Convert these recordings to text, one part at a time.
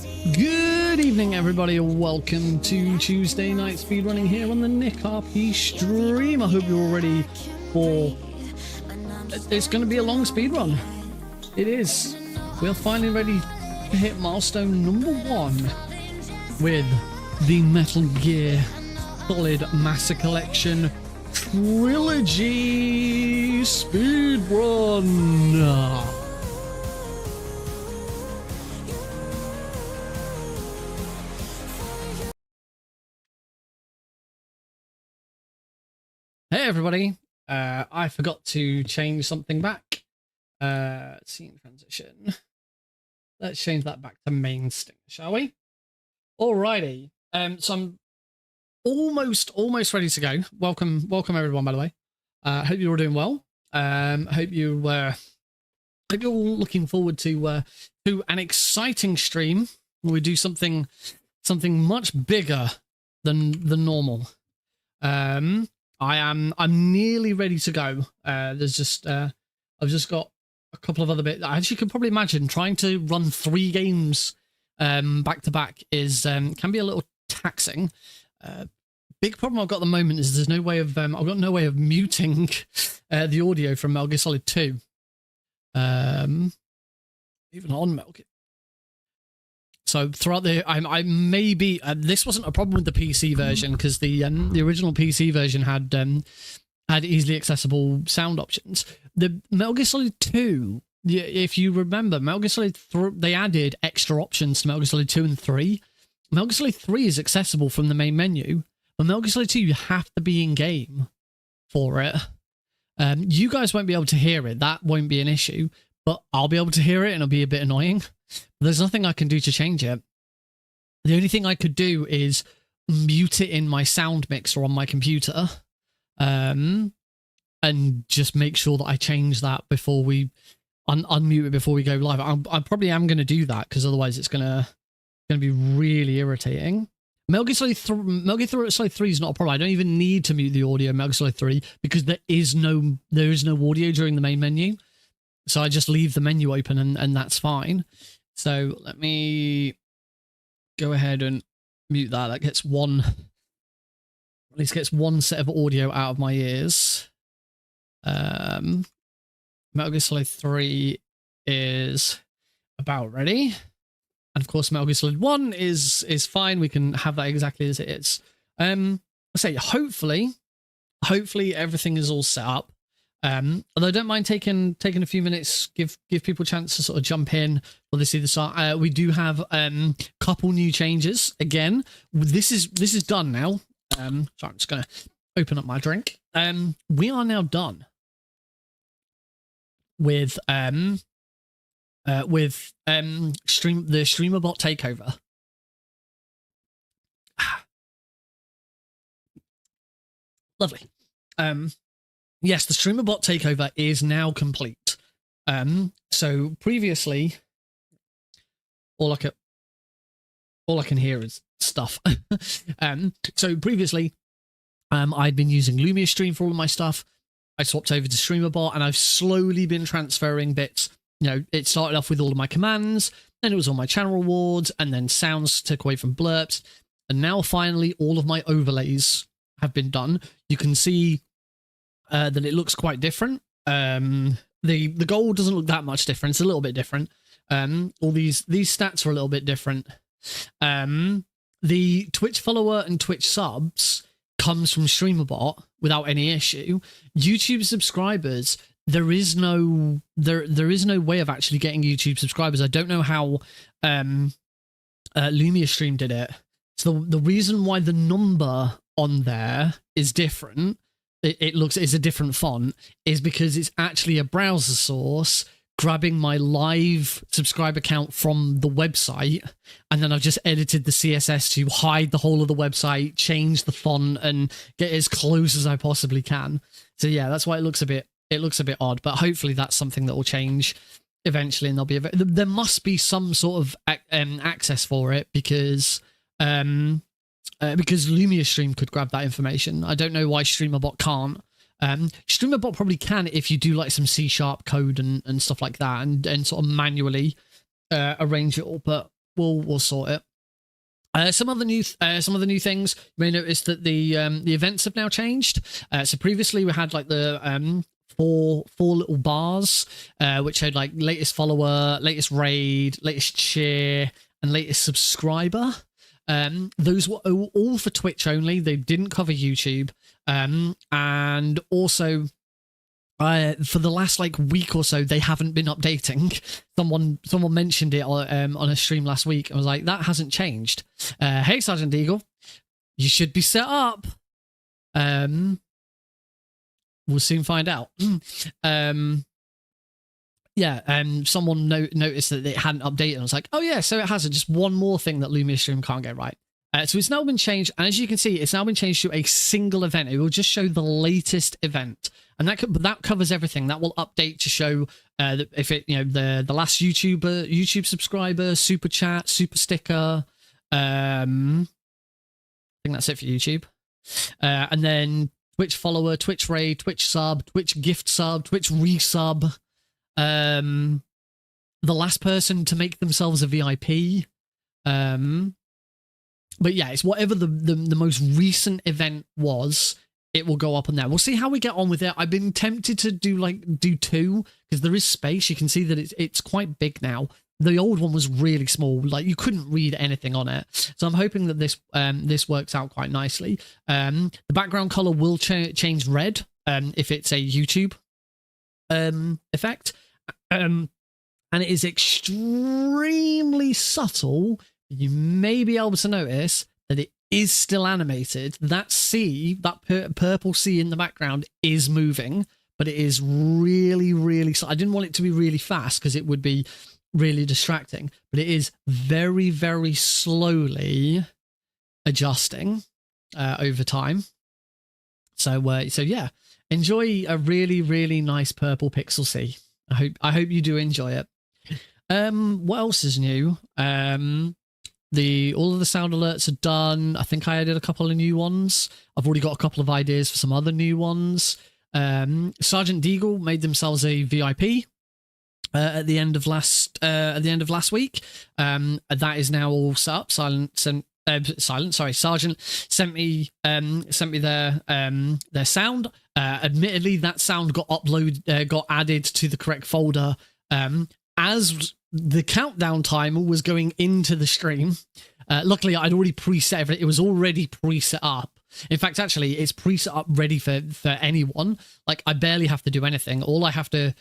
Good evening, everybody. Welcome to Tuesday night speedrunning here on the Nick RP stream. I hope you're all ready for... It's going to be a long speedrun. It is. We're finally ready to hit milestone number 1 with the Metal Gear Solid Master Collection Trilogy Speedrun. Hey everybody, I forgot to change something back. Scene transition. Let's change that back to main sting, shall we? Alrighty. So I'm almost ready to go. Welcome everyone, by the way. Hope you're all doing well. Hope you're all looking forward to an exciting stream where we do something much bigger than normal. I'm nearly ready to go. There's just I've just got a couple of other bits. As you can probably imagine, trying to run 3 games back to back is can be a little taxing. Big problem I've got at the moment is there's no way of I've got no way of muting the audio from Metal Gear Solid 2. Even on Metal Gear. So throughout the, I maybe this wasn't a problem with the PC version because the original PC version had easily accessible sound options. The Metal Gear Solid 2, if you remember, Metal Gear Solid they added extra options to Metal Gear Solid 2 and 3. Metal Gear Solid 3 is accessible from the main menu, but Metal Gear Solid 2 you have to be in game for it. You guys won't be able to hear it. That won't be an issue, but I'll be able to hear it and it'll be a bit annoying. There's nothing I can do to change it. The only thing I could do is mute it in my sound mixer on my computer, and just make sure that I change that before we unmute it before we go live. I probably am going to do that because otherwise it's gonna be really irritating. Metal Gear Solid 3 is not a problem. I don't even need to mute the audio in Metal Gear Solid 3 because there is no audio during the main menu. So I just leave the menu open and that's fine. So let me go ahead and mute that. That gets at least gets one set of audio out of my ears. Metal Gear Solid 3 is about ready. And of course Metal Gear Solid 1 is fine. We can have that exactly as it is. I say hopefully everything is all set up. Although I don't mind taking a few minutes, give people a chance to sort of jump in or they see the start. We do have couple new changes. Again, this is done now. So I'm just gonna open up my drink. We are now done with the StreamerBot takeover. Lovely. Yes, the StreamerBot takeover is now complete. So previously, all I can hear is stuff. So previously, I'd been using Lumia Stream for all of my stuff. I swapped over to StreamerBot, and I've slowly been transferring bits. You know, it started off with all of my commands, then it was all my channel rewards, and then sounds took away from blurps, and now finally all of my overlays have been done. You can see that it looks quite different. The gold doesn't look that much different. It's a little bit different. All these stats are a little bit different. The Twitch follower and Twitch subs comes from StreamerBot without any issue. YouTube subscribers, there is no way of actually getting YouTube subscribers. I don't know how Lumia Stream did it. So the reason why the number on there is different, it's a different font, is because it's actually a browser source grabbing my live subscriber count from the website, and then I've just edited the CSS to hide the whole of the website, change the font, and get as close as I possibly can. So yeah, that's why it looks a bit odd, but hopefully that's something that will change eventually, and there must be some sort of access for it because Lumia Stream could grab that information. I don't know why StreamerBot can't. StreamerBot probably can if you do like some C# code and stuff like that, and sort of manually arrange it all, but we'll sort it. Some other new things. You may notice that the events have now changed. So previously we had like the four little bars, which had like latest follower, latest raid, latest cheer, and latest subscriber. Those were all for Twitch only. They didn't cover YouTube. And also, for the last like week or so, they haven't been updating. Someone mentioned it on a stream last week and was like, that hasn't changed. Hey, Sergeant Eagle, you should be set up. We'll soon find out. Someone noticed that it hadn't updated. I was like, oh yeah, so it hasn't. Just one more thing that Lumia Stream can't get right. So it's now been changed, and as you can see, it's now been changed to a single event. It will just show the latest event, and that covers everything. That will update to show if it, the last YouTube subscriber, super chat, super sticker. I think that's it for YouTube, and then Twitch follower, Twitch raid, Twitch sub, Twitch gift sub, Twitch resub. The last person to make themselves a VIP. But yeah, it's whatever the most recent event was, it will go up on there. We'll see how we get on with it. I've been tempted to do two, because there is space. You can see that it's quite big now. The old one was really small, like you couldn't read anything on it. So I'm hoping that this works out quite nicely. The background color will change red if it's a YouTube effect. And it is extremely subtle. You may be able to notice that it is still animated. That C, that purple C in the background is moving, but it is really, really slow. I didn't want it to be really fast because it would be really distracting, but it is very, very slowly adjusting over time. So yeah, enjoy a really, really nice purple pixel C. I hope you do enjoy it. What else is new? All of the sound alerts are done. I think I added a couple of new ones. I've already got a couple of ideas for some other new ones. Sergeant Deagle made themselves a VIP at the end of last week. That is now all set up. Sergeant sent me their sound. Admittedly, that sound got added to the correct folder as the countdown timer was going into the stream. Luckily, I'd already preset everything. It was already preset up. In fact, actually, it's preset up ready for anyone. Like, I barely have to do anything. All I have to...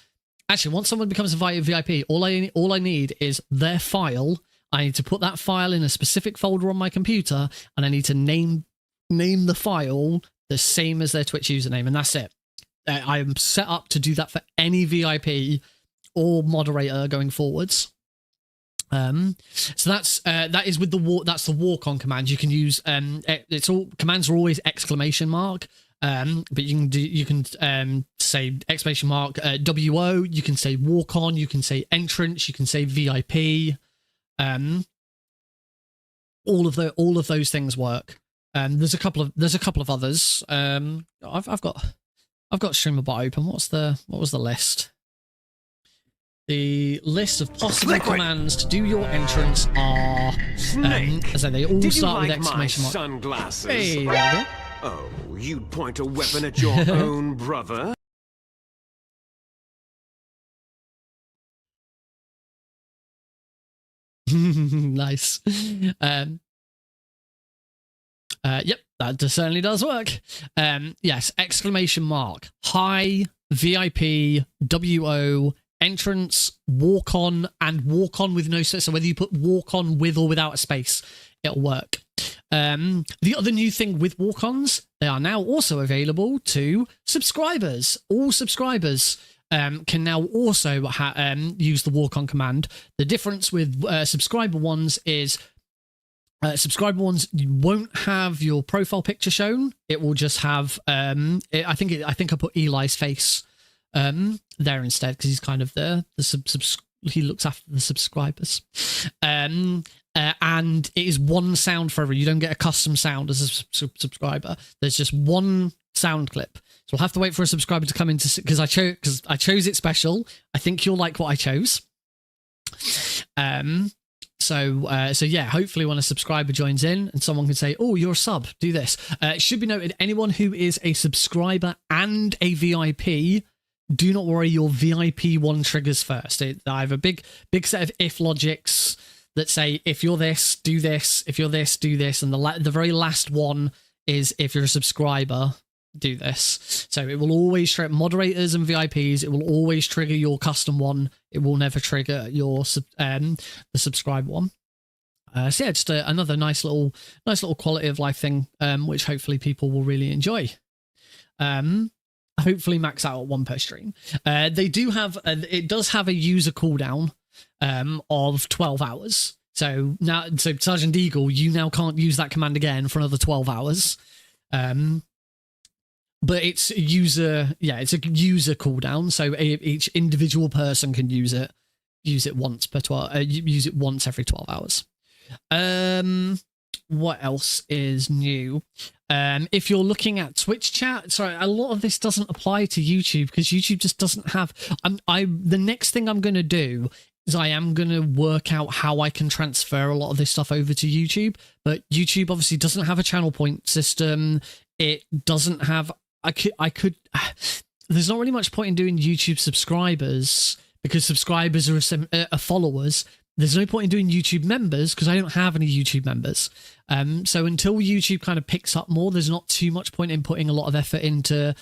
Actually, once someone becomes a VIP, all I need is their file. I need to put that file in a specific folder on my computer, and I need to name the file the same as their Twitch username, and that's it. I am set up to do that for any VIP or moderator going forwards. So that is with that's the walk on command. You can use it's all commands are always exclamation mark. But you can say exclamation mark WO. You can say walk on. You can say entrance. You can say VIP. All of those things work. There's a couple of others. I've got StreamerBot open. What was the list? The list of possible commands to do your entrance are, as they all start with exclamation mark. Sunglasses? Hey, there we go. Oh, you'd point a weapon at your own brother? Nice. Yep, that certainly does work. Yes, exclamation mark, hi, VIP, WO, entrance, walk on, and walk on with no space. So whether you put walk on with or without a space, it'll work. The other new thing with walk-ons, they are now also available to subscribers. All subscribers can now also use the walk-on command. The difference with subscriber ones is subscriber ones, you won't have your profile picture shown. It will just have I think I put Eli's face there instead, because he's kind of he looks after the subscribers. And it is one sound forever. You don't get a custom sound as a subscriber. There's just one sound clip. So we'll have to wait for a subscriber to come in because I chose it special. I think you'll like what I chose. So yeah, hopefully when a subscriber joins in and someone can say, oh, you're a sub, do this. It should be noted, anyone who is a subscriber and a VIP, do not worry, your VIP one triggers first. I have a big set of if logics that say, if you're this, do this. If you're this, do this. And the very last one is, if you're a subscriber, do this. So it will always trigger moderators and VIPs. It will always trigger your custom one. It will never trigger your the subscribe one. So yeah, just another nice little quality of life thing, which hopefully people will really enjoy. Hopefully max out at 1 per stream. They do have it does have a user cooldown of 12 hours. So Sergeant Eagle, you now can't use that command again for another 12 hours. But it's a user cooldown, so each individual person can use it once per 12. Use it once every 12 hours. What else is new? If you're looking at Twitch chat, sorry, a lot of this doesn't apply to YouTube because YouTube just doesn't have. The next thing I'm going to do is I am going to work out how I can transfer a lot of this stuff over to YouTube. But YouTube obviously doesn't have a channel point system. It doesn't have. I could. There's not really much point in doing YouTube subscribers because subscribers are followers. There's no point in doing YouTube members because I don't have any YouTube members. So until YouTube kind of picks up more, there's not too much point in putting a lot of effort into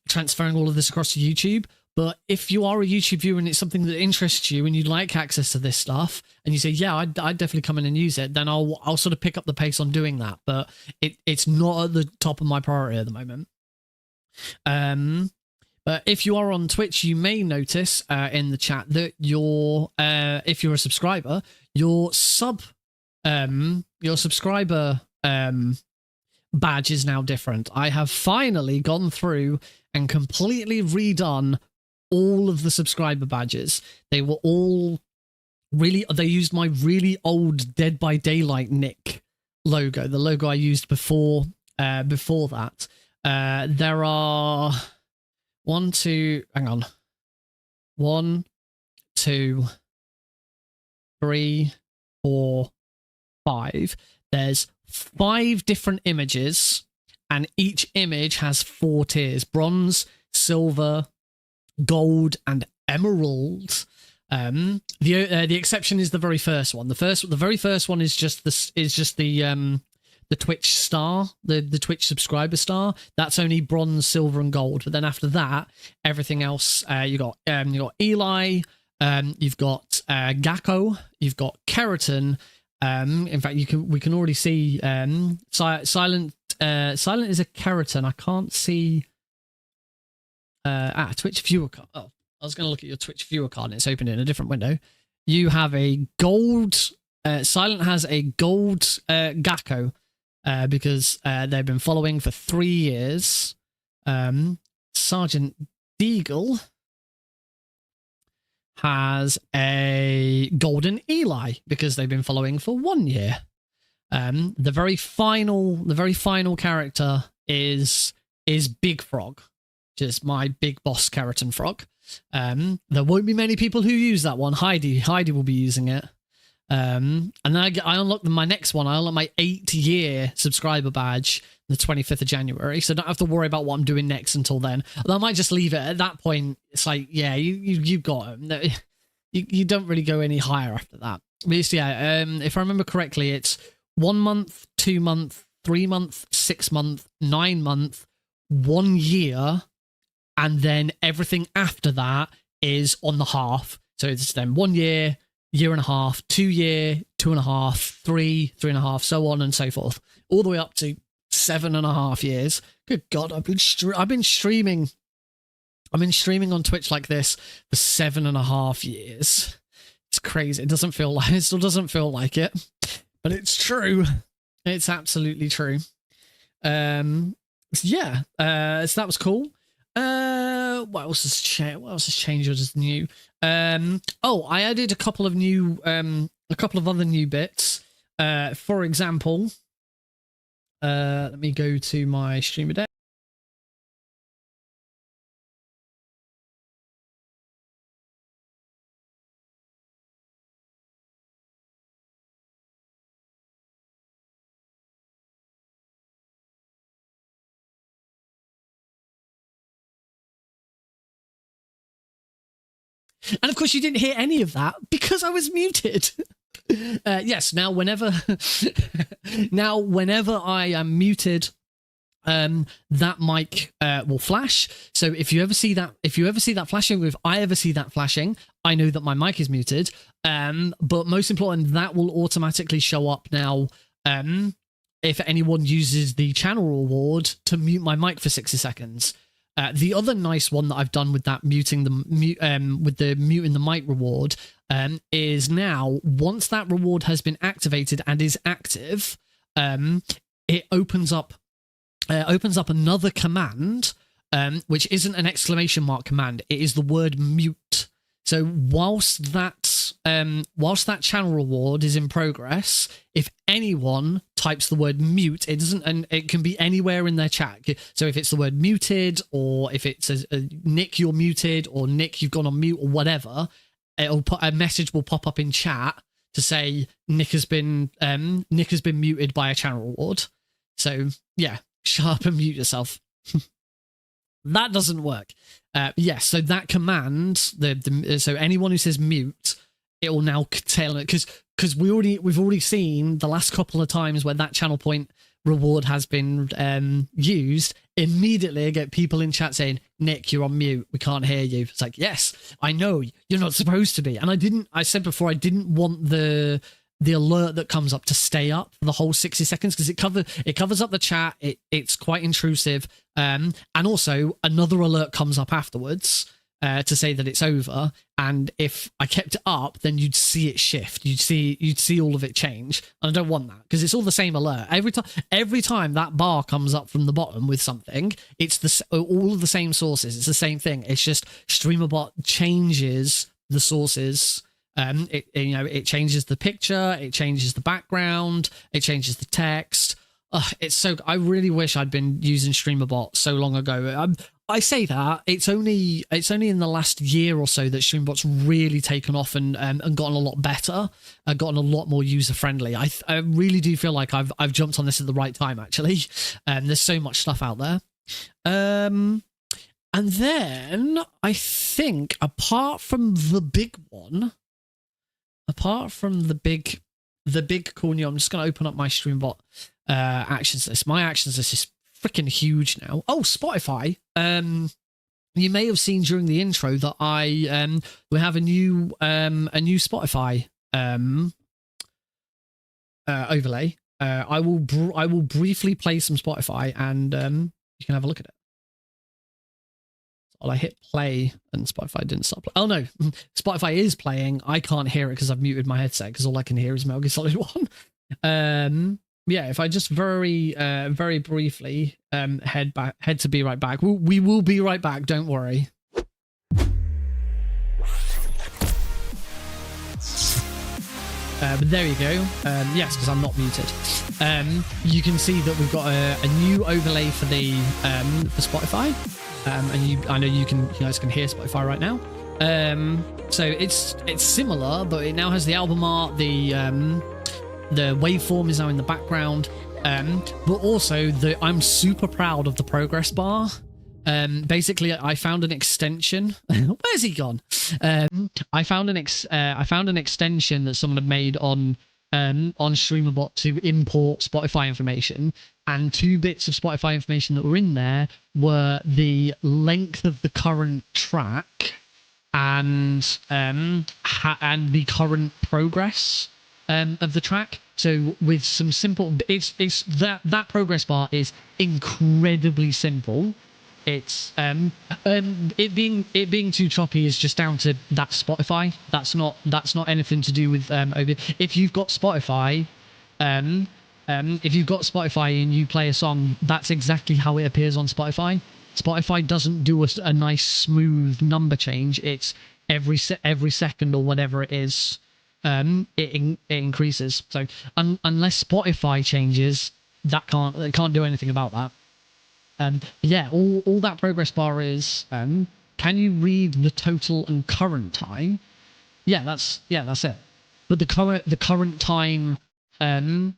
transferring all of this across to YouTube. But if you are a YouTube viewer and it's something that interests you and you'd like access to this stuff and you say, yeah, I'd definitely come in and use it, then I'll sort of pick up the pace on doing that. But it's not at the top of my priority at the moment. But if you are on Twitch, you may notice in the chat that if you're a subscriber, your subscriber badge is now different. I have finally gone through and completely redone all of the subscriber badges. They were all they used my really old Dead by Daylight nick logo, the logo I used before that. There are 1, 2, hang on. 1, 2, 3, 4, 5. There's 5 different images, and each image has 4 tiers: bronze, silver, gold, and emerald. The exception is the very first one. The very first one is just the Twitch star, the Twitch subscriber star. That's only bronze, silver, and gold. But then after that, everything else, you got Eli, you've got Gakko, you've got Keratin. In fact, we can already see Silent. Silent is a Keratin. I can't see Twitch viewer card. Oh, I was going to look at your Twitch viewer card and it's opened in a different window. You have a gold. Silent has a gold Gakko. Because they've been following for 3 years. Sergeant Deagle has a golden Eli because they've been following for 1 year. The very final character is Big Frog, which is my big boss Keratin Frog. There won't be many people who use that one. Heidi will be using it. And then I unlock my next one. I unlock my 8-year subscriber badge the 25th of January, so I don't have to worry about what I'm doing next until then. Although I might just leave it at that point. It's like, yeah, you got them. You don't really go any higher after that. But it's, yeah, if I remember correctly, it's 1 month, 2 month, 3 month, 6 month, 9 month, 1 year, and then everything after that is on the half. So it's then 1 year, year and a half, 2 year, 2.5, 3, 3.5, so on and so forth, all the way up to 7.5 years. Good God, I've been streaming on Twitch like this for 7.5 years. It's crazy. It still doesn't feel like it, but it's true. It's absolutely true. So that was cool. What else has changed? What else has changed or is new? I added a couple of other new bits. For example, let me go to my streamer deck. And of course, you didn't hear any of that because I was muted. Yes. Now, whenever I am muted, that mic will flash. So if you ever see that flashing, if I ever see that flashing, I know that my mic is muted. But most important, that will automatically show up now. If anyone uses the channel reward to mute my mic for 60 seconds. The other nice one that I've done with that muting the mic reward is now once that reward has been activated and is active, it opens up another command, which isn't an exclamation mark command. It is the word mute. So whilst that channel reward is in progress, if anyone types the word mute, it doesn't, and it can be anywhere in their chat. So if it's the word muted, or if it's a Nick, you're muted, or Nick, you've gone on mute, or whatever, a message will pop up in chat to say Nick has been muted by a channel reward. So yeah, shut up and mute yourself. That doesn't work. Yes, so that command, so anyone who says mute, it will now tail it because we've already seen the last couple of times where that channel point reward has been used. Immediately, I get people in chat saying, "Nick, you're on mute. We can't hear you." It's like, yes, I know you're not supposed to be, and I said before I didn't want the alert that comes up to stay up for the whole 60 seconds because it covers up the chat. It's quite intrusive. And also another alert comes up afterwards to say that it's over. And if I kept it up, then you'd see it shift. You'd see all of it change. And I don't want that because it's all the same alert. Every time that bar comes up from the bottom with something, it's all of the same sources. It's the same thing. It's just StreamerBot changes the sources. It changes the picture, it changes the background, it changes the text. I really wish I'd been using StreamerBot so long ago. I say that it's only in the last year or so that StreamerBot's really taken off and gotten a lot better, gotten a lot more user friendly. I really do feel like I've jumped on this at the right time actually. There's so much stuff out there. And then I think apart from the big corny, I'm just going to open up my StreamerBot actions list. My actions list is freaking huge now. Oh, Spotify. You may have seen during the intro that we have a new Spotify overlay. I will briefly play some Spotify and you can have a look at it. Well, I hit play and Spotify didn't stop. Oh no, Spotify is playing. I can't hear it because I've muted my headset because all I can hear is Metal Gear Solid 1. Yeah, if I just very briefly head to be right back. We will be right back. Don't worry. But there you go. Yes, because I'm not muted. You can see that we've got a new overlay for the for Spotify. And I know you guys can hear Spotify right now. So it's similar, but it now has the album art. The waveform is now in the background. But also I'm super proud of the progress bar. Basically, I found an extension. Where's he gone? I found an extension that someone had made on StreamerBot to import Spotify information, and 2 bits of Spotify information that were in there were the length of the current track and the current progress of the track. So with some simple, it's that progress bar is incredibly simple. It's it being too choppy is just down to that Spotify. That's not anything to do with if you've got Spotify, if you've got Spotify and you play a song, that's exactly how it appears on Spotify. Spotify doesn't do a nice smooth number change. It's every second or whatever it is, it increases. So unless Spotify changes, it can't do anything about that. Yeah, all that progress bar is. Can you read the total and current time? Yeah, that's it. But the current time doesn't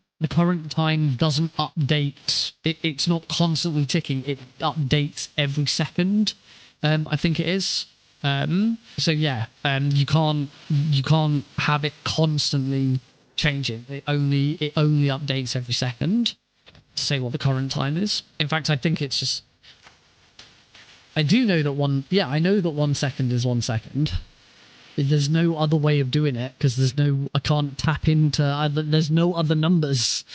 update. It's not constantly ticking. It updates every second. I think it is. So yeah, you can't have it constantly changing. It only updates every second to say what the current time is. In fact, I think it's just, I do know that I know that 1 second is 1 second. There's no other way of doing it because I can't tap into there's no other numbers.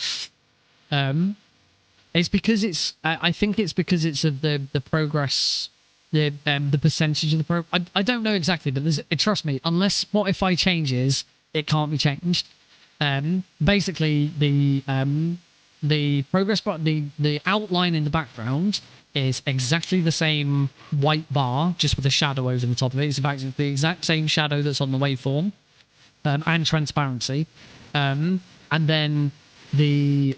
It's because I think it's because it's of the progress, the percentage of the progress. I don't know exactly, but trust me, unless Spotify changes, it can't be changed. Basically the progress bar, the outline in the background is exactly the same white bar, just with a shadow over the top of it. It's in fact the exact same shadow that's on the waveform, and transparency. And then the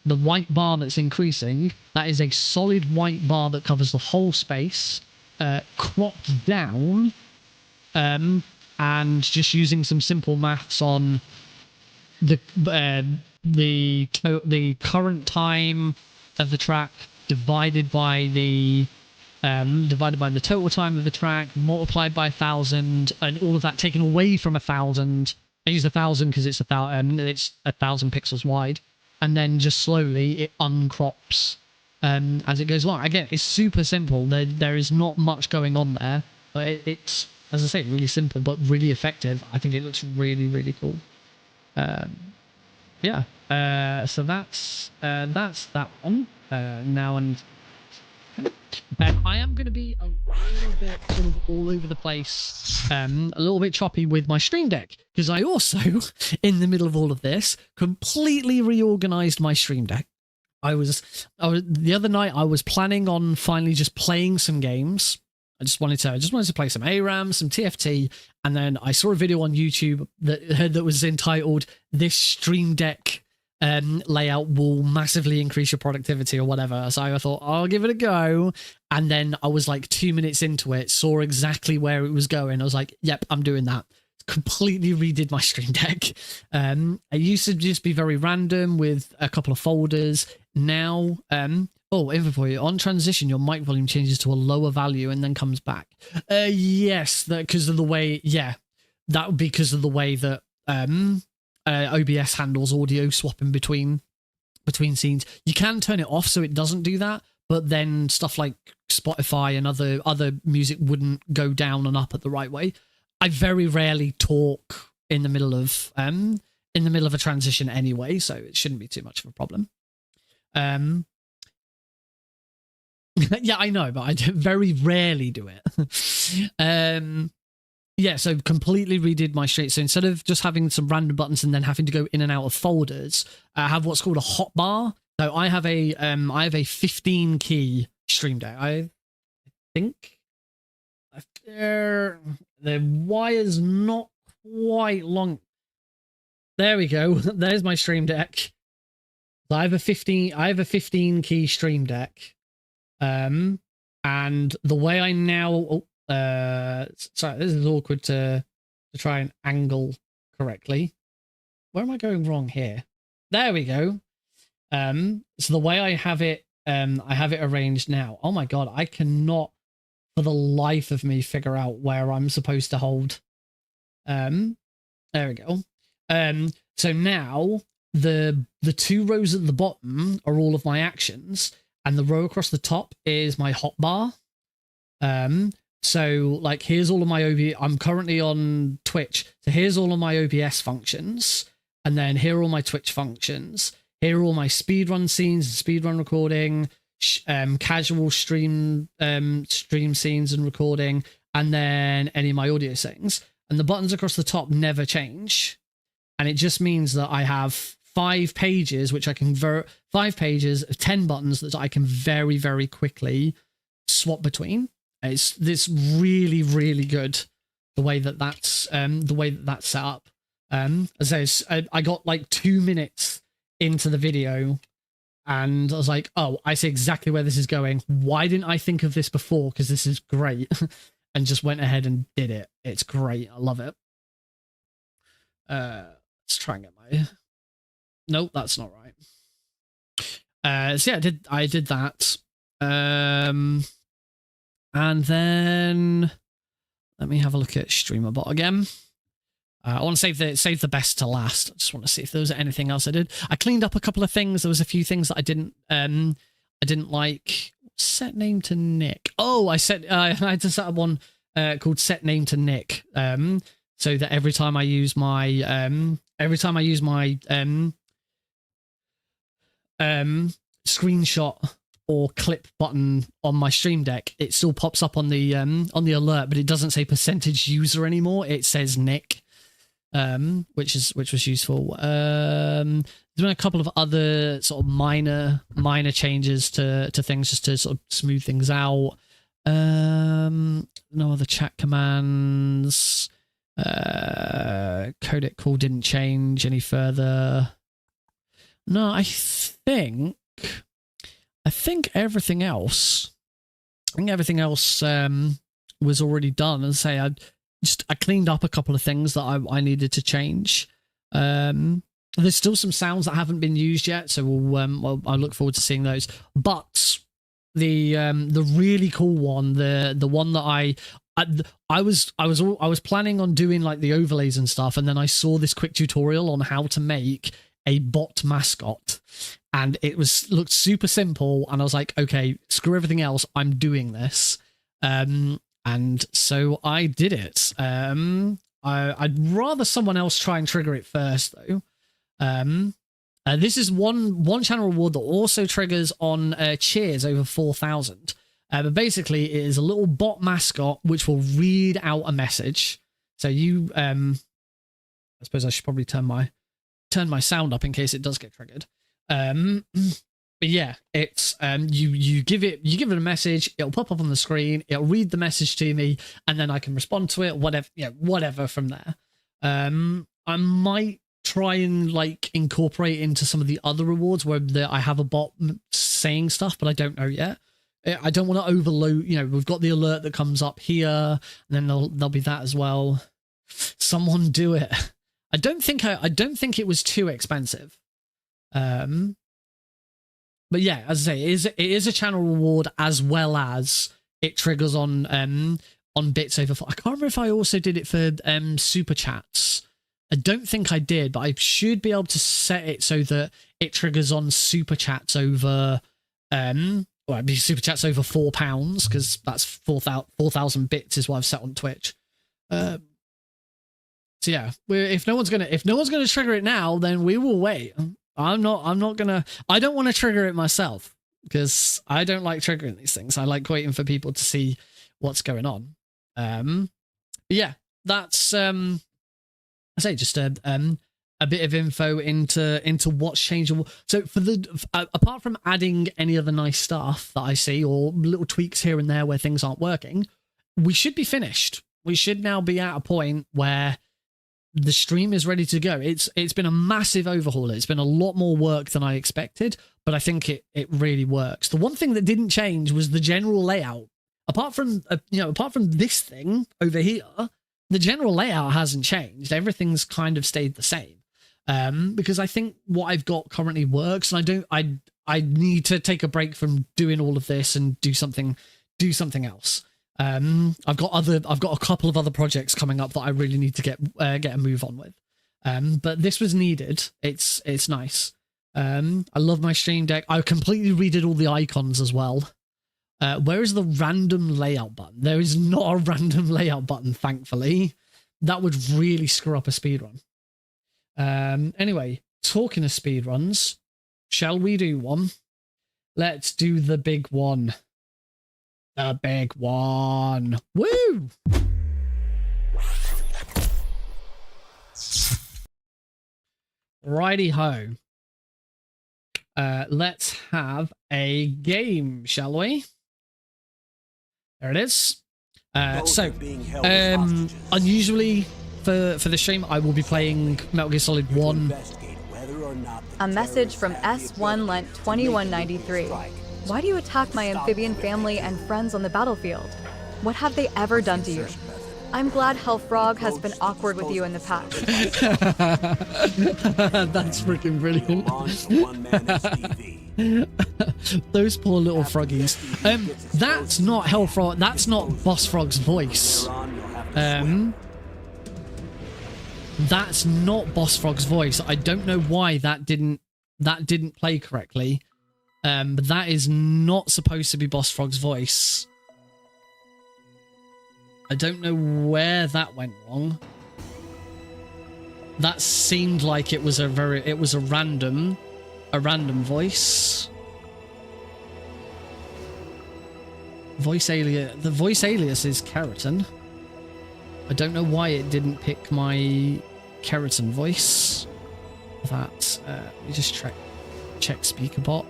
white bar that's increasing, that is a solid white bar that covers the whole space, cropped down, and just using some simple maths on the current time of the track divided by the total time of the track, multiplied by 1,000, and all of that taken away from 1,000. I use 1,000 because it's 1,000 pixels wide, and then just slowly it uncrops as it goes along. Again, it's super simple. There is not much going on there, but it's, as I say, really simple but really effective. I think it looks really, really cool. Yeah. So that's that one. Now and I am going to be a little bit sort of all over the place, a little bit choppy with my Stream Deck, because I also, in the middle of all of this, completely reorganized my Stream Deck. I was the other night I was planning on finally just playing some games. I just wanted to play some ARAM, some TFT, and then I saw a video on YouTube that was entitled "This Stream Deck layout will massively increase your productivity" or whatever. So I thought I'll give it a go, and then I was like 2 minutes into it, saw exactly where it was going. I was like, "Yep, I'm doing that." Completely redid my Stream Deck. It used to just be very random with a couple of folders. Now, info for you. On transition, your mic volume changes to a lower value and then comes back. Yes, because of the way. Yeah, that would be because of the way that OBS handles audio swapping between scenes. You can turn it off so it doesn't do that, but then stuff like Spotify and other music wouldn't go down and up at the right way. I very rarely talk in the middle of a transition anyway, so it shouldn't be too much of a problem. Yeah, I know, but I very rarely do it. Yeah, so completely redid my stream. So instead of just having some random buttons and then having to go in and out of folders, I have what's called a hotbar. So I have a 15 key Stream Deck. I think the wire's not quite long. There we go. There's my Stream Deck. I have a 15 key Stream Deck. And the way I now sorry, this is awkward to try and angle correctly. Where am I going wrong here? There we go. So the way I have it arranged now. Oh my god, I cannot for the life of me figure out where I'm supposed to hold. There we go. So now the two rows at the bottom are all of my actions, and the row across the top is my hotbar. So like here's all of my I'm currently on Twitch, so here's all of my OBS functions, and then here are all my Twitch functions. Here are all my speedrun scenes, speedrun recording, casual stream scenes and recording, and then any of my audio settings. And the buttons across the top never change, and it just means that I have 5 pages, which I can 5 pages of 10 buttons that I can very, very quickly swap between. It's this really, really good the way that that's set up. As I say, I got like 2 minutes into the video, and I was like, "Oh, I see exactly where this is going. Why didn't I think of this before? Because this is great." And just went ahead and did it. It's great. I love it. Let's try and get my. Nope, that's not right. So yeah, I did that. And then Let me have a look at StreamerBot again. I want to save the best to last. I just want to see if there was anything else I did. I cleaned up a couple of things. There was a few things that I didn't like. Set name to Nick. Oh, I had to set up one called set name to Nick. So that every time I use my screenshot or clip button on my stream deck, it still pops up on the alert, but it doesn't say percentage user anymore. It says Nick, which was useful. There's been a couple of other sort of minor changes to things just to sort of smooth things out. No other chat commands. Codec call didn't change any further. No, I think everything else. Was already done. And say I cleaned up a couple of things that I needed to change. There's still some sounds that haven't been used yet, so I look forward to seeing those. But the really cool one, the one that I was planning on doing like the overlays and stuff, and then I saw this quick tutorial on how to make a bot mascot, and it looked super simple, and I was like, okay, screw everything else, I'm doing this. And so I did it. I'd rather someone else try and trigger it first though. This is one channel reward that also triggers on cheers over 4,000. But basically it is a little bot mascot which will read out a message. So you I suppose I should probably turn my sound up in case it does get triggered. But yeah, it's you give it a message, it'll pop up on the screen, it'll read the message to me, and then I can respond to it, whatever from there. I might try and like incorporate into some of the other rewards where I have a bot saying stuff, but I don't know yet. I don't want to overload, we've got the alert that comes up here, and then there'll be that as well. Someone do it. I don't think it was too expensive. But yeah, as I say, it is a channel reward as well as it triggers on bits over. I can't remember if I also did it for super chats. I don't think I did, but I should be able to set it so that it triggers on super chats over it'd be super chats over £4 because that's 4,000 bits is what I've set on Twitch. So yeah, if no one's gonna trigger it now, then we will wait. I don't want to trigger it myself because I don't like triggering these things. I like waiting for people to see what's going on. But yeah, that's I say just a bit of info into what's changed. So for apart from adding any other nice stuff that I see or little tweaks here and there where things aren't working, we should be finished. We should now be at a point where the stream is ready to go. It's been a massive overhaul. It's been a lot more work than I expected, but I think it really works. The one thing that didn't change was the general layout. Apart from this thing over here, the general layout hasn't changed. Everything's kind of stayed the same. Because I think what I've got currently works, and I need to take a break from doing all of this and do something else. I've got a couple of other projects coming up that I really need to get a move on with. But this was needed. It's nice. I love my stream deck. I completely redid all the icons as well. Where is the random layout button? There is not a random layout button, thankfully. That would really screw up a speedrun. Anyway, talking of speedruns, shall we do one? Let's do the big one. The big one. Woo! Righty ho. Let's have a game, shall we? There it is. Unusually for the stream, I will be playing Metal Gear Solid 1. A message from S1 Lent 2193. Why do you attack my amphibian family and friends on the battlefield? What have they ever done to you? I'm glad Hellfrog has been awkward with you in the past. That's freaking brilliant. Those poor little froggies. That's not Hellfrog. That's not Boss Frog's voice. That's not Boss Frog's voice. I don't know why that didn't play correctly. But that is not supposed to be Boss Frog's voice. I don't know where that went wrong. That seemed like it was a random voice. The voice alias is Keratin. I don't know why it didn't pick my Keratin voice. That let me just check SpeakerBot.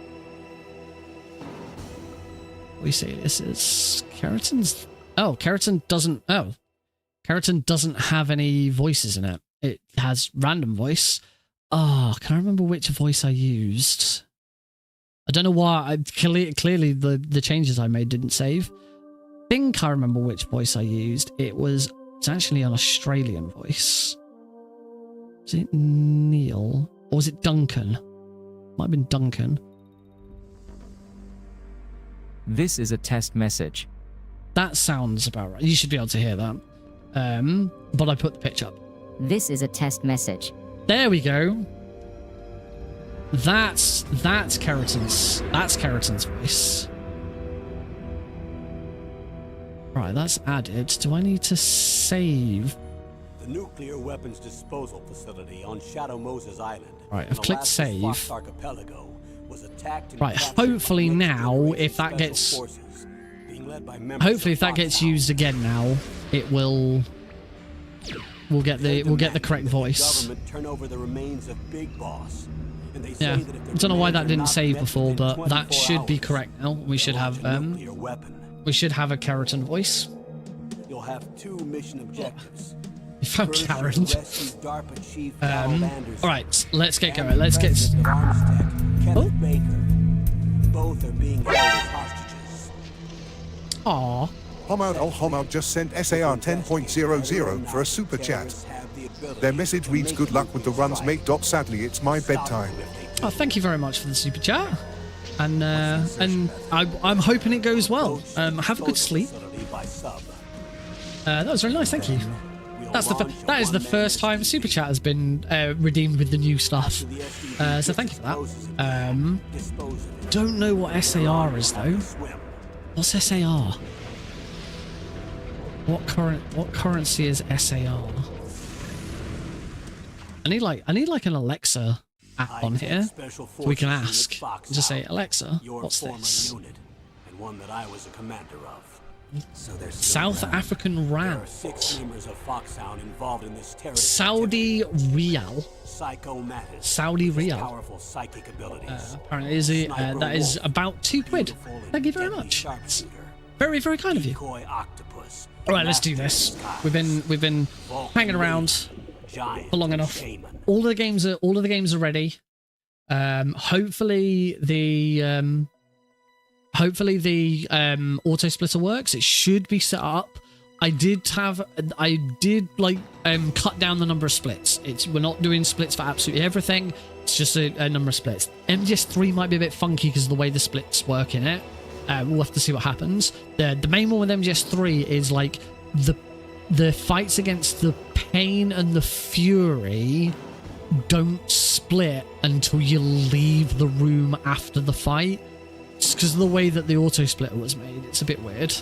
Voice alias is Keratin's. Oh, Keratin doesn't have any voices in it. It has random voice. Oh, can I remember which voice I used? I don't know why. Clearly, the changes I made didn't save. I think I remember which voice I used. It's actually an Australian voice. Was it Neil? Or was it Duncan? Might have been Duncan. This is a test message. That sounds about right. You should be able to hear that. But I put the pitch up. This is a test message. There we go. That's Keratin's voice. Right, that's added. Do I need to save? The nuclear weapons disposal facility on Shadow Moses Island. Right, I've clicked save. Archipelago was attacked and right, hopefully now, if that gets used again now, it will. We'll get the correct voice. Yeah, I don't know why that didn't save before, but that should be correct now. We should have a Keratin voice. You'll have 2 mission objectives. You found Karen. All right, let's get going. Let's get. Oh. Both are being held as hostages. Aww. Homoud just sent SAR 10.00 for a super chat. Their message reads, "Good luck with the runs, mate. Sadly, it's my bedtime." Oh, thank you very much for the super chat, and I'm hoping it goes well. Have a good sleep. That was very nice. Thank you. That is the first time super chat has been redeemed with the new stuff. So thank you for that. Don't know what SAR is though. What's SAR? What currency is SAR? I need like an Alexa app on here so we can ask. Just say, Alexa, what's this? South African Rand. Saudi Riyal. Saudi Riyal. Apparently that is about £2. Thank you very much. It's very, very kind of you. All right, let's do this. We've been hanging around for long enough. All of the games are ready. Hopefully the auto splitter works. It should be set up. I did cut down the number of splits. We're not doing splits for absolutely everything. It's just a number of splits. MGS3 might be a bit funky because of the way the splits work in it. We'll have to see what happens. The main one with MGS3 is like the fights against the pain and the fury don't split until you leave the room after the fight. Just because of the way that the auto splitter was made. It's a bit weird.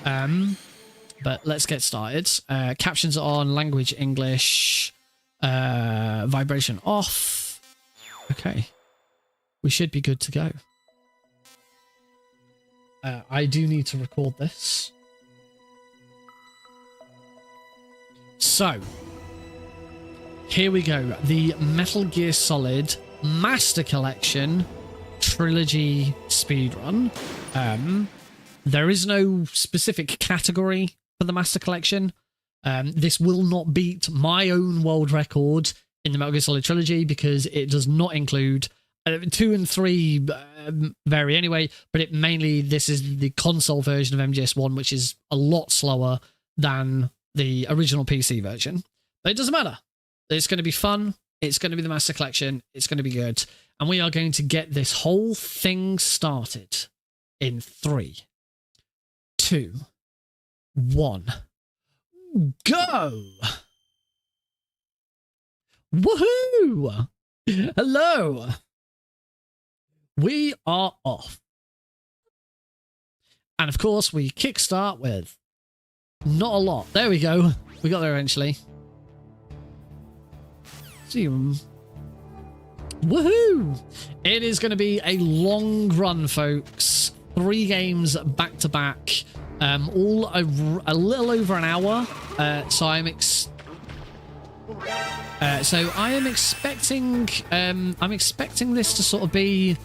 But let's get started. Captions are on, language English, vibration off. Okay. We should be good to go. I do need to record this. So, here we go. The Metal Gear Solid Master Collection Trilogy Speedrun. There is no specific category for the Master Collection. This will not beat my own world record in the Metal Gear Solid Trilogy because it does not include 2 and 3 vary anyway, but this is the console version of MGS1, which is a lot slower than the original PC version. But it doesn't matter. It's going to be fun. It's going to be the Master Collection. It's going to be good. And we are going to get this whole thing started in 3, 2, 1. go. Woohoo! Hello. We are off. And of course, we kickstart with not a lot. There we go. We got there eventually. See you. Woohoo! It is going to be a long run, folks. 3 games back to back. All over, a little over an hour. So I am expecting. I'm expecting this to sort of be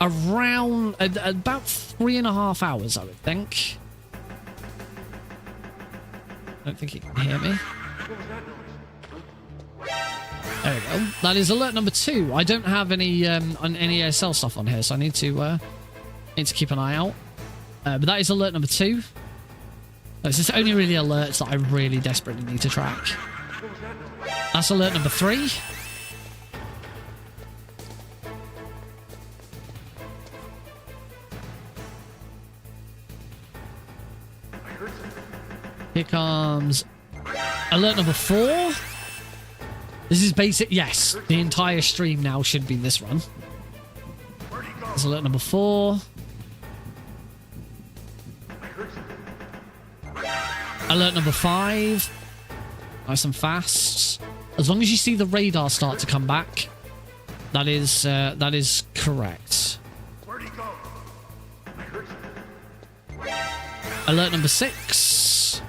around about 3.5 hours, I would think. I don't think you can hear me. There we go. That is alert number 2. I don't have any ASL stuff on here, so I need to keep an eye out. But that is alert number 2. It's just only really alerts that I really desperately need to track. That's alert number 3. Here comes alert number 4. This is basic. Yes, the entire stream now should be this run. That's alert number 4. Alert number 5. Nice and fast. As long as you see the radar start to come back, that is correct. Alert number 6.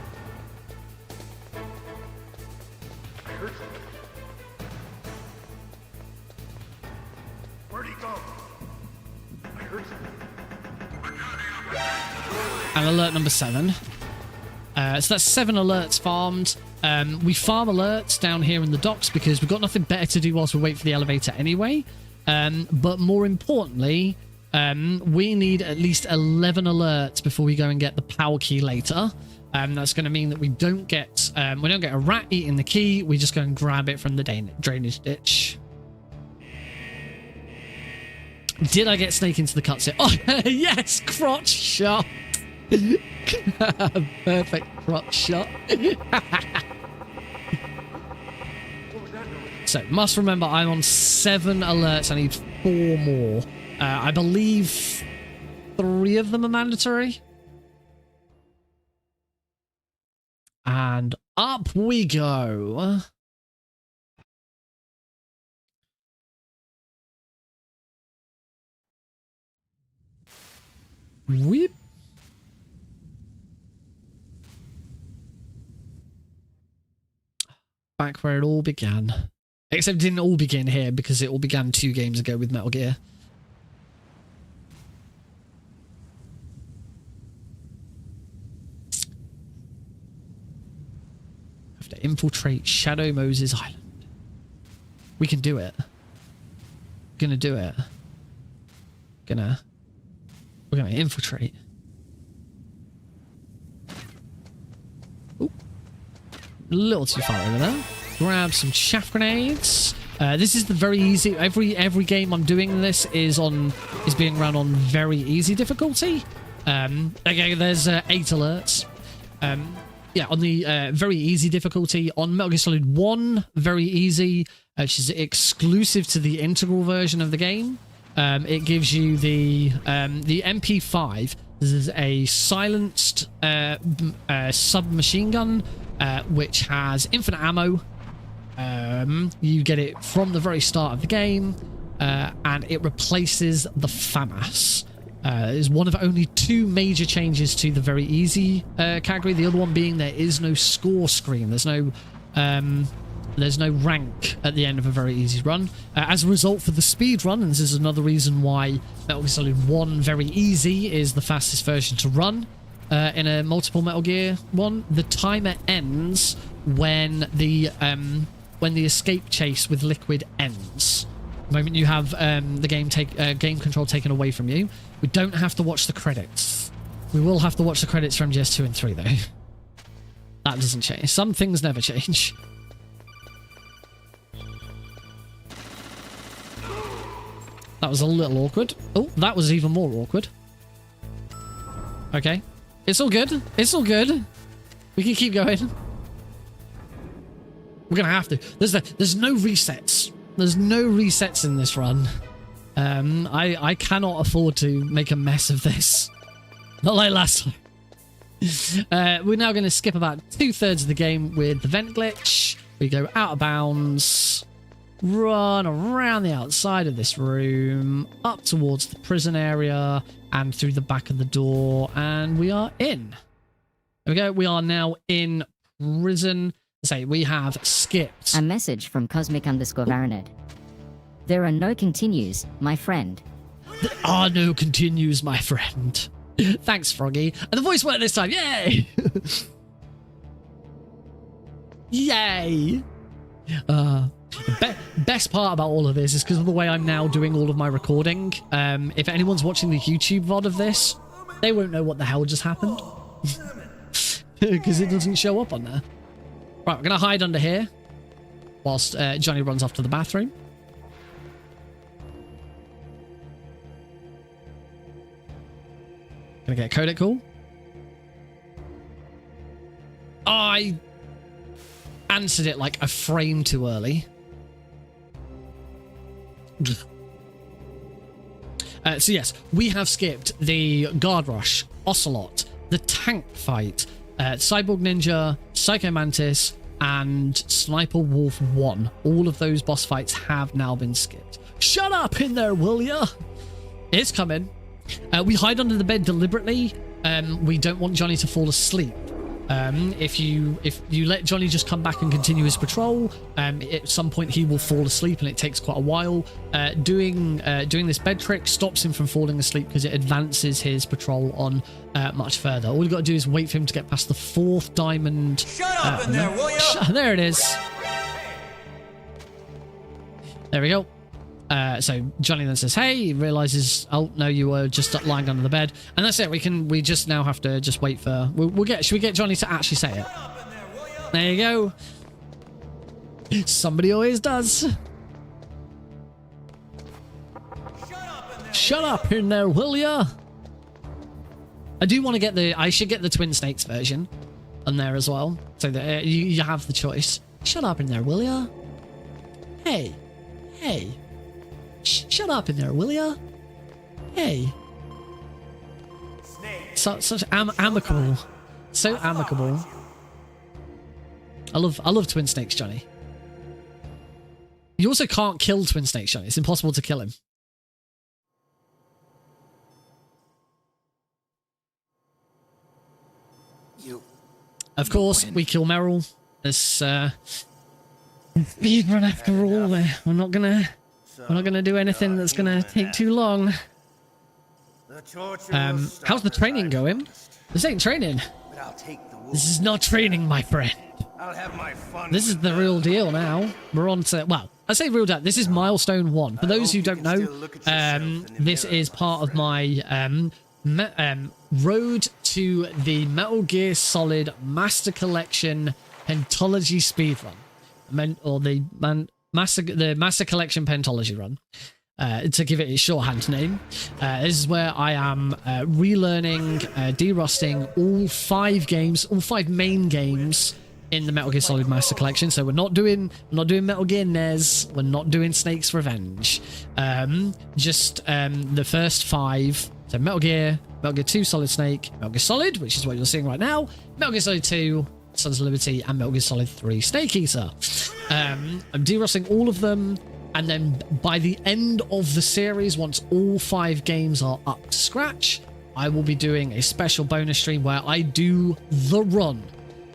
And alert number 7. So that's 7 alerts farmed. We farm alerts down here in the docks because we've got nothing better to do whilst we wait for the elevator anyway. But more importantly, we need at least 11 alerts before we go and get the power key later. That's going to mean that we don't get a rat eating the key. We just go and grab it from the drainage ditch. Did I get Snake into the cutscene? Oh, yes! Crotch shot! Perfect crotch shot. So, must remember I'm on 7 alerts. I need 4 more. I believe 3 of them are mandatory. And up we go. Whip. Back where it all began. Except it didn't all begin here because it all began 2 games ago with Metal Gear. Have to infiltrate Shadow Moses Island. We can do it. Gonna do it. We're gonna infiltrate. Ooh. A little too far over there. Grab some chaff grenades. This is the very easy. Every game I'm doing this is being run on very easy difficulty. Okay, there's 8 alerts. Yeah, on the very easy difficulty. On Metal Gear Solid 1, very easy, which is exclusive to the integral version of the game. It gives you the MP5. This is a silenced submachine gun, which has infinite ammo. You get it from the very start of the game, and it replaces the FAMAS. It is one of only 2 major changes to the very easy category. The other one being there is no score screen. There's no rank at the end of a very easy run. As a result, for the speed run, and this is another reason why Metal Gear Solid 1 very easy is the fastest version to run in a multiple Metal Gear 1, the timer ends when the escape chase with Liquid ends. The moment you have the game control taken away from you, we don't have to watch the credits. We will have to watch the credits for MGS 2 and 3 though. That doesn't change. Some things never change. That was a little awkward. Oh, that was even more awkward. Okay. It's all good. It's all good. We can keep going. We're gonna have to. There's no resets. There's no resets in this run. I cannot afford to make a mess of this. Not like last time. We're now going to skip about 2/3 of the game with the vent glitch. We go out of bounds, run around the outside of this room, up towards the prison area, and through the back of the door, and we are in. There we go. We are now in prison. Say we have skipped. A message from Cosmic_Varanid. There are no continues, my friend. There are no continues, my friend. Thanks, Froggy. And the voice worked this time. Yay! Yay! Best part about all of this is because of the way I'm now doing all of my recording. If anyone's watching the YouTube VOD of this, they won't know what the hell just happened. Because it doesn't show up on there. Right, we're going to hide under here whilst Johnny runs off to the bathroom. Gonna get a codec call. I answered it like a frame too early. So yes, we have skipped the Guard Rush, Ocelot, the Tank Fight, Cyborg Ninja, Psycho Mantis, and Sniper Wolf 1. All of those boss fights have now been skipped. Shut up in there, will ya? It's coming. We hide under the bed deliberately. We don't want Johnny to fall asleep. If you let Johnny just come back and continue his patrol, at some point he will fall asleep, and it takes quite a while. Doing this bed trick stops him from falling asleep because it advances his patrol on much further. All we've got to do is wait for him to get past the 4th diamond. Shut up in there, will ya? There it is. There we go. So Johnny then says, hey, he realizes, oh no, you were just lying under the bed. And that's it. We just now have to just wait for, should we get Johnny to actually say it? There you go. Somebody always does. Shut up in there, will ya? I do want to I should get the Twin Snakes version on there as well. So that you have the choice. Shut up in there, will ya? Hey. Hey. Shut up in there, will ya? Hey. Such amicable. So amicable. I love Twin Snakes, Johnny. You also can't kill Twin Snakes, Johnny. It's impossible to kill him. Of course, we kill Meryl. This speedrun after all. We're not gonna do anything that's gonna take too long. How's the training going? This ain't training. This is not training, my friend. This is the real deal now. We're on to, well, I say real deal. This is milestone 1. For those who don't know, this is part of my road to the Metal Gear Solid Master Collection Pentalogy Speedrun. The Master Collection Pentalogy run, to give it its shorthand name. This is where I am relearning, derusting all 5 main games in the Metal Gear Solid Master Collection. So we're not doing Metal Gear NES, we're not doing Snake's Revenge. Just the first 5. So Metal Gear 2 Solid Snake, Metal Gear Solid, which is what you're seeing right now, Metal Gear Solid 2 Sons of Liberty, and Metal Gear Solid 3 Snake Eater. I'm derusting all of them, and then by the end of the series, once all 5 games are up to scratch, I will be doing a special bonus stream where I do the run.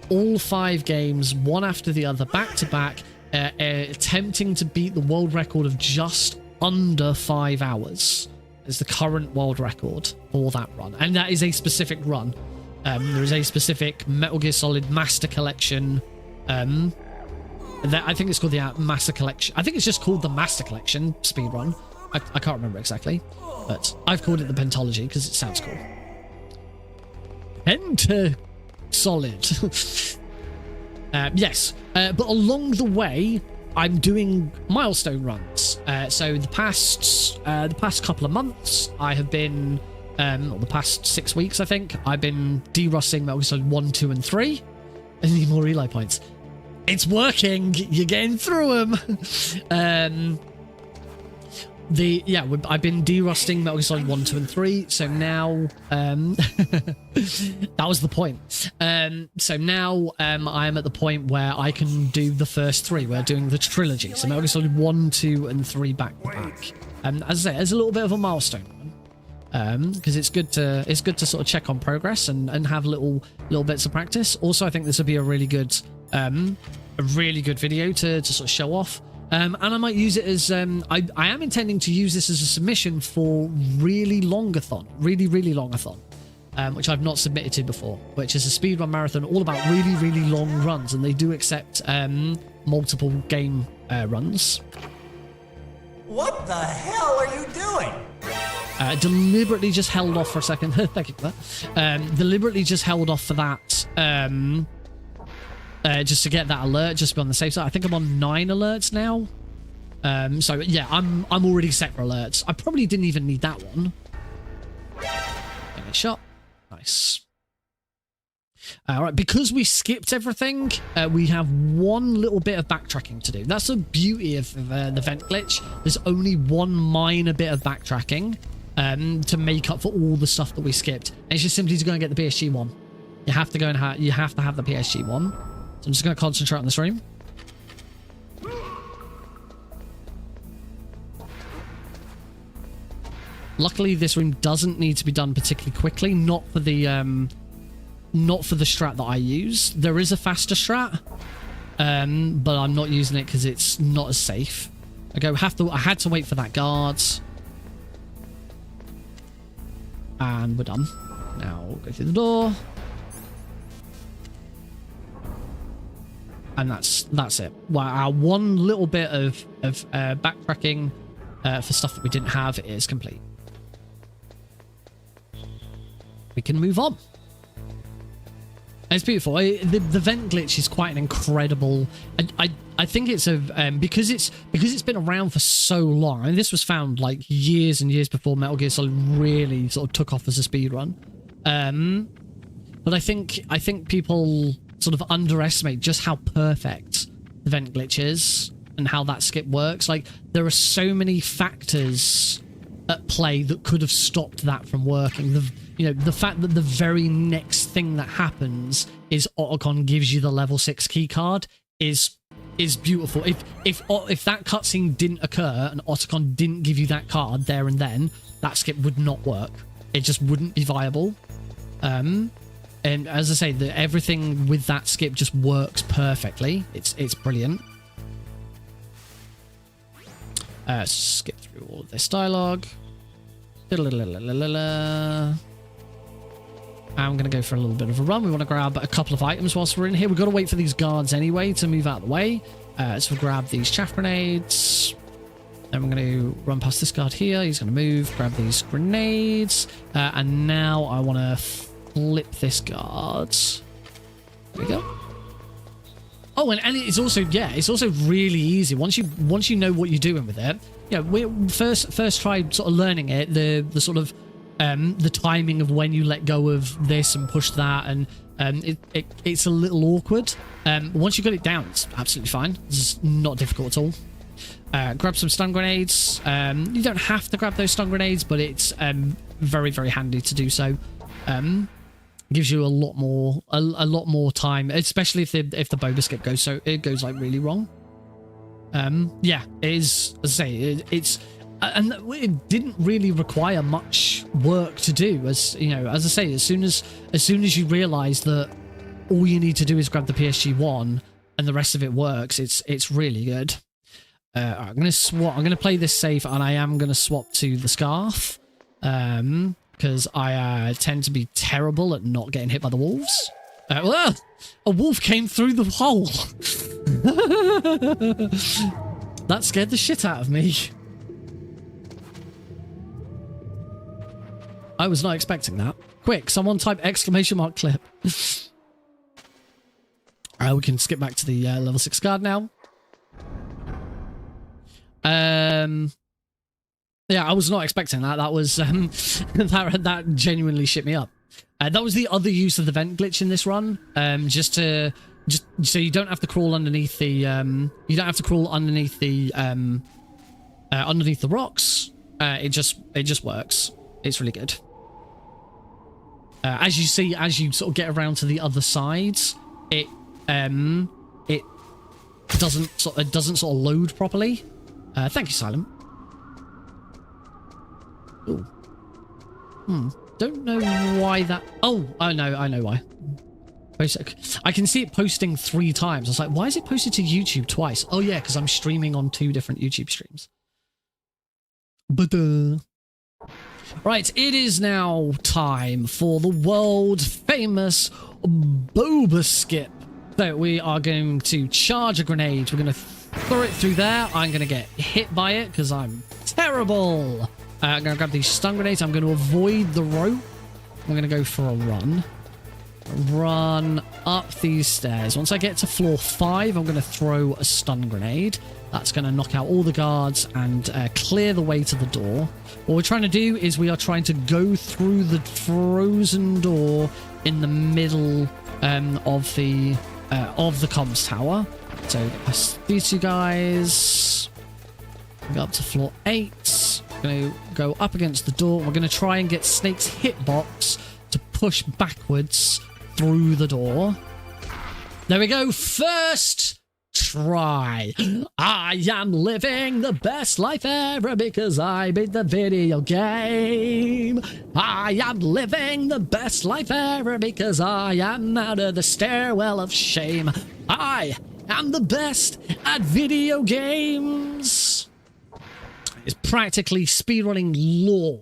All 5 games, one after the other, back to back, attempting to beat the world record of just under 5 hours. Is the current world record for that run. And that is a specific run. There is a specific Metal Gear Solid Master Collection. That I think it's called the Master Collection. I think it's just called the Master Collection Speedrun. I can't remember exactly. But I've called it the Pentalogy because it sounds cool. Solid. Yes. But along the way, I'm doing milestone runs. So the past couple of months, I have been, or the past 6 weeks, I think, I've been derusting Metal Gear Solid 1, 2, and 3. I need more Eli points. It's working. You're getting through them. I've been derusting Metal Gear Solid 1, 2, and 3. So now, that was the point. So now, I am at the point where I can do the first 3. We're doing the trilogy. So Metal Gear Solid 1, 2, and 3 back to back. As I say, it's a little bit of a milestone, because it's good to sort of check on progress and have little bits of practice. Also, I think this would be a really good video to sort of show off. And I might use it as I am intending to use this as a submission for really longathon, really longathon, which I've not submitted to before, which is a speedrun marathon all about really long runs, and they do accept multiple game runs. What the hell are you doing? Deliberately just held off for a second. Thank you for that. Deliberately just held off for that. Just to get that alert, just to be on the safe side. I think I'm on 9 alerts now. So yeah, I'm already set for alerts. I probably didn't even need that one. Okay, shot. Nice. All right, because we skipped everything, we have one little bit of backtracking to do. That's the beauty of the vent glitch. There's only one minor bit of backtracking to make up for all the stuff that we skipped. And it's just simply to go and get the PSG one. You have to go and have the PSG one. So I'm just going to concentrate on this room. Luckily, this room doesn't need to be done particularly quickly. Not for the strat that I use. There is a faster strat, but I'm not using it because it's not as safe. I had to wait for that guard, and we're done. Now we'll go through the door. And that's it. Well, our one little bit of backtracking for stuff that we didn't have is complete. We can move on. It's beautiful. The vent glitch is quite an incredible. I think it's because it's been around for so long. I mean, this was found like years and years before Metal Gear Solid really sort of took off as a speedrun. But I think people sort of underestimate just how perfect the vent glitch is and how that skip works. Like, there are so many factors at play that could have stopped that from working. The fact that the very next thing that happens is Otacon gives you the level 6 key card is beautiful. If that cutscene didn't occur and Otacon didn't give you that card there and then, that skip would not work. It just wouldn't be viable. And as I say, everything with that skip just works perfectly. It's brilliant. Skip through all of this dialogue. I'm going to go for a little bit of a run. We want to grab a couple of items whilst we're in here. We've got to wait for these guards anyway to move out of the way. So we'll grab these chaff grenades. Then we're going to run past this guard here. He's going to move, grab these grenades. And now I want to flip this guard. There we go. Oh, and it's also really easy once you know what you're doing with it. Yeah, we first tried sort of learning it, the sort of the timing of when you let go of this and push that, and it's a little awkward. Once you got it down, it's absolutely fine. It's not difficult at all. Grab some stun grenades. You don't have to grab those stun grenades, but it's very, very handy to do so. Gives you a lot more time, especially if the boba skip goes like really wrong. Yeah, it is, as I say, and it didn't really require much work to do. As you know, as I say, as soon as you realize that all you need to do is grab the PSG1 and the rest of it works, it's really good. I'm gonna play this safe, and I am gonna swap to the scarf. Because I tend to be terrible at not getting hit by the wolves. A wolf came through the hole. That scared the shit out of me. I was not expecting that. Quick, someone type !clip. We can skip back to the level 6 guard now. Yeah, I was not expecting that. That was that genuinely shit me up. That was the other use of the vent glitch in this run, just so you don't have to crawl underneath the underneath the rocks. It just works. It's really good. As you see, as you sort of get around to the other sides, it doesn't sort of load properly. Thank you, Silent. Ooh. Don't know why that... Oh, I know why. I can see it posting 3 times. I was like, why is it posted to YouTube twice? Oh yeah, because I'm streaming on 2 different YouTube streams. But right, it is now time for the world famous boba skip. So we are going to charge a grenade. We're going to throw it through there. I'm going to get hit by it because I'm terrible. I'm going to grab these stun grenades. I'm going to avoid the rope. I'm going to go for a run. Run up these stairs. Once I get to floor 5, I'm going to throw a stun grenade. That's going to knock out all the guards and clear the way to the door. What we're trying to do is we are trying to go through the frozen door in the middle of the comms tower. So these 2 guys go up to floor 8. We're going to go up against the door. We're going to try and get Snake's hitbox to push backwards through the door. There we go. First try. I am living the best life ever because I beat the video game. I am living the best life ever because I am out of the stairwell of shame. I am the best at video games. It's practically speedrunning law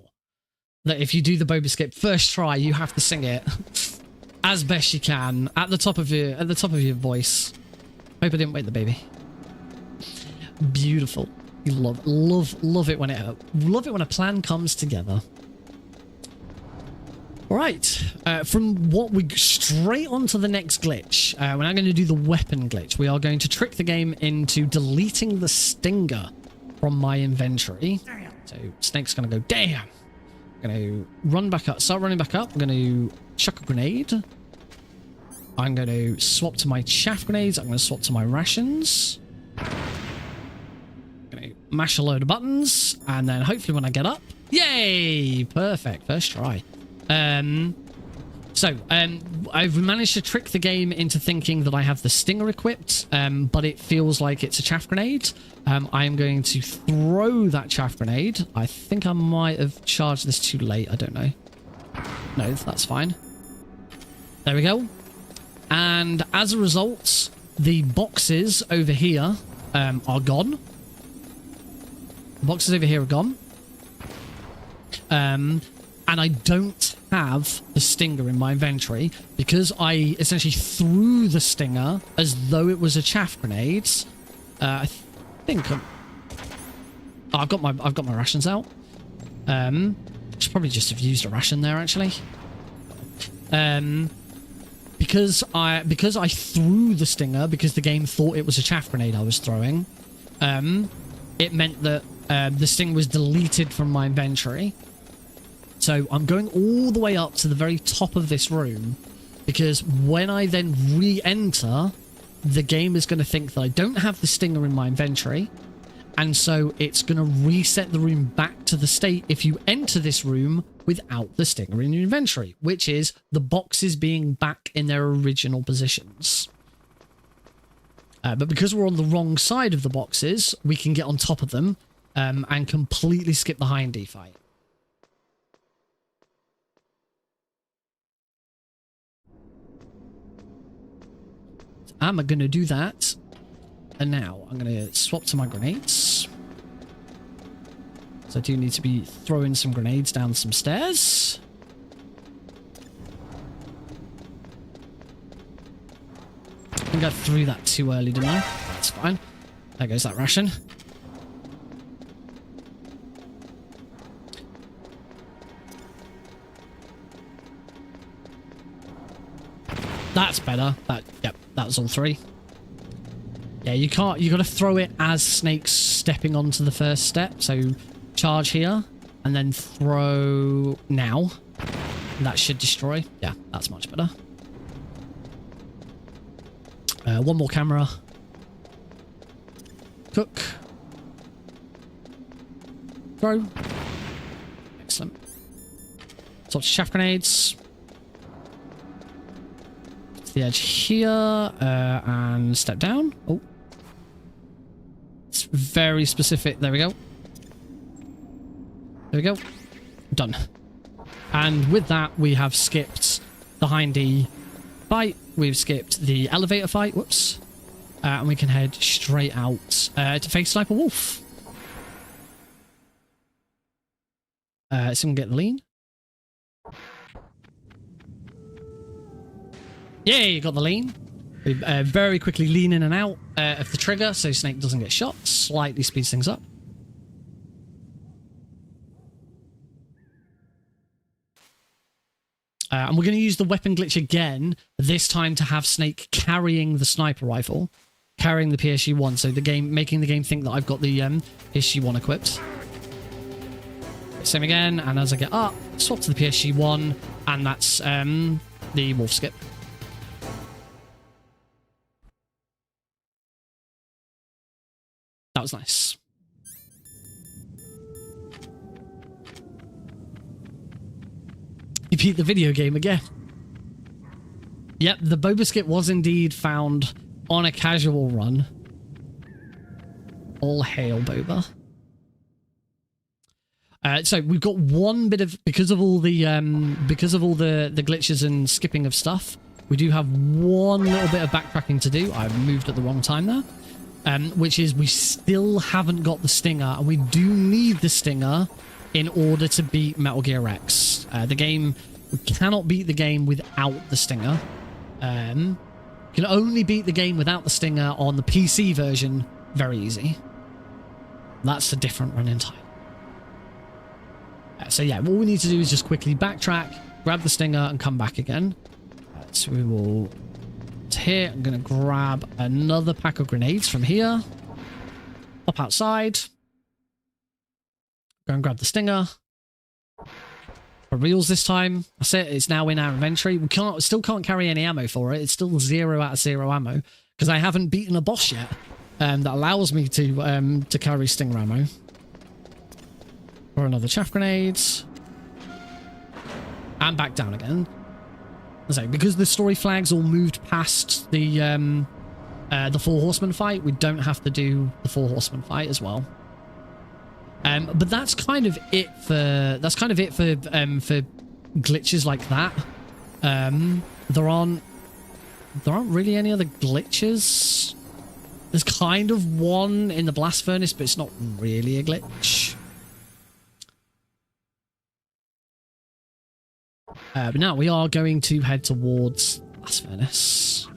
that if you do the boba skip first try, you have to sing it as best you can at the top of your voice. Hope I didn't wake the baby. Beautiful. You love it when a plan comes together. All right, from what we straight on to the next glitch. We're now going to do the weapon glitch. We are going to trick the game into deleting the stinger from my inventory. So Snake's going to go, damn. I'm going to run back up, start running back up. I'm going to chuck a grenade. I'm going to swap to my chaff grenades. I'm going to swap to my rations. I'm going to mash a load of buttons. And then hopefully when I get up, yay! Perfect. First try. I've managed to trick the game into thinking that I have the stinger equipped, but it feels like it's a chaff grenade. I am going to throw that chaff grenade. I think I might have charged this too late. I don't know. No, that's fine. There we go. And as a result, the boxes over here are gone. The boxes over here are gone. And I don't have the stinger in my inventory because I essentially threw the stinger as though it was a chaff grenade. I think I've got my rations out. Should probably just have used a ration there actually. Because I threw the stinger because the game thought it was a chaff grenade I was throwing. It meant that the stinger was deleted from my inventory. So I'm going all the way up to the very top of this room because when I then re-enter, the game is going to think that I don't have the stinger in my inventory. And so it's going to reset the room back to the state if you enter this room without the stinger in your inventory, which is the boxes being back in their original positions. But because we're on the wrong side of the boxes, we can get on top of them and completely skip the high-and-D fight. I'm going to do that. And now I'm going to swap to my grenades. So I do need to be throwing some grenades down some stairs. I think I threw that too early, didn't I? That's fine. There goes that ration. That's better. Yep, that was all 3. Yeah, you got to throw it as Snake's stepping onto the first step. So charge here and then throw now. That should destroy. Yeah, that's much better. One more camera. Cook. Throw. Excellent. Stop shaft grenades. To the edge here. And step down. Oh. It's very specific. There we go. There we go. Done. And with that, we have skipped the hindy fight. We've skipped the elevator fight. Whoops. And we can head straight out to face Sniper Wolf. So we can get the lean. Yay, you got the lean. We very quickly lean in and out of the trigger so Snake doesn't get shot. Slightly speeds things up. And we're going to use the weapon glitch again, this time to have Snake carrying the sniper rifle, carrying the PSG-1, so the game, making the game think that I've got the PSG-1 equipped. Same again, and as I get up, swap to the PSG-1, and that's the wolf skip. That was nice. You beat the video game again. Yep, the boba skip was indeed found on a casual run. All hail boba. So we've got one bit of, because of all the glitches and skipping of stuff, we do have one little bit of backtracking to do. I moved at the wrong time there, which is we still haven't got the stinger, and we do need the stinger in order to beat Metal Gear X. The game, we cannot beat the game without the stinger. You can only beat the game without the stinger on the PC version very easy. That's a different run in time. So yeah, what we need to do is just quickly backtrack, grab the stinger, and come back again. So we will... Here, I'm going to grab another pack of grenades from here. Hop outside. Go and grab the stinger. For reals this time. That's it. It's now in our inventory. We still can't carry any ammo for it. It's still 0 out of 0 ammo because I haven't beaten a boss yet that allows me to carry stinger ammo. Or another chaff grenades. And back down again. So because the story flags all moved past the 4 horsemen fight, we don't have to do the 4 horsemen fight as well. But that's kind of it for glitches like that. There aren't really any other glitches. There's kind of one in the blast furnace, but it's not really a glitch. But now we are going to head towards blast furnace.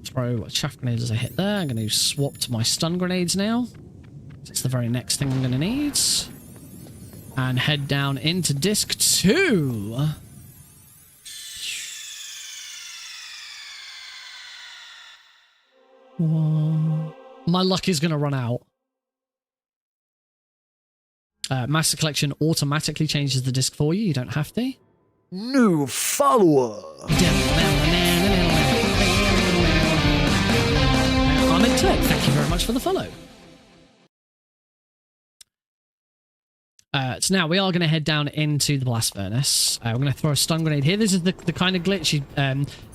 Throw chaff grenades as I hit there. I'm going to swap to my stun grenades now. It's the very next thing I'm going to need. And head down into disc 2. Whoa. My luck is going to run out. Master Collection automatically changes the disc for you. You don't have to. New follower. Ahmed Turk, thank you very much for the follow. So now we are going to head down into the blast furnace. We're going to throw a stun grenade here. This is the kind of glitch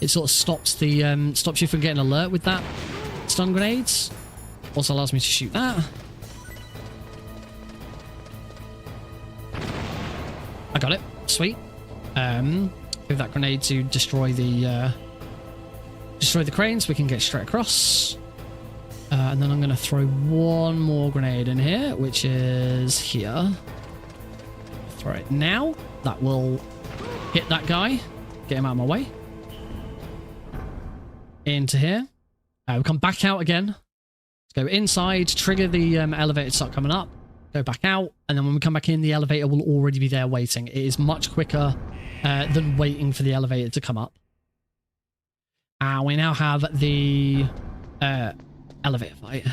it sort of stops you from getting alert with that stun grenades. Also allows me to shoot that. I got it. Sweet. Give that grenade to destroy the cranes. We can get straight across. And then I'm going to throw one more grenade in here, which is here. Throw it now. That will hit that guy. Get him out of my way. Into here. We'll come back out again. Let's go inside. Trigger the elevator to start coming up. Go back out. And then when we come back in, the elevator will already be there waiting. It is much quicker than waiting for the elevator to come up. And we now have the elevator fight.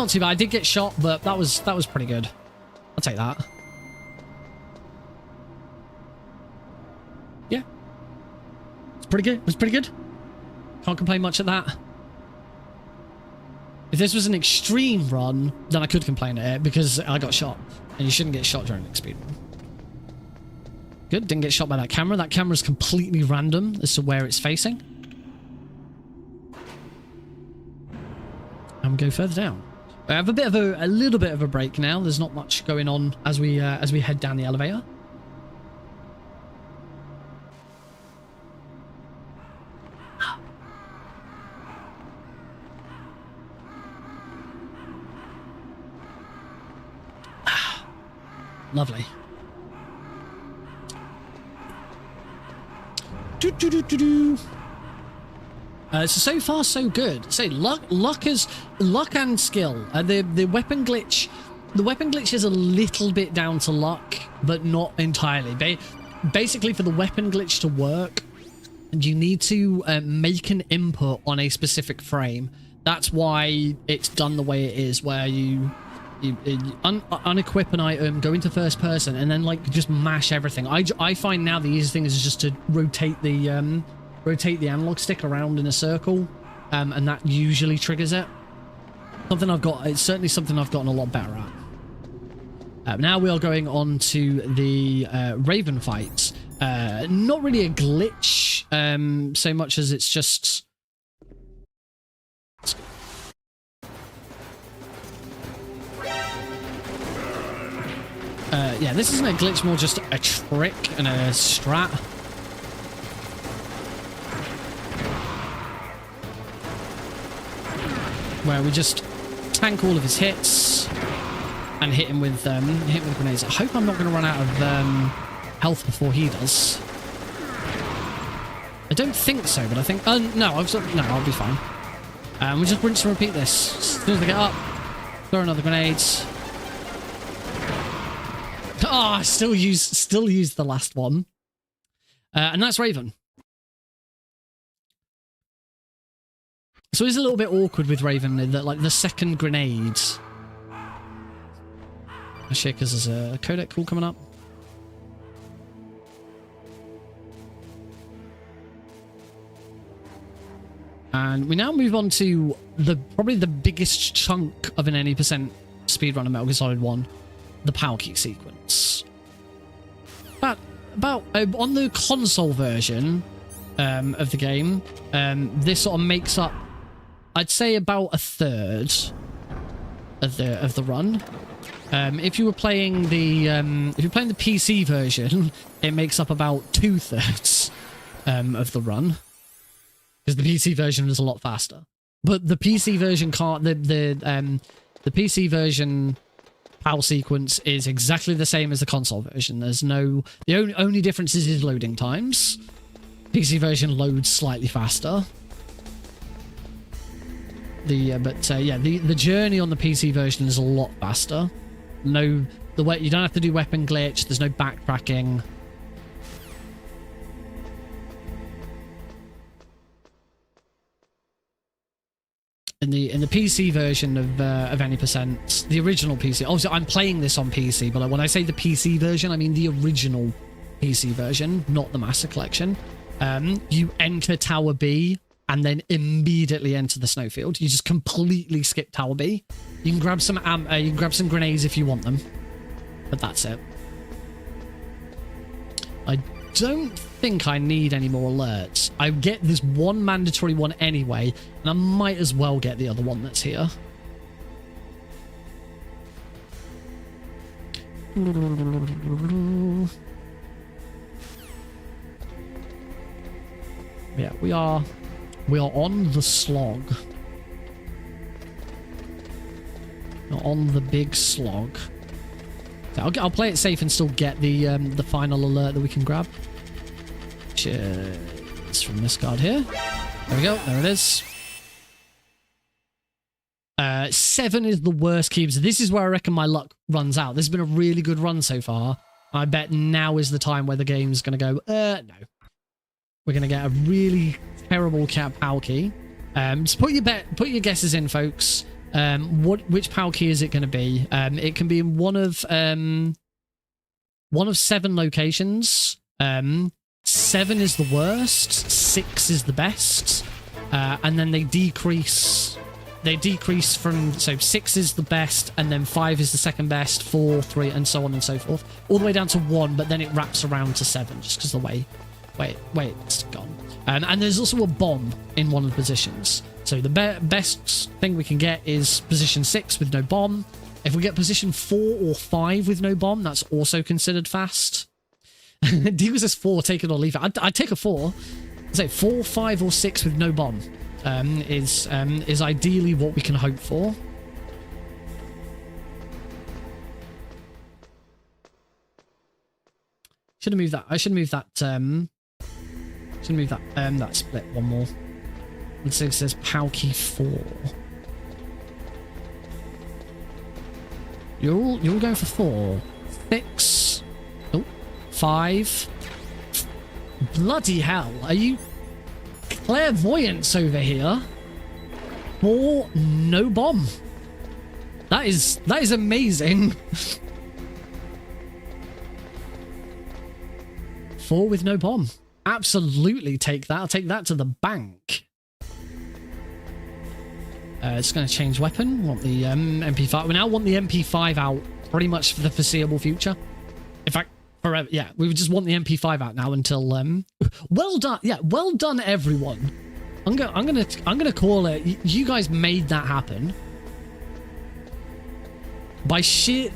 not too bad. I did get shot, but that was pretty good. I'll take that. Yeah. It's pretty good. It was pretty good. Can't complain much at that. If this was an extreme run, then I could complain at it because I got shot. And you shouldn't get shot during an speed run. Good, didn't get shot by that camera. That camera's completely random as to where it's facing. And we go further down. I have a little bit of a break now. There's not much going on as we head down the elevator. Lovely. So far so good. Say luck and skill. The weapon glitch. The weapon glitch is a little bit down to luck, but not entirely. Basically, for the weapon glitch to work, you need to make an input on a specific frame. That's why it's done the way it is, where you unequip an item, go into first person, and then like just mash everything. I find now the easiest thing is just to rotate the analog stick around in a circle, and that usually triggers it. It's certainly something I've gotten a lot better at. Now we are going on to the Raven fight. Not really a glitch so much as it's just. Yeah, this isn't a glitch, more just a trick and a strat. Where we just tank all of his hits and hit him with grenades. I hope I'm not going to run out of health before he does. I don't think so, but I think... no, I'll be fine. We just rinse and repeat this. As soon as I get up, throw another grenades. Oh, I still use the last one. And that's Raven. So it's a little bit awkward with Raven that like the second grenade. Actually, because there's a codec call coming up. And we now move on to probably the biggest chunk of an any percent speedrun of Metal Gear Solid 1. The power key sequence. About on the console version of the game, this sort of makes up, I'd say, about a third of the run. If you were playing the PC version, it makes up about 2/3 of the run, because the PC version is a lot faster. But the PC version can't. The PC version power sequence is exactly the same as the console version. There's no... The only difference is loading times. PC version loads slightly faster. The journey on the PC version is a lot faster. You don't have to do weapon glitch. There's no backtracking. In the PC version of any percent, the original PC. Obviously, I'm playing this on PC, but when I say the PC version, I mean the original PC version, not the Master Collection. You enter Tower B and then immediately enter the snowfield. You just completely skip Tower B. You can grab some grenades if you want them, but that's it. I don't think I need any more alerts. I get this one mandatory one anyway, and I might as well get the other one that's here. Yeah, we are on the slog. We're on the big slog. So I'll play it safe and still get the final alert that we can grab. Which is from this card here. There we go. There it is. 7 is the worst cubes. This is where I reckon my luck runs out. This has been a really good run so far. I bet now is the time where the game's going to go, no. We're going to get a really terrible power key. Just put your guesses in, folks. Which PAL key is it going to be? It can be in one of 7 locations. 7 is the worst, 6 is the best, and then they decrease. They decrease from, so 6 is the best, and then 5 is the second best, 4, 3, and so on and so forth, all the way down to 1. But then it wraps around to 7, just because the way it's gone. And there's also a bomb in one of the positions. So the best thing we can get is position 6 with no bomb. If we get position 4 or 5 with no bomb, that's also considered fast. Diego says 4, take it or leave it. I'd take a 4. I'd say 4, 5, or 6 with no bomb is ideally what we can hope for. Should have moved that. I should move that. Should move that. That split one more. It says PAL key 4. You're all going for 4. 6. Oh, 5. Bloody hell! Are you clairvoyance over here? 4, no bomb. That is amazing. 4 with no bomb. Absolutely take that. I'll take that to the bank. It's going to change weapon. Want the MP5. We now want the MP5 out pretty much for the foreseeable future. In fact, forever. Yeah, we would just want the MP5 out now until. Well done. Yeah, well done, everyone. I'm gonna call it. You guys made that happen. By sheer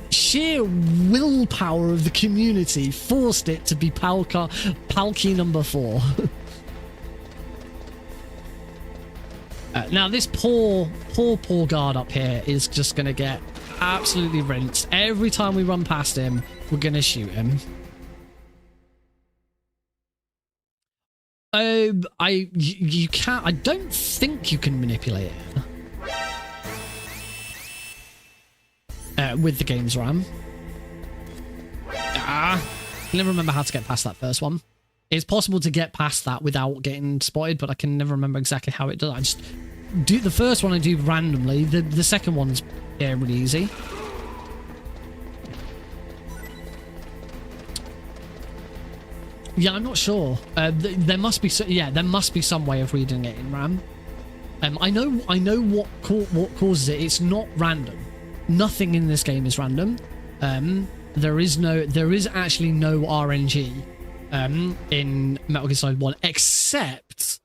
willpower of the community, forced it to be PAL key number 4. Now this poor guard up here is just gonna get absolutely rinsed. Every time we run past him, we're gonna shoot him. You can't. I don't think you can manipulate it. With the game's RAM. I never remember how to get past that first one. It's possible to get past that without getting spotted, but I can never remember exactly how it does. I just do the first one I do randomly. The second one's really easy. Yeah, I'm not sure. There must be there must be some way of reading it in RAM. I know what causes it. It's not random. Nothing in this game is random. There is actually no RNG in Metal Gear Solid 1, except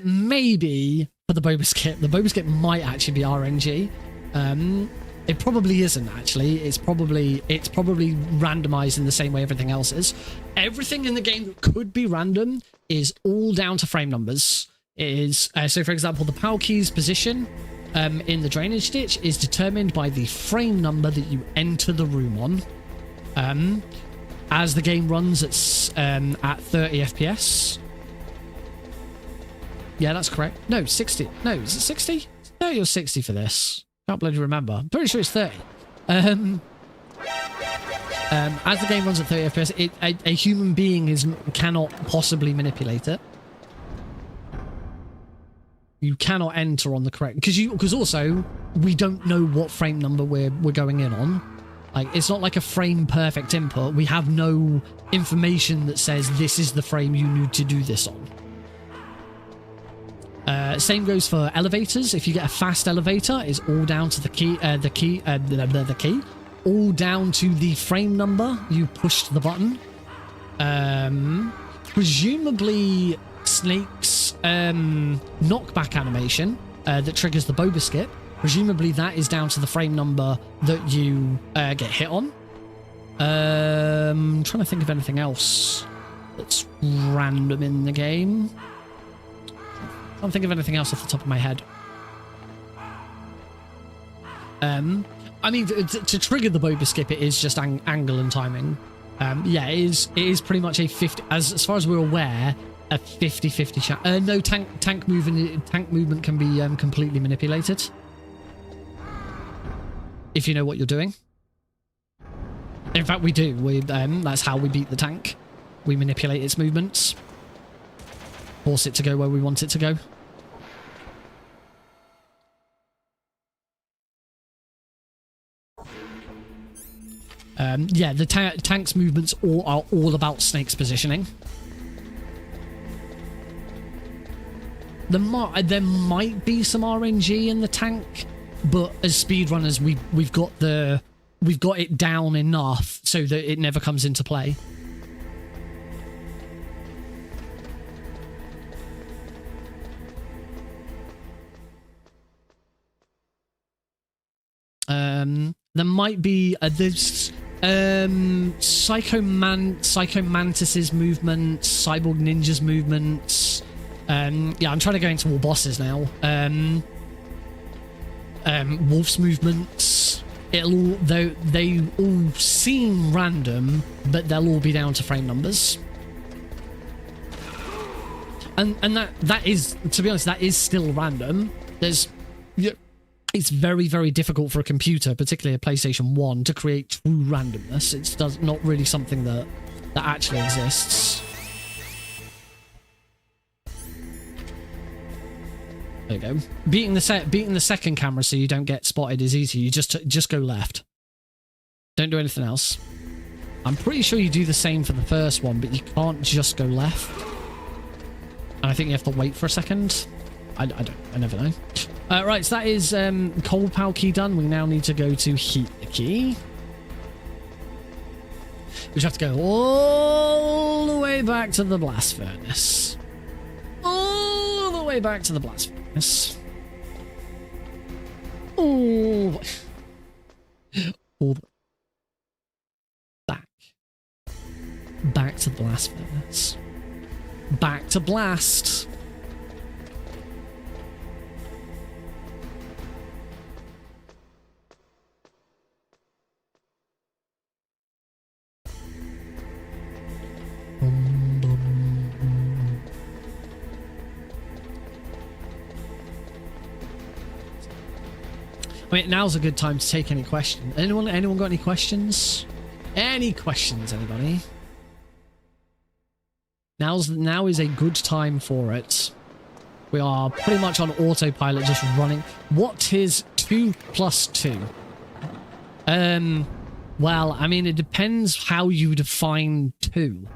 maybe for the Boba Skip. The Boba Skip might actually be RNG. It probably isn't actually. It's probably randomized in the same way everything else is. Everything in the game that could be random is all down to frame numbers. It is so, for example, the PAL key's position in the drainage ditch is determined by the frame number that you enter the room on. As the game runs at 30 FPS. Yeah, that's correct. No, 60. No, is it 60? 30 or 60 for this? Can't bloody remember. I'm pretty sure it's 30. As the game runs at 30 FPS, a human being cannot possibly manipulate it. You cannot enter on the correct, because also we don't know what frame number we're going in on. Like, it's not like a frame perfect input. We have no information that says this is the frame you need to do this on. Same goes for elevators. If you get a fast elevator, it's all down to the key, all down to the frame number you pushed the button. Presumably Snake's knockback animation that triggers the Boba Skip. Presumably that is down to the frame number that you get hit on. I'm trying to think of anything else that's random in the game. I can't think of anything else off the top of my head. I mean, to trigger the Boba Skip, it is just angle and timing. Yeah, it is pretty much a 50, as far as we're aware, a 50-50 chance. No, tank movement can be completely manipulated. If you know what you're doing. In fact, we do. That's how we beat the tank. We manipulate its movements. Force it to go where we want it to go. Yeah, the tank's movements are all about Snake's positioning. There might be some RNG in the tank, but as speedrunners, we've got it down enough so that it never comes into play. There might be there's Psycho Mantis's movements, Cyborg Ninja's movements. Yeah, I'm trying to go into all bosses now. Wolf's movements. They all seem random, but they'll all be down to frame numbers. And that is, to be honest, that is still random. It's very, very difficult for a computer, particularly a PlayStation 1, to create true randomness. It's not really something that actually exists. There you go. Beating the second camera so you don't get spotted is easy. You just go left. Don't do anything else. I'm pretty sure you do the same for the first one, but you can't just go left. And I think you have to wait for a second. I never know. Right, so that is cold power key done. We now need to go to heat the key. We just have to go all the way back to the blast furnace. All the way back to the blast furnace. Oh, all the back to the blast furnace. Back to blast. I mean, now's a good time to take any questions. Anyone got any questions? Any questions, anybody? Now is a good time for it. We are pretty much on autopilot, just running. What is 2 plus 2? Well, I mean, it depends how you define 2.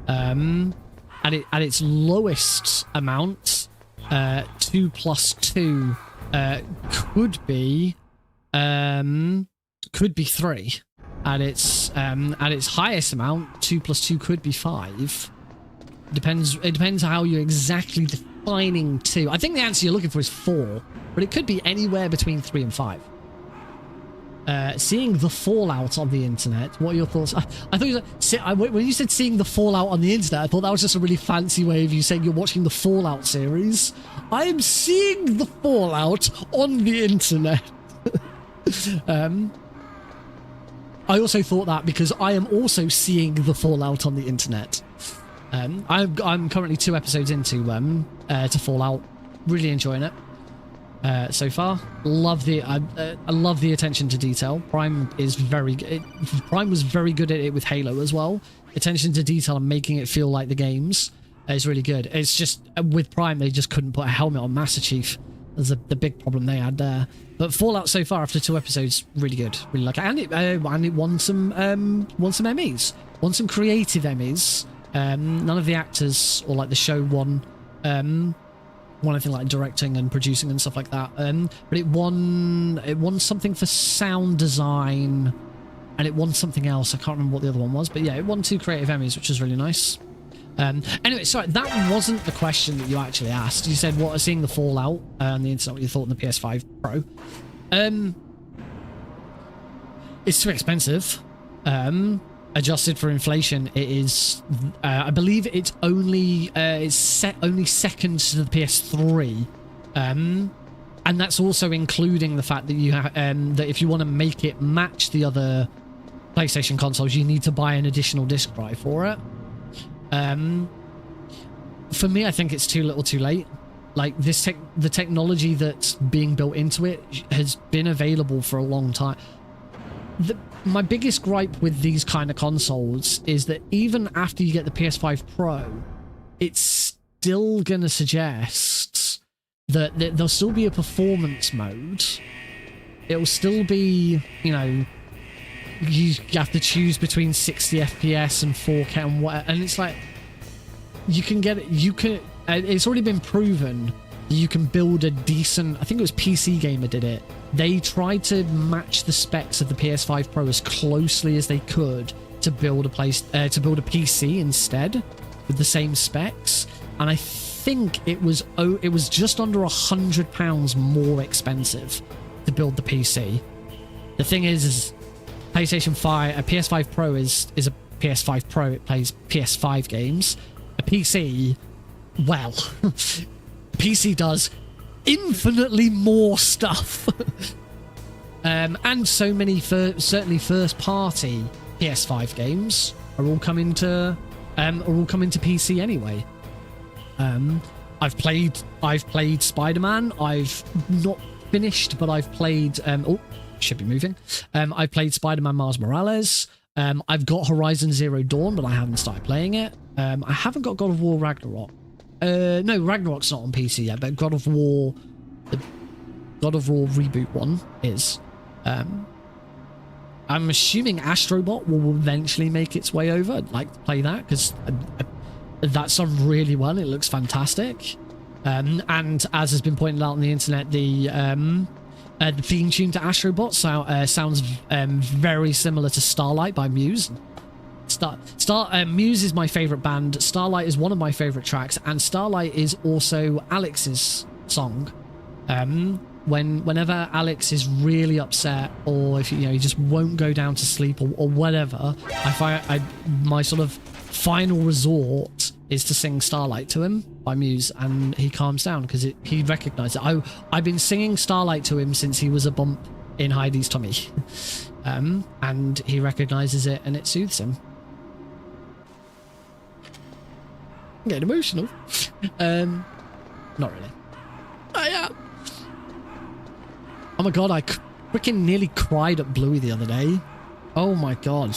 At its lowest amount, 2 plus 2 could be 3. At its highest amount, 2 plus 2 could be 5. It depends how you're exactly defining 2. I think the answer you're looking for is 4, but it could be anywhere between 3 and 5. Seeing the fallout on the internet, what are your thoughts? I thought when you said seeing the fallout on the internet, I thought that was just a really fancy way of you saying you're watching the Fallout series. I am seeing the fallout on the internet. I also thought that because I am also seeing the fallout on the internet. I'm currently 2 episodes into to Fallout, really enjoying it so far. I love the attention to detail. Prime is very good. Prime was very good at it with Halo as well. Attention to detail and making it feel like the games is really good. It's just with Prime they just couldn't put a helmet on Master Chief. That's the big problem they had there. But Fallout so far after 2 episodes, really good, really like it, and it won some Emmys, won some creative Emmys. None of the actors or like the show won anything like directing and producing and stuff like that. But it won something for sound design, and it won something else. I can't remember what the other one was, but yeah, it won 2 creative Emmys, which is really nice. Anyway, sorry, that wasn't the question that you actually asked. You said, what, seeing the fallout on the internet, what you thought on the PS5 Pro. It's too expensive. Adjusted for inflation, it is. I believe it's only only second to the PS3, and that's also including the fact that you have that if you want to make it match the other PlayStation consoles, you need to buy an additional disc drive for it. For me, I think it's too little, too late. Like the technology that's being built into it has been available for a long time. My biggest gripe with these kind of consoles is that even after you get the PS5 Pro, it's still going to suggest that there'll still be a performance mode. It'll still be, you have to choose between 60 FPS and 4K and what, and it's like you can get it. You can. It's already been proven you can build a decent. I think it was PC Gamer did it. They tried to match the specs of the PS5 Pro as closely as they could to build a PC instead with the same specs, and I think it was just under £100 more expensive to build the PC. The thing is PlayStation 5, a PS5 Pro is a PS5 Pro. It plays PS5 games. A PC, well, PC does infinitely more stuff. And so many, certainly first-party PS5 games are all coming to PC anyway. I've played Spider-Man. I've not finished, but I've played. Should be moving. I've played Spider-Man Miles Morales. I've got Horizon Zero Dawn, but I haven't started playing it. I haven't got God of War Ragnarok. No, Ragnarok's not on PC yet, but God of War, the God of War reboot one is. I'm assuming Astrobot will eventually make its way over. I'd like to play that because that's done really well. It looks fantastic. And as has been pointed out on the internet, the theme tune to Astrobot sounds very similar to Starlight by Muse. Muse is my favorite band. Starlight is one of my favorite tracks, and Starlight is also Alex's song. Whenever Alex is really upset, or if he just won't go down to sleep or whatever, I find my sort of final resort is to sing Starlight to him by Muse, and he calms down because he recognizes it. I've been singing Starlight to him since he was a bump in Heidi's tummy, and he recognizes it and it soothes him. I'm getting emotional. Not really. I am. Oh my god, I freaking nearly cried at Bluey the other day. Oh my god.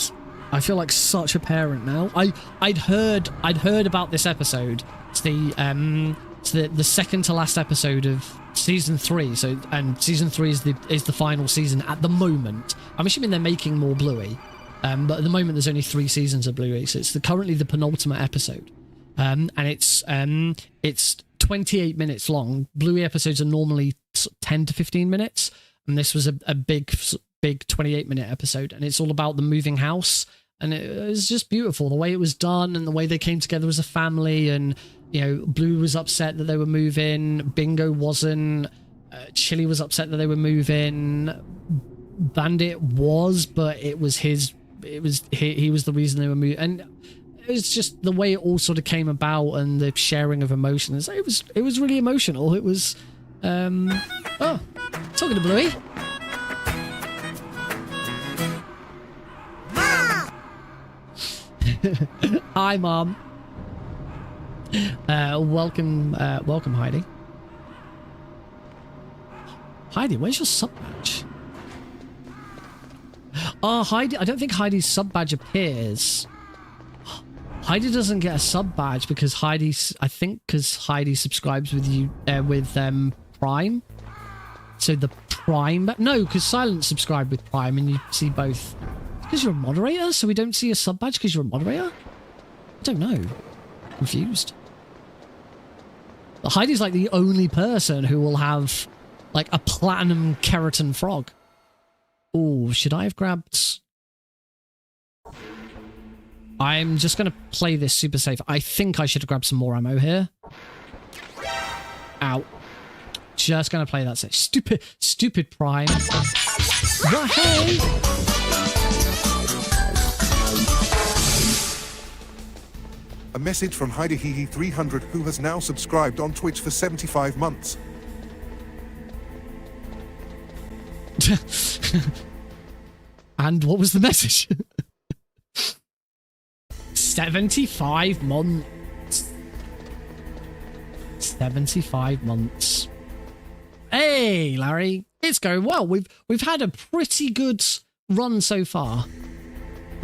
I feel like such a parent now. I'd heard about this episode. It's the second to last episode of season 3. So, and season 3 is the final season at the moment. I'm assuming they're making more Bluey. But at the moment there's only 3 seasons of Bluey, so it's currently the penultimate episode. And it's 28 minutes long. Bluey episodes are normally 10 to 15 minutes, and this was a big 28-minute episode, and it's all about the moving house, and it was just beautiful the way it was done and the way they came together as a family. And Blue was upset that they were moving, Bingo wasn't, Chili was upset that they were moving, Bandit was, but he was the reason they were moving. And it was just the way it all sort of came about and the sharing of emotions. It was really emotional. It was oh, talking to Bluey. Hi, Mom. Welcome Heidi. Heidi, where's your sub badge? Oh, Heidi, I don't think Heidi's sub badge appears. Heidi doesn't get a sub badge because Heidi subscribes with you with Prime. So the Prime, no, because Silent subscribed with Prime, and you see both. Because you're a moderator, so we don't see a sub badge because you're a moderator? I don't know. Confused. But Heidi's like the only person who will have like a platinum keratin frog. Oh, should I have grabbed... I'm just going to play this super safe. I think I should have grabbed some more ammo here. Ow. Just going to play that safe. Stupid Prime. What, hey? A message from HeidiHehe300, who has now subscribed on Twitch for 75 months. And what was the message? 75 months. 75 months. Hey, Larry. It's going well. We've had a pretty good run so far.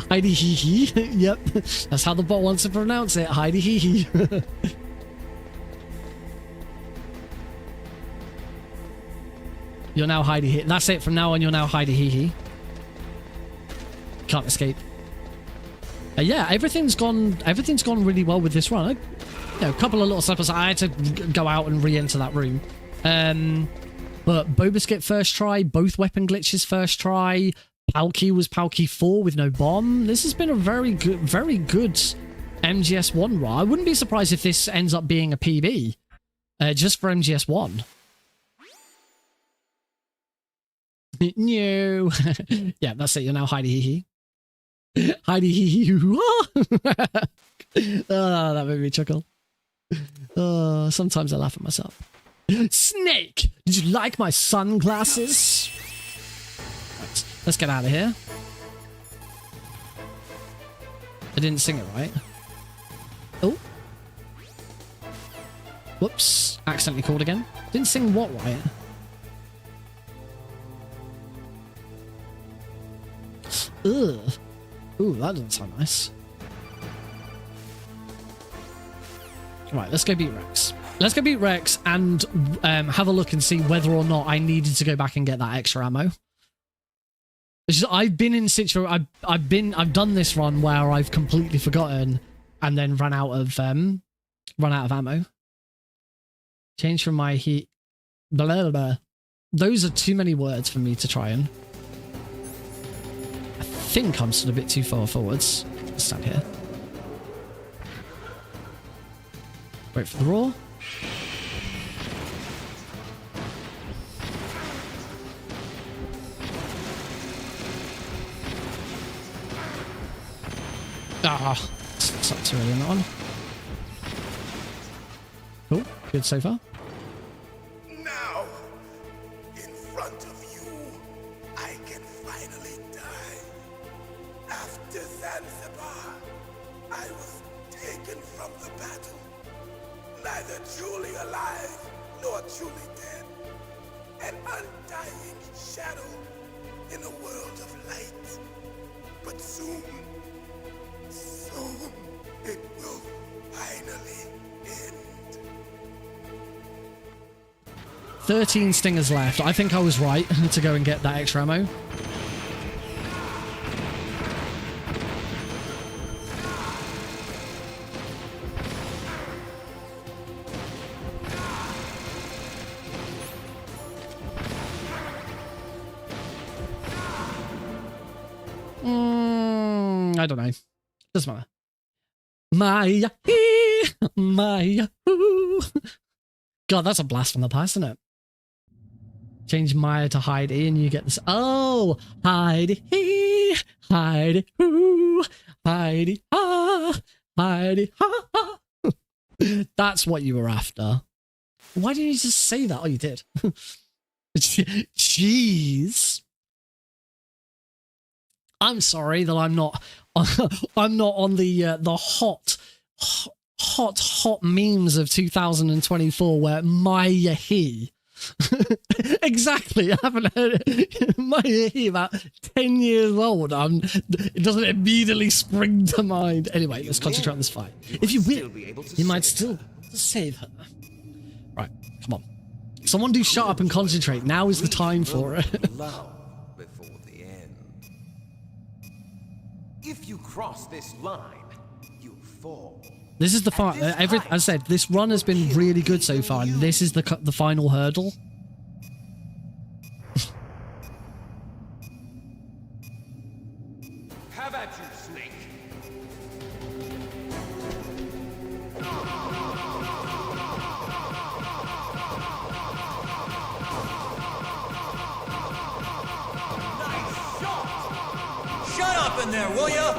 Heidi hee hee. Yep. That's how the bot wants to pronounce it. Heidi hee hee. You're now Heidi hee. That's it. From now on, you're now Heidi hee hee. can't escape. Yeah, everything's gone really well with this run. A couple of little steps. I had to go out and re-enter that room. But Bobaskit first try, both weapon glitches first try. Palki was Palki 4 with no bomb. This has been a very good MGS1 run. I wouldn't be surprised if this ends up being a PB just for MGS1. No. Yeah, that's it. You're now Heidi Hee Hee. Heidi Hee Hee. Oh, that made me chuckle. Oh, sometimes I laugh at myself. Snake, did you like my sunglasses? Right, let's get out of here. I didn't sing it right. Oh. Whoops. Accidentally called again. Didn't sing what right? Ugh. Ooh, that doesn't sound nice. Right, let's go beat Rex. Let's go beat Rex and have a look and see whether or not I needed to go back and get that extra ammo. It's just, I've been in I've done this run where I've completely forgotten and then run out of ammo. Change from my heat. Blah, blah, blah. Those are too many words for me to try and. I think I'm still a bit too far forwards. Let's stand here. Wait for the roar. Ah, it's up too early on that one. Cool, good so far. Now, in front of you, I can finally die. After Zanzibar, I was taken from the battle. Neither truly alive nor truly dead. An undying shadow in a world of light. But soon it will finally end. 13 stingers left. I think I was right to go and get that extra ammo. I don't know. Doesn't matter. Maya, Maya. God, that's a blast from the past, isn't it? Change Maya to Heidi and you get this. Oh, Heidi, Heidi, Heidi, ha, Heidi, ha. That's what you were after. Why didn't you just say that? Oh, you did. Jeez. I'm sorry that I'm not on the hot memes of 2024 where Maya he. Exactly. I haven't heard it. Maya he about 10 years old. It doesn't immediately spring to mind. Anyway, let's concentrate on this fight. If you win, you might still save her. Right, come on. Someone do shut up and concentrate. Now is the time for it. Before the end. If you cross this line, you fall. This is the final. As I said, this run has been really good so far, and this is the final hurdle. Have at you, Snake. Nice shot! Shut up in there, will ya?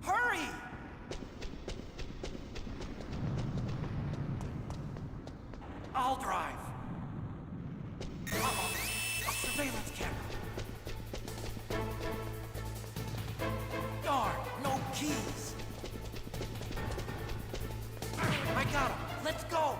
Hurry! I'll drive. A surveillance camera. Darn, no keys. I got him. Let's go.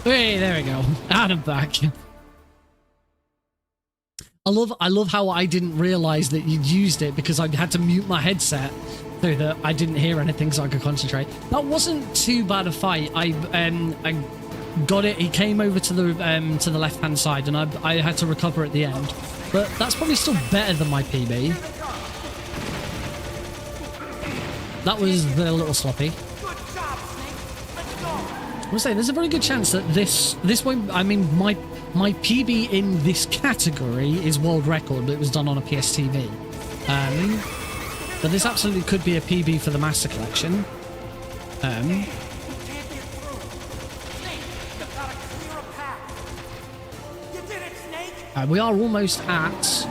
Hey, there we go. And I'm back. I love how I didn't realize that you'd used it because I had to mute my headset so that I didn't hear anything so I could concentrate. That wasn't too bad a fight. I got it. He came over to the left-hand side and I had to recover at the end. But that's probably still better than my PB. That was a little sloppy. I was saying there's a very good chance that this won't. I mean, my PB in this category is world record, but it was done on a PSTV. But this absolutely could be a PB for the Master Collection. We are almost at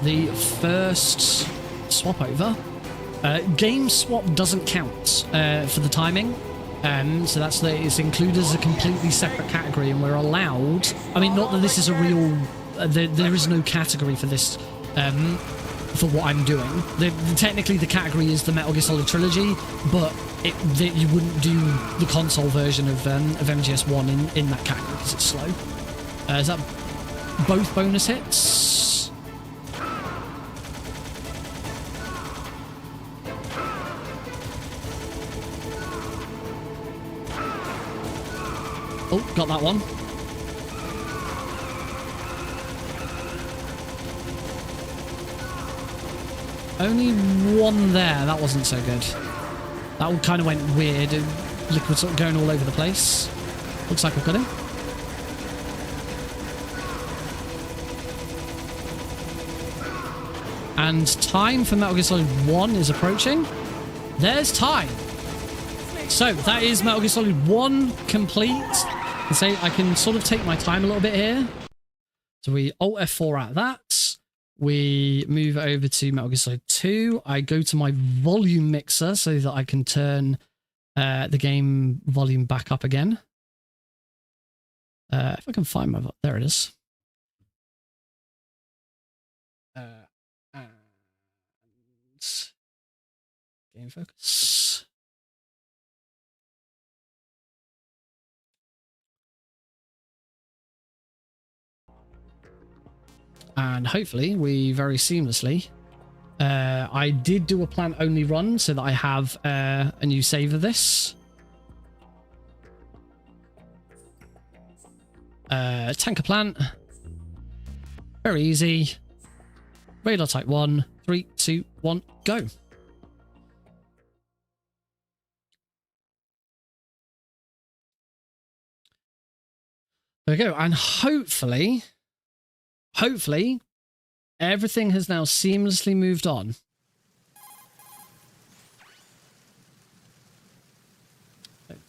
the first swap over. Game swap doesn't count for the timing. So it's included as a completely separate category, and we're allowed. I mean, not that this is a real. There is no category for this. For what I'm doing, technically the category is the Metal Gear Solid Trilogy, but you wouldn't do the console version of MGS1 in that category because it's slow. Is that both bonus hits? Oh, got that one. Only one there. That wasn't so good. That one kind of went weird. Liquid sort of going all over the place. Looks like I've got him. And time for Metal Gear Solid 1 is approaching. There's time. So that is Metal Gear Solid 1 complete. And so I can sort of take my time a little bit here. So we Alt F4 at that. We move over to Metal Gear Solid 2. I go to my volume mixer so that I can turn the game volume back up again. If I can find my... There it is. And game focus. And hopefully we very seamlessly. I did do a plant only run so that I have a new save of this. Tanker plant. Very easy. Radar type 1. 3, 2, 1, go. There we go. And hopefully everything has now seamlessly moved on.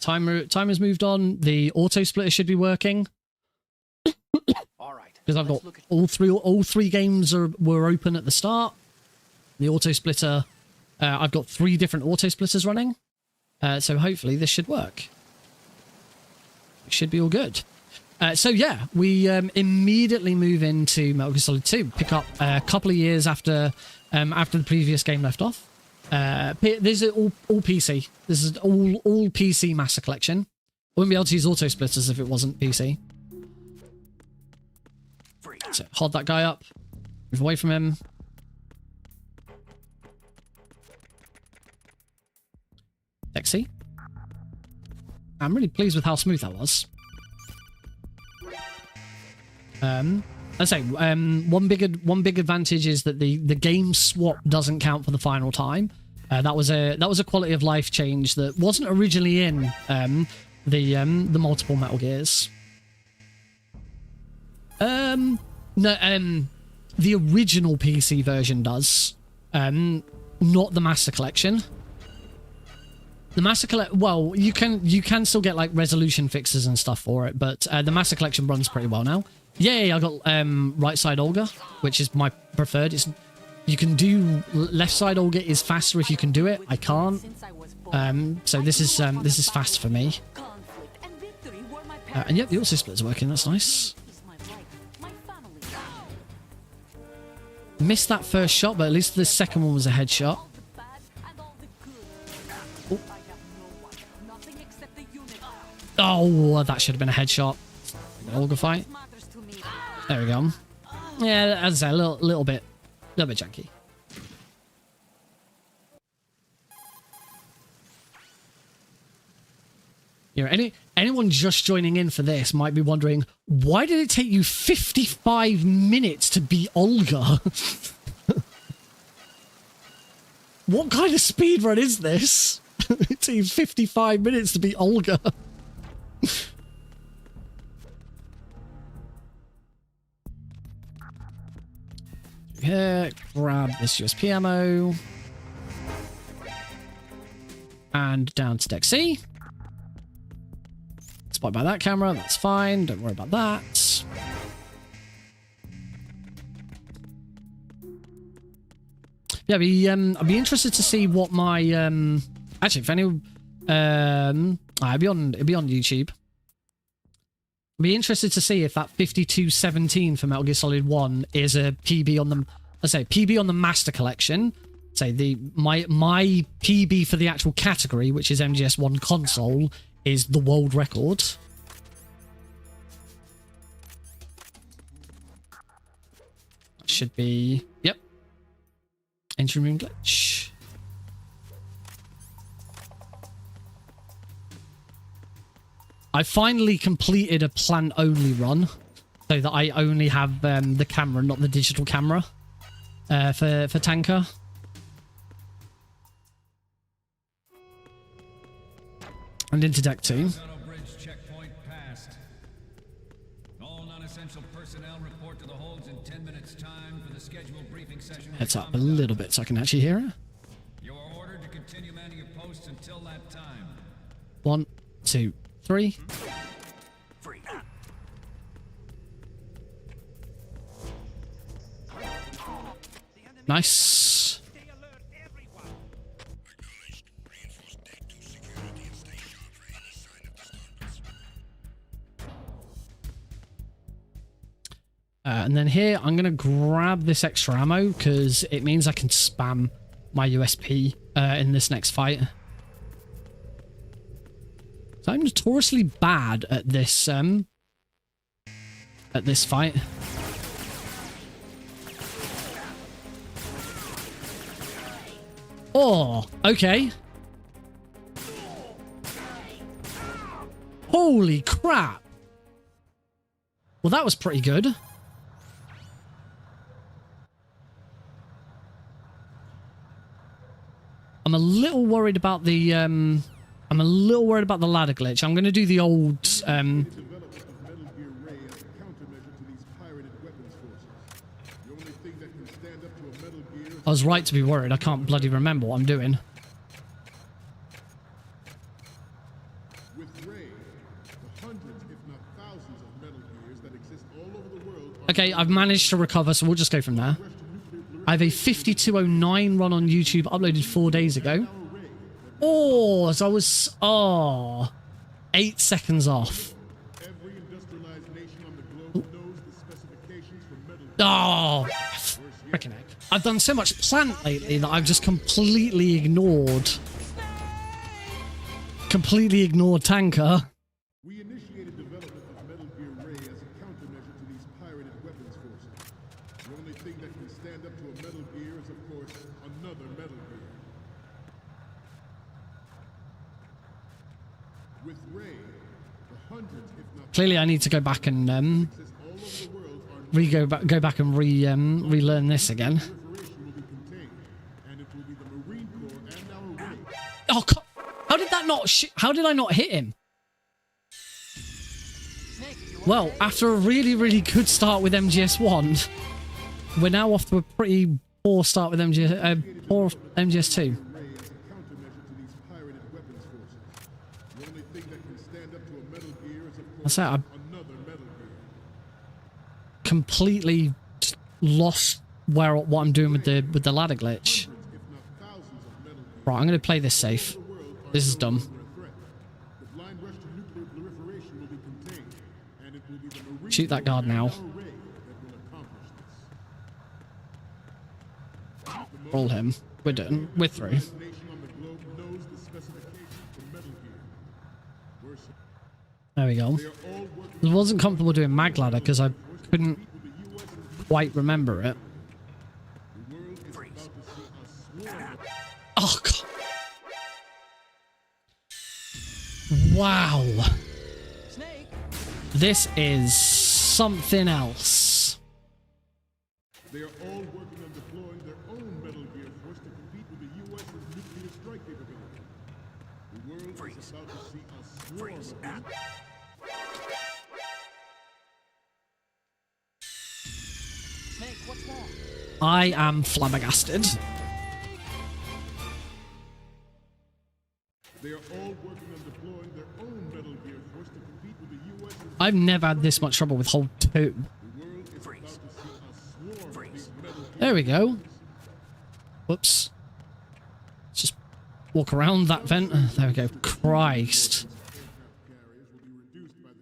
Timer's moved on. The auto splitter should be working. All right. Because I've got all three games were open at the start. The auto splitter, I've got 3 different auto splitters running. So hopefully this should work. It should be all good. So yeah, we immediately move into Metal Gear Solid 2. Pick up a couple of years after the previous game left off. This is all PC. This is all PC Master Collection. I wouldn't be able to use auto splitters if it wasn't PC. So hold that guy up. Move away from him. Sexy. I'm really pleased with how smooth that was. I say one big advantage is that the game swap doesn't count for the final time. That was a quality of life change that wasn't originally in the multiple Metal Gears. No, the original PC version does, not the Master Collection. The Master Collection, well, you can still get like resolution fixes and stuff for it, but the Master Collection runs pretty well now. Yay, I got right side Olga, which is my preferred. You can do left side Olga is faster if you can do it. I can't. So this is fast for me. And yep, the auto split's working. That's nice. Missed that first shot, but at least the second one was a headshot. Oh, Oh, that should have been a headshot. Olga fight. There we go. Yeah, as I say, a little bit janky. You know, anyone just joining in for this might be wondering, why did it take you 55 minutes to beat Olga? What kind of speedrun is this? It takes 55 minutes to beat Olga. Here, grab this USP ammo. And down to deck C. Spotted by that camera, that's fine, don't worry about that. Yeah, I'd be interested to see what my actually, if any it'd be on YouTube. I'd be interested to see if that 5217 for Metal Gear Solid 1 is a PB on the, let's say PB on the Master Collection. Say my PB for the actual category, which is MGS1 console, is the world record. Should be, yep. Engine room glitch. I finally completed a plant-only run, so that I only have the camera, not the digital camera, for Tanker. And into deck 2. Heads up a little bit so I can actually hear it. You are ordered to continue manning your posts until that time. 1, 2, 3. Nice. And then here, I'm going to grab this extra ammo because it means I can spam my USP in this next fight. So I'm notoriously bad at this fight. Oh, okay. Holy crap. Well, that was pretty good. I'm a little worried about the ladder glitch. I'm going to do the old I was right to be worried. I can't bloody remember what I'm doing. Okay, I've managed to recover, so we'll just go from there. I have a 5209 run on YouTube uploaded 4 days ago. Oh, so I was 8 seconds off. Oh, freaking heck. I've done so much plant lately that I've just completely ignored Tanker. We initiated development of Metal Gear Ray as a countermeasure to these pirated weapons forces. The only thing that can stand up to a Metal Gear is, of course, another Metal Gear. With Ray, the hundreds, if not Clearly, I need to go back and go back and relearn this again. Oh, how did that not? How did I not hit him? Well, after a really good start with MGS1, we're now off to a pretty poor start with poor MGS2. That's it. I completely lost what I'm doing with the ladder glitch. Right, I'm going to play this safe. This is dumb. Shoot that guard now. Roll him. We're done. We're through. There we go. I wasn't comfortable doing mag ladder because I couldn't quite remember it. Oh, God. Wow. This is something else. They are all working on deploying their own Metal Gear force to compete with the U.S.'s nuclear strike capability. The world is about to see a swarm of these. Snake, what's wrong? I am flabbergasted. They are all working on deploying their own Metal Gear force to compete with the U.S.'s. I've never had this much trouble with Hold 2. The world is about to see a swarm of these Metal Gear. There we go. Whoops. Let's just walk around that vent. There we go. Christ. Carriers will be reduced by the.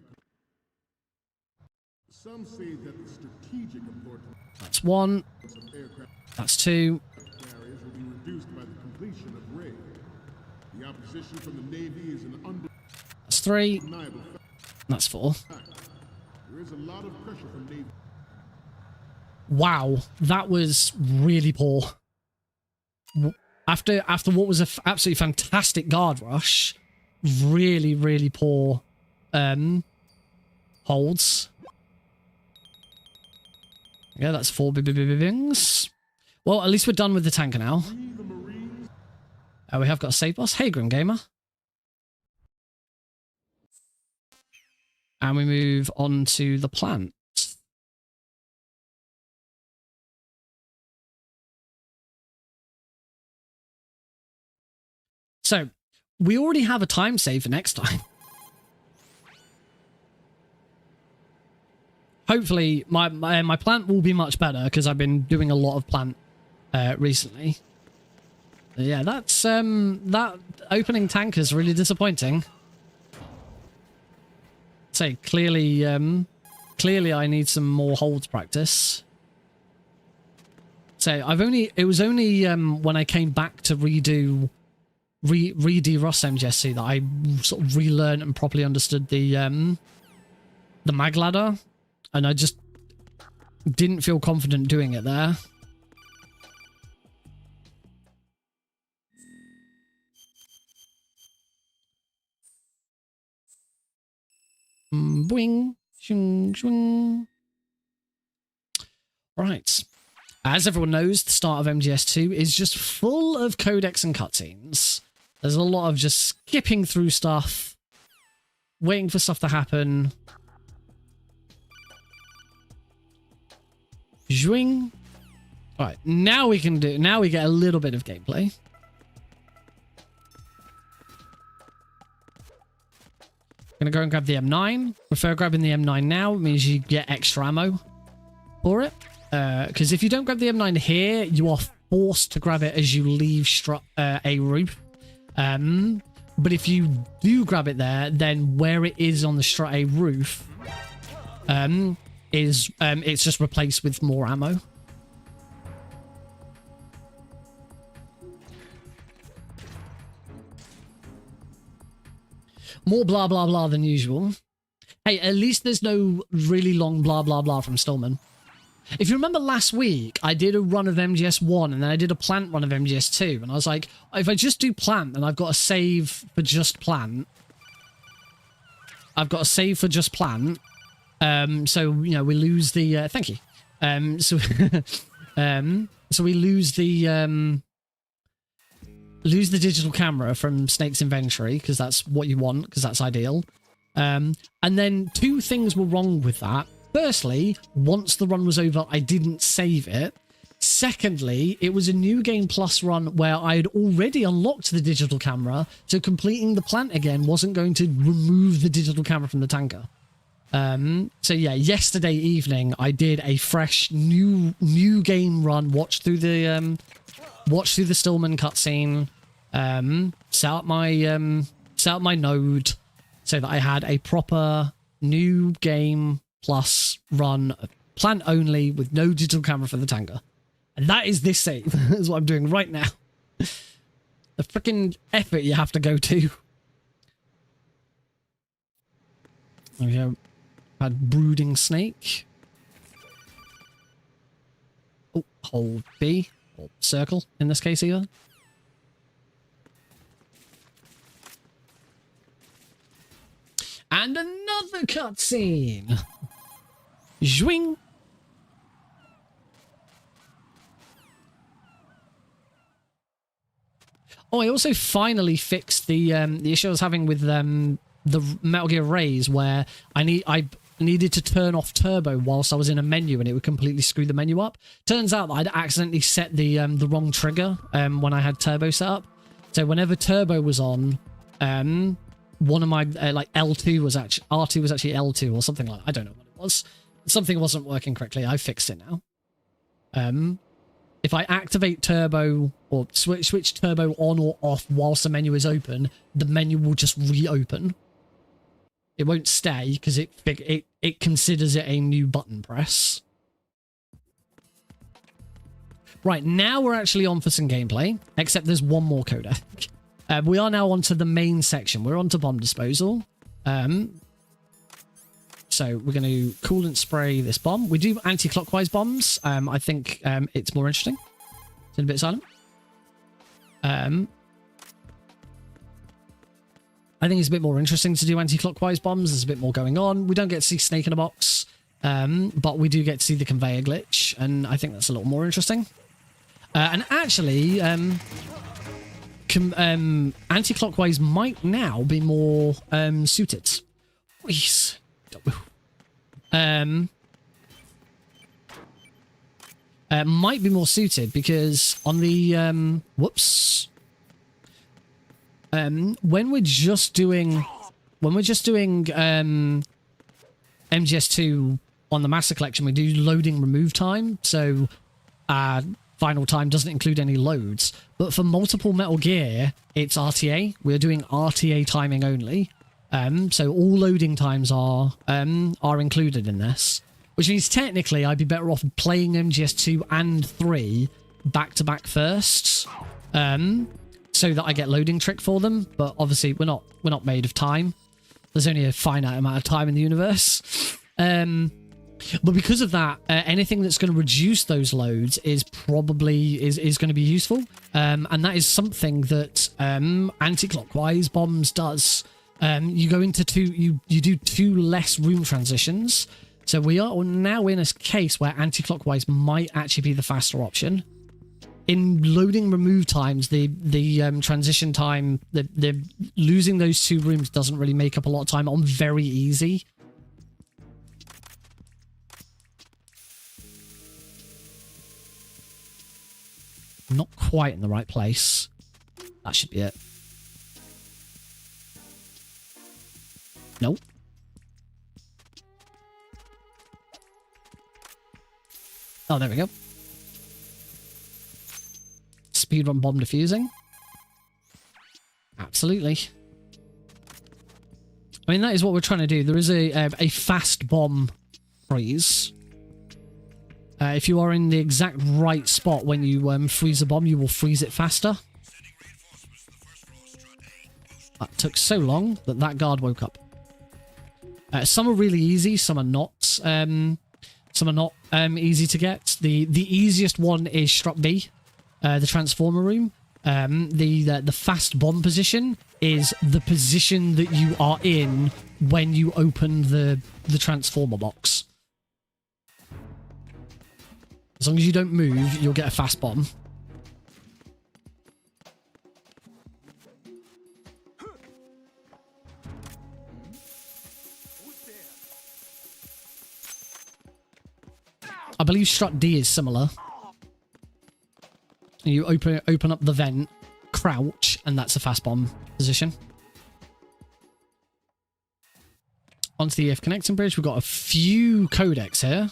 Some say that the strategic importance That's one. of aircraft That's two. carriers will be reduced by the completion of Ray. The opposition from the Navy is an That's three. undeniable fact. That's four. There is a lot of pressure from Navy. Wow. That was really poor. After what was a absolutely fantastic guard rush, really, really poor holds. Yeah, that's four bings. Well, at least we're done with the tanker now. We have got a save boss. Hey, Grim Gamer. And we move on to the plant. So, we already have a time save for next time. Hopefully, my plant will be much better because I've been doing a lot of plant recently. But yeah, that's that opening tank is really disappointing. So clearly, I need some more holds practice. So it was only when I came back to redo Ross MGS2 that I sort of relearned and properly understood the mag ladder, and I just didn't feel confident doing it there. Boing, shing, shing. Right. As everyone knows, the start of MGS2 is just full of codecs and cutscenes. There's a lot of just skipping through stuff, waiting for stuff to happen. Zwing. Alright, now we get a little bit of gameplay. Gonna go and grab the M9. Prefer grabbing the M9 now. It means you get extra ammo for it. Because if you don't grab the M9 here, you are forced to grab it as you leave a roof. But if you do grab it there, then where it is on the strut A roof, it's just replaced with more ammo. More blah blah blah than usual. Hey, at least there's no really long blah blah blah from Stillman. If you remember last week, I did a run of MGS1 and then I did a plant run of MGS2, and I was like, if I just do plant, then I've got a save for just plant. I've got a save for just plant. So you know we lose the thank you. So we lose the digital camera from Snake's inventory, because that's what you want, because that's ideal. And then two things were wrong with that. Firstly, once the run was over, I didn't save it. Secondly, it was a new game plus run where I had already unlocked the digital camera, so completing the plant again wasn't going to remove the digital camera from the tanker. So yeah, yesterday evening I did a fresh new game run, watched through the Stillman cutscene, set up my node so that I had a proper new game plus run, plant only, with no digital camera for the tanker. And that is this save. That's what I'm doing right now. The freaking effort you have to go to. We have had brooding snake. Oh, hold B or circle in this case either. And another cutscene. Zwing. Oh, I also finally fixed the issue I was having with the Metal Gear Rays, where I needed to turn off turbo whilst I was in a menu, and it would completely screw the menu up. Turns out that I'd accidentally set the wrong trigger when I had turbo set up. So whenever turbo was on, one of my like L2 was actually R2 was actually L2 or something like that. I don't know what it was. Something wasn't working correctly. I fixed it now. If I activate turbo or switch turbo on or off whilst the menu is open, the menu will just reopen. It won't stay because it considers it a new button press. Right, now we're actually on for some gameplay, except there's one more codec. We are now onto the main section. We're onto bomb disposal. So we're going to coolant spray this bomb. We do anti-clockwise bombs. I think it's more interesting. It's in a bit silent. I think it's a bit more interesting to do anti-clockwise bombs. There's a bit more going on. We don't get to see Snake in a box, but we do get to see the conveyor glitch, and I think that's a little more interesting. And actually, anti-clockwise might now be more suited. Please. Might be more suited because on the when we're just doing MGS2 on the Master Collection, we do loading remove time, so final time doesn't include any loads. But for multiple Metal Gear, it's RTA. We're doing RTA timing only. So all loading times are included in this, which means technically I'd be better off playing MGS2 and 3 back to back first, so that I get loading trick for them. But obviously we're not made of time. There's only a finite amount of time in the universe. But because of that, anything that's going to reduce those loads is probably is going to be useful, and that is something that anti-clockwise bombs does. You go into you do 2 less room transitions. So we are now in a case where anti-clockwise might actually be the faster option. In loading remove times, the transition time, the losing those 2 rooms doesn't really make up a lot of time on very easy. Not quite in the right place. That should be it. Nope. Oh, there we go. Speedrun bomb defusing. Absolutely. I mean, that is what we're trying to do. There is a fast bomb freeze. If you are in the exact right spot when you freeze a bomb, you will freeze it faster. That took so long that guard woke up. Some are really easy, some are not. Some are not easy to get. The easiest one is Strut B, the transformer room. The fast bomb position is the position that you are in when you open the transformer box. As long as you don't move, you'll get a fast bomb. I believe Strut D is similar. You open up the vent, crouch, and that's a fast bomb position. Onto the EF connecting bridge. We've got a few codecs here.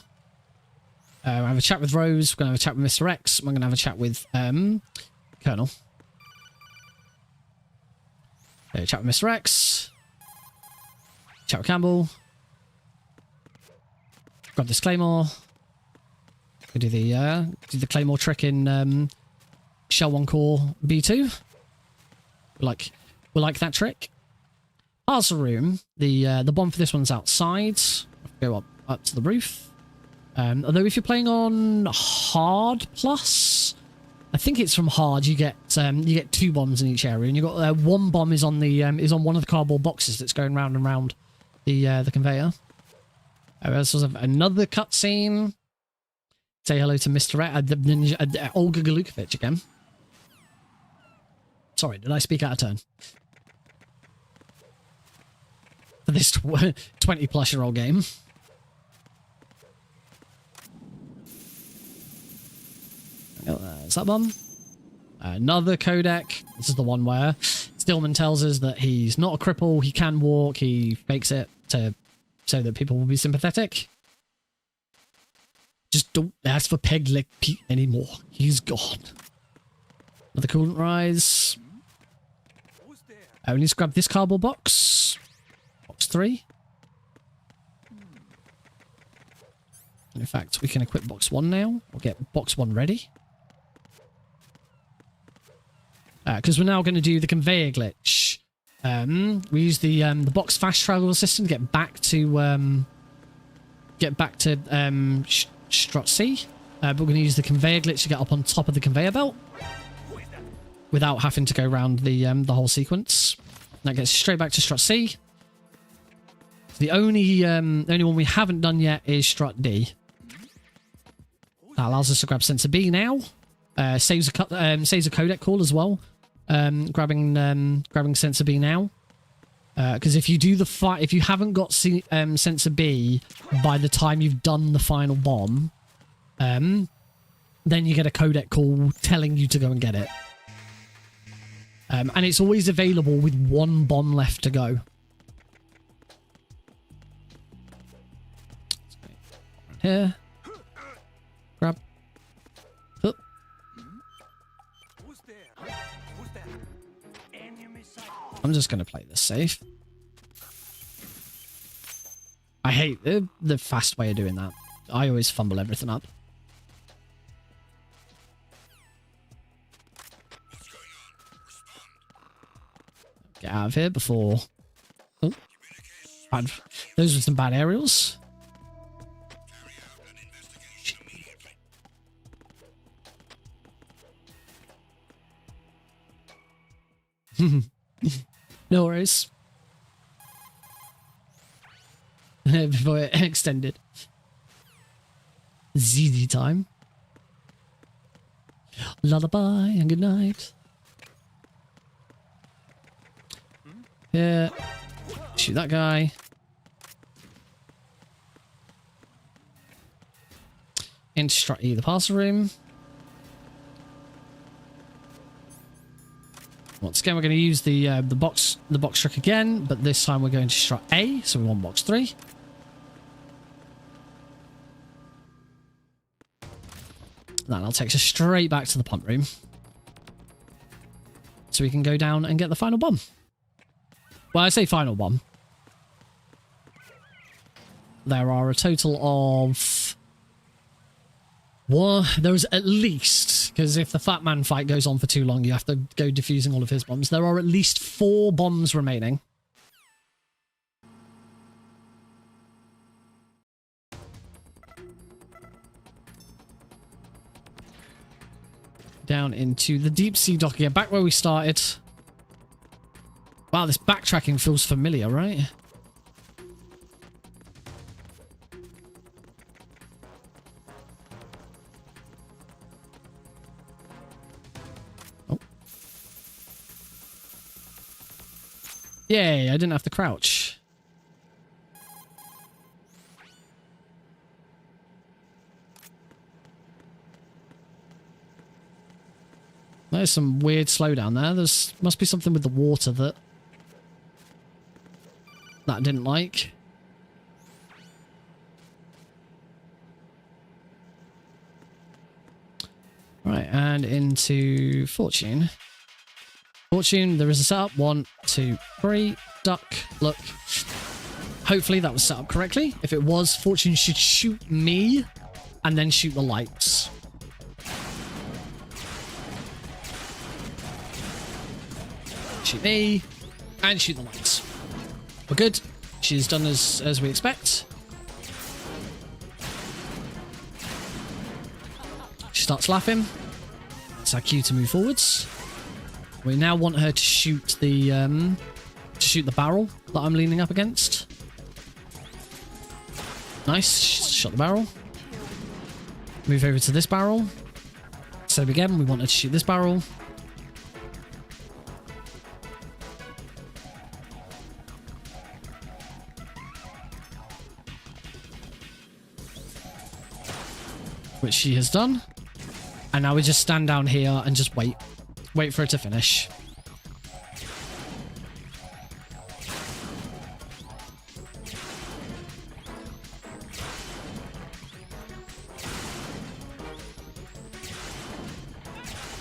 We'll have a chat with Rose. We're going to have a chat with Mr. X. We're going to have a chat with Colonel. Chat with Mr. X. Chat with Campbell. Grab this Claymore. We do the Claymore trick in Shell 1 Core B2. We like that trick. parcel room, the bomb for this one's outside. Go up to the roof. Although if you're playing on hard plus, I think it's from hard. You get 2 bombs in each area, and you got one bomb is on the is on one of the cardboard boxes that's going round and round the conveyor. There's another cutscene. Say hello to Mr. Olga Galukovic again. Sorry, did I speak out of turn? For this 20-plus-year-old game. Is that bomb? Another codec. This is the one where Stillman tells us that he's not a cripple, he can walk, he fakes it so that people will be sympathetic. Just don't ask for Peg Leg Pete anymore. He's gone. Another coolant rise. We need to grab this cardboard box. Box 3. In fact, we can equip box 1 now. We'll get box 1 ready. Because we're now going to do the conveyor glitch. We use the box fast travel system to get back to strut C. But we're going to use the conveyor glitch to get up on top of the conveyor belt without having to go around the whole sequence. That gets straight back to strut C. The only one we haven't done yet is strut D. That allows us to grab sensor B now. Saves a codec call as well. Grabbing sensor B now. Because if you do if you haven't got sensor B by the time you've done the final bomb, then you get a codec call telling you to go and get it. And it's always available with 1 bomb left to go. Here. Grab. Hup. I'm just going to play this safe. I hate the fast way of doing that. I always fumble everything up. Get out of here before... Oh. Those are some bad aerials. No worries. Before it extended. ZZ time. Lullaby and good night. Yeah. Shoot that guy. Into strut E, the parcel room. Once again, we're going to use the box truck again, but this time we're going to strut A, so we want box 3. That'll take us straight back to the pump room, so we can go down and get the final bomb. Well, I say final bomb. There are a total of... Well, there's at least, because if the Fat Man fight goes on for too long, you have to go defusing all of his bombs. There are at least 4 bombs remaining. Down into the deep sea dock again, back where we started. Wow, this backtracking feels familiar, right? Oh. Yay, I didn't have to crouch. There's some weird slowdown there. There's must be something with the water that I didn't like. Right, and into Fortune. Fortune, there is a setup. 1, 2, 3. Duck. Look. Hopefully that was set up correctly. If it was, Fortune should shoot me and then shoot the lights. Shoot me and shoot the lights. We're good. She's done as we expect. She starts laughing. It's our cue to move forwards. We now want her to shoot the barrel that I'm leaning up against. Nice. She's shot the barrel. Move over to this barrel. So again, we want her to shoot this barrel. Which she has done. And now we just stand down here and just wait. Wait for it to finish.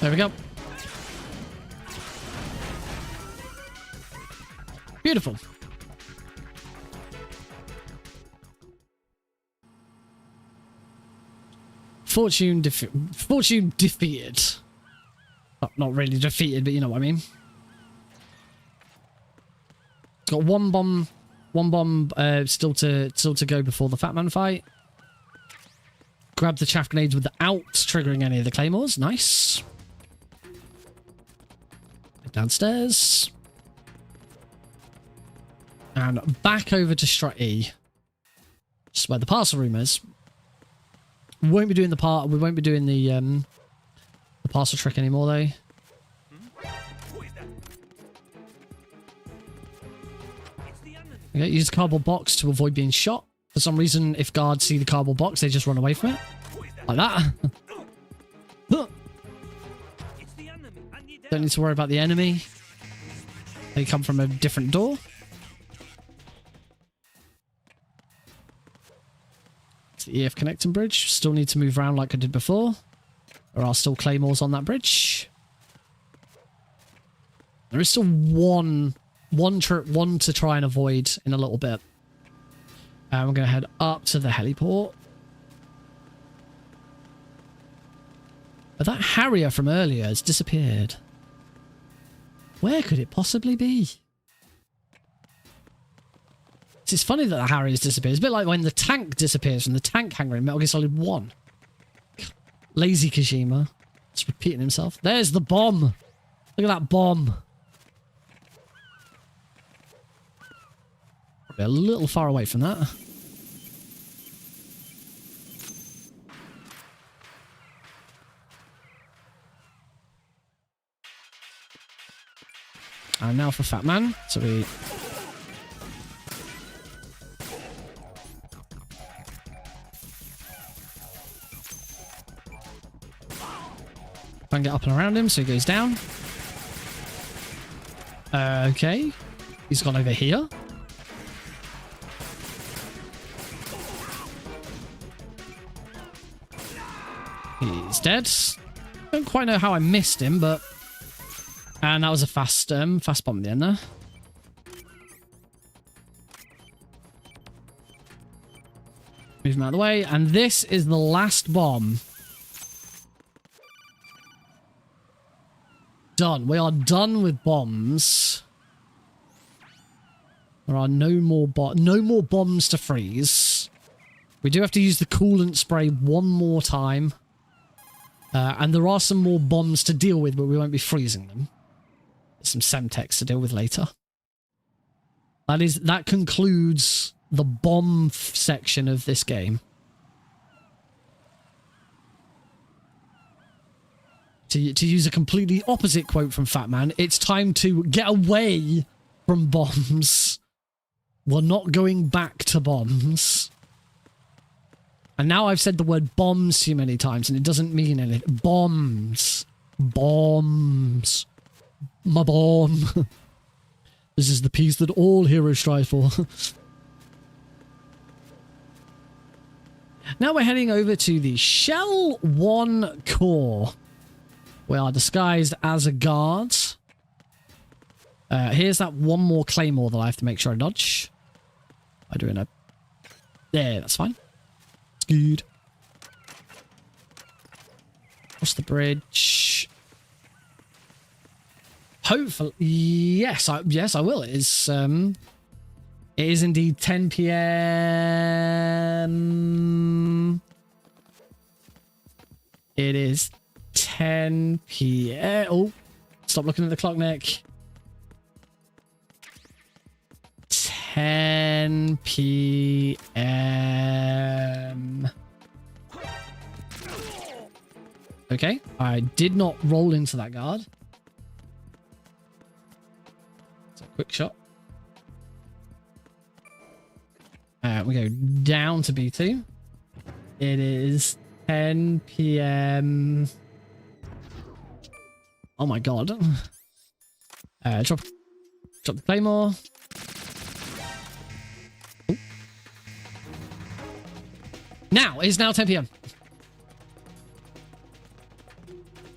There we go. Beautiful. Fortune defeated. Well, not really defeated, but you know what I mean. It's got one bomb still to go before the Fat Man fight. Grab the chaff grenades without triggering any of the claymores. Nice. Downstairs. And back over to Strat E. Just where the parcel room is. We won't be doing the parcel trick anymore though. Okay, use the cardboard box to avoid being shot. For some reason, if guards see the cardboard box, they just run away from it. Like that. Don't need to worry about the enemy. They come from a different door. It's the EF connecting bridge. Still need to move around like I did before. There are still claymores on that bridge. There is still one to try and avoid in a little bit. And we're going to head up to the heliport. But that Harrier from earlier has disappeared. Where could it possibly be? It's funny that the Harrier has disappeared. It's a bit like when the tank disappears from the tank hangar in Metal Gear Solid 1. Lazy Kojima. It's repeating himself. There's the bomb. Look at that bomb. Probably a little far away from that. And now for Fat Man. So we... Try and get up and around him so he goes down. Okay. He's gone over here. He's dead. Don't quite know how I missed him, but... And that was a fast bomb at the end there. Move him out of the way. And this is the last bomb. Done. We are done with bombs. There are no more bombs to freeze. We do have to use the coolant spray one more time. And there are some more bombs to deal with, but we won't be freezing them. There's some Semtex to deal with later. That concludes the bomb section of this game. To use a completely opposite quote from Fat Man, it's time to get away from bombs. We're not going back to bombs. And now I've said the word bombs too many times and it doesn't mean anything. Bombs. Bombs. My bomb. This is the peace that all heroes strive for. Now we're heading over to the Shell 1 core. We are disguised as a guard. Here's that one more claymore that I have to make sure I dodge. I do know. There, that's fine. It's good. Across the bridge. Hopefully, yes, I will. It is It is indeed 10 p.m. It is 10 p.m. Oh, stop looking at the clock, Nick. 10 p.m. Okay, I did not roll into that guard. So quick shot. We go down to B2. It is 10 p.m. Oh my god. Drop the claymore. Ooh. Now, it's now 10 p.m.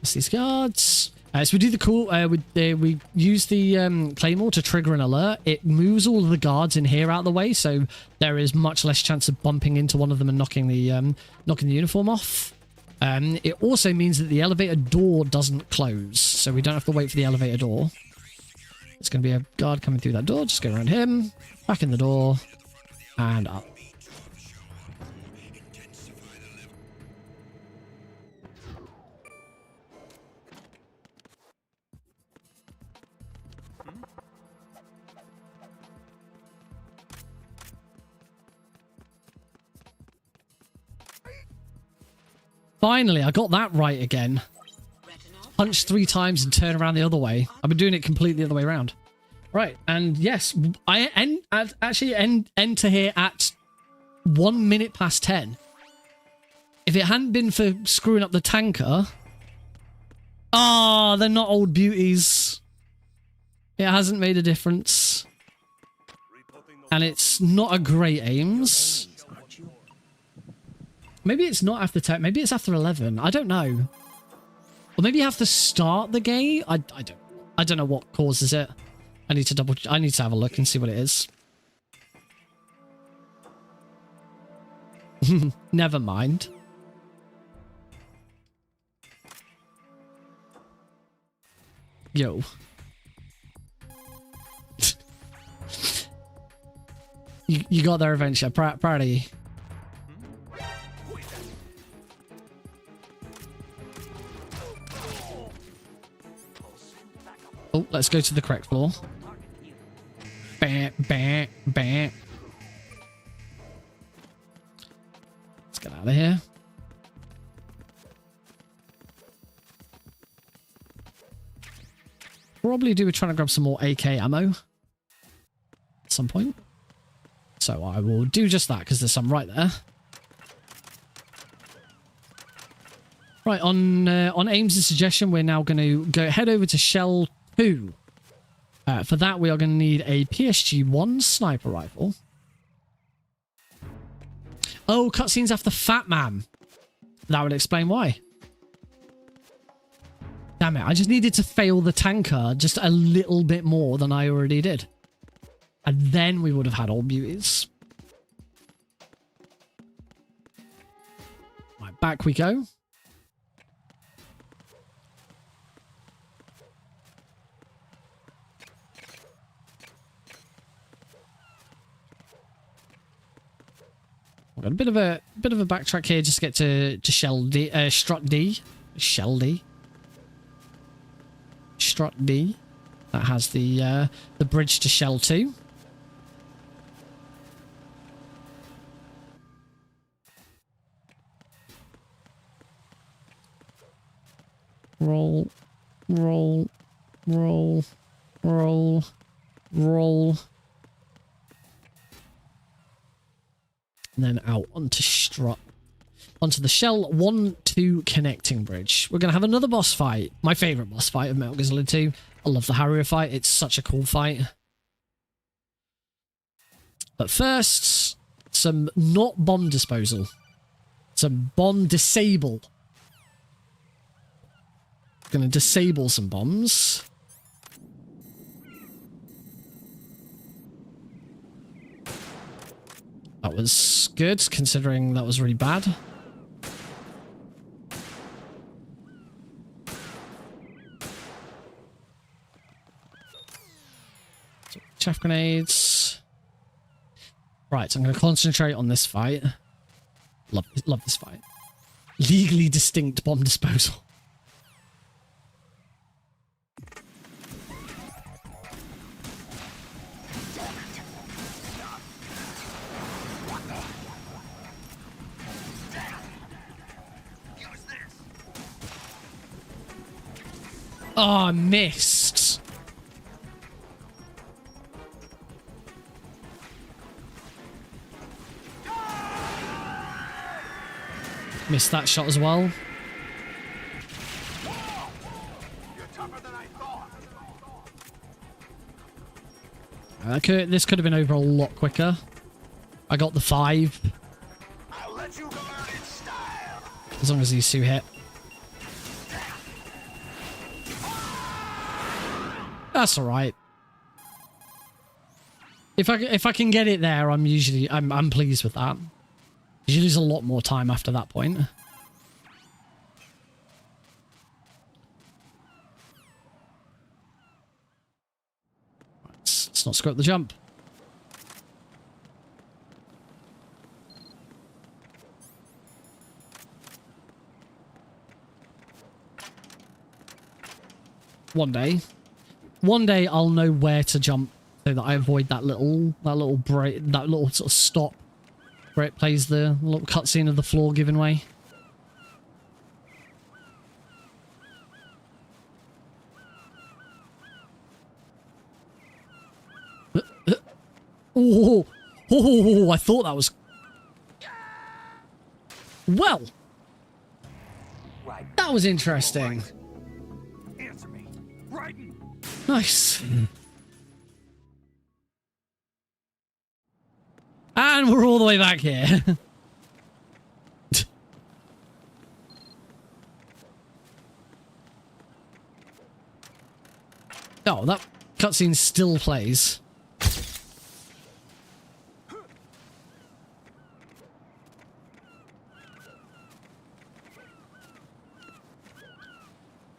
That's these guards. So we do the cool, we use the claymore to trigger an alert. It moves all of the guards in here out of the way, so there is much less chance of bumping into one of them and knocking the uniform off. It also means that the elevator door doesn't close, so we don't have to wait for the elevator door. It's going to be a guard coming through that door. Just go around him, back in the door, and up. Finally, I got that right again. Punch 3 times and turn around the other way. I've been doing it completely the other way around. Right, and yes, I enter here at 1 minute past 10. If it hadn't been for screwing up the tanker... Ah, they're not old beauties. It hasn't made a difference. And it's not a great aims. Maybe it's not after 10. Maybe it's after 11. I don't know. Or maybe you have to start the game. I don't know what causes it. I need to have a look and see what it is. Never mind. Yo. you got there eventually. Proud of you. Oh, let's go to the correct floor. Bam, bam, bam. Let's get out of here. Probably do trying to grab some more AK ammo at some point. So I will do just that because there's some right there. Right, on Ames' suggestion, we're now going to head over to Shell 2. For that, we are going to need a PSG-1 sniper rifle. Oh, cutscenes after Fat Man. That would explain why. Damn it, I just needed to fail the tanker just a little bit more than I already did. And then we would have had all beauties. Right, back we go. Got a bit of a backtrack here just to get to Shell D, Strut D, Shell D, Strut D. That has the bridge to Shell 2. Roll, roll, roll, roll, roll. And then out onto Strut. Onto the Shell 1-2 connecting bridge. We're going to have another boss fight. My favourite boss fight of Metal Gear Solid 2. I love the Harrier fight. It's such a cool fight. But first, some not bomb disposal. Some bomb disable. Going to disable some bombs. That was good, considering that was really bad. So, chaff grenades. Right, so I'm going to concentrate on this fight. Love this fight. Legally distinct bomb disposal. Oh, I missed. Missed that shot as well. This could have been over a lot quicker. I got the 5. As long as these 2 hit. That's all right. If I can get it there, I'm pleased with that. You lose a lot more time after that point. Let's not screw up the jump. One day I'll know where to jump so that I avoid that little break, that little sort of stop where it plays the little cutscene of the floor giving way. Oh, I thought that was... Well, that was interesting. Answer me. Right. Nice. And we're all the way back here. Oh, that cutscene still plays.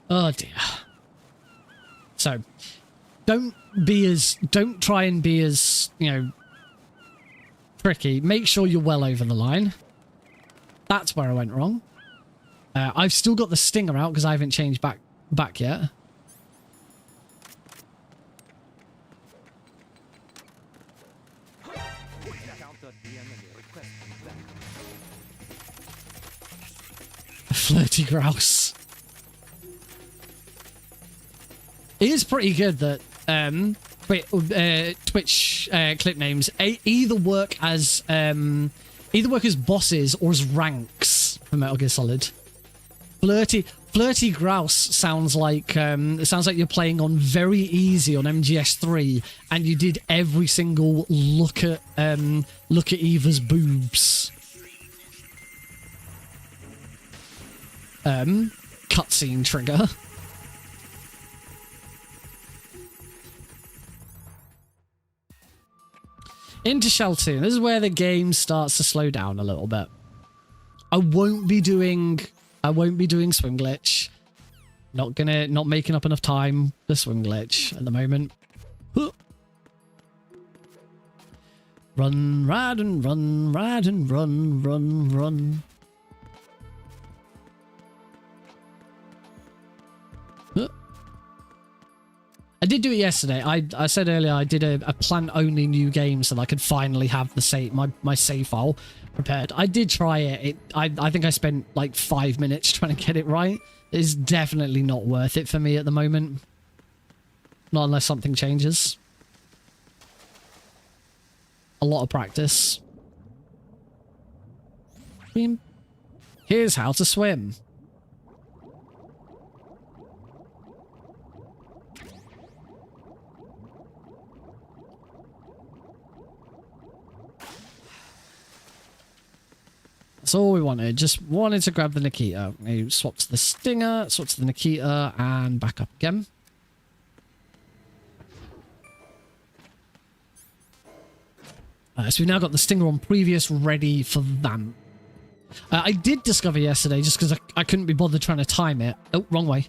Oh dear. So, don't try and be as, you know, tricky. Make sure you're well over the line. That's where I went wrong. I've still got the stinger out because I haven't changed back yet. Flirty grouse. It is pretty good that Twitch clip names either work as bosses or as ranks for Metal Gear Solid. Flirty grouse sounds like you're playing on very easy on MGS3 and you did every single look at Eva's boobs cutscene trigger. Into Shell 2. This is where the game starts to slow down a little bit. I won't be doing swim glitch. Not making up enough time for swim glitch at the moment. Run, ride and run, ride and run, run, run. I did do it yesterday. I said earlier I did a plant-only new game so that I could finally have the my save file prepared. I did try it. I think I spent like 5 minutes trying to get it right. It's definitely not worth it for me at the moment. Not unless something changes. A lot of practice. Here's how to swim. That's all we wanted. Just wanted to grab the Nikita. He swaps the stinger, swaps the Nikita, and back up again. So we've now got the stinger on previous, ready for vamp. I did discover yesterday, just because I couldn't be bothered trying to time it. Oh, wrong way.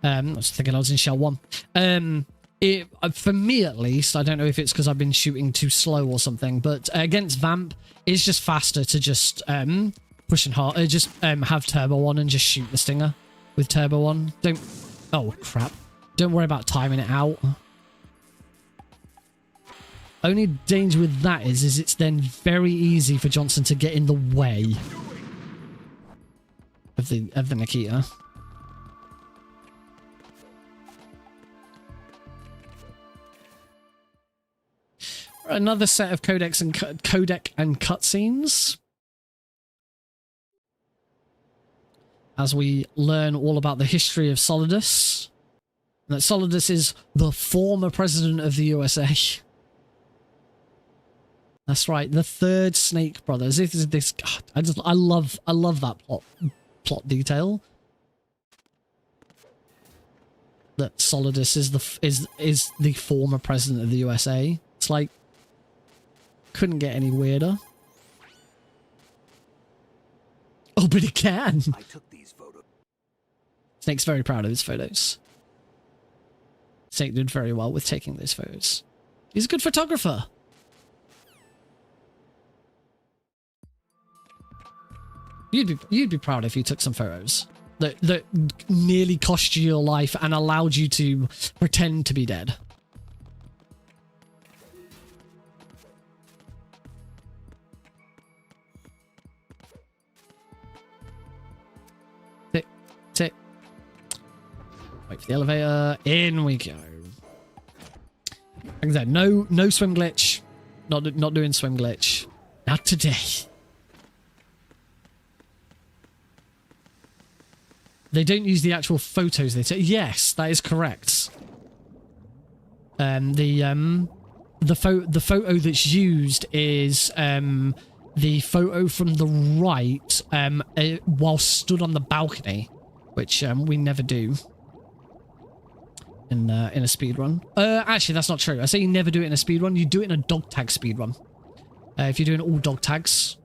I was thinking I was in Shell 1. For me at least, I don't know if it's because I've been shooting too slow or something, but against Vamp, it's just faster to just push and hard, just have turbo on and just shoot the stinger with turbo on. Oh crap! Don't worry about timing it out. Only danger with that is it's then very easy for Johnson to get in the way of the Nikita. Another set of codec and cutscenes as we learn all about the history of Solidus. And that Solidus is the former president of the USA. That's right, the third Snake brothers. I love that plot detail. That Solidus is the former president of the USA. It's like, couldn't get any weirder. Oh, but it can. I took these photos. Snake's very proud of his photos. Snake did very well with taking those photos. He's a good photographer. You'd be proud if you took some photos that nearly cost you your life and allowed you to pretend to be dead. Tick, tick. Wait for the elevator. In we go. Like I said, no swim glitch. Not doing swim glitch. Not today. They don't use the actual photos they take. Yes, that is correct. The photo that's used is the photo from the right while stood on the balcony, which we never do in a speedrun. Actually, that's not true. I say you never do it in a speedrun. You do it in a dog tag speedrun. If you're doing all dog tags,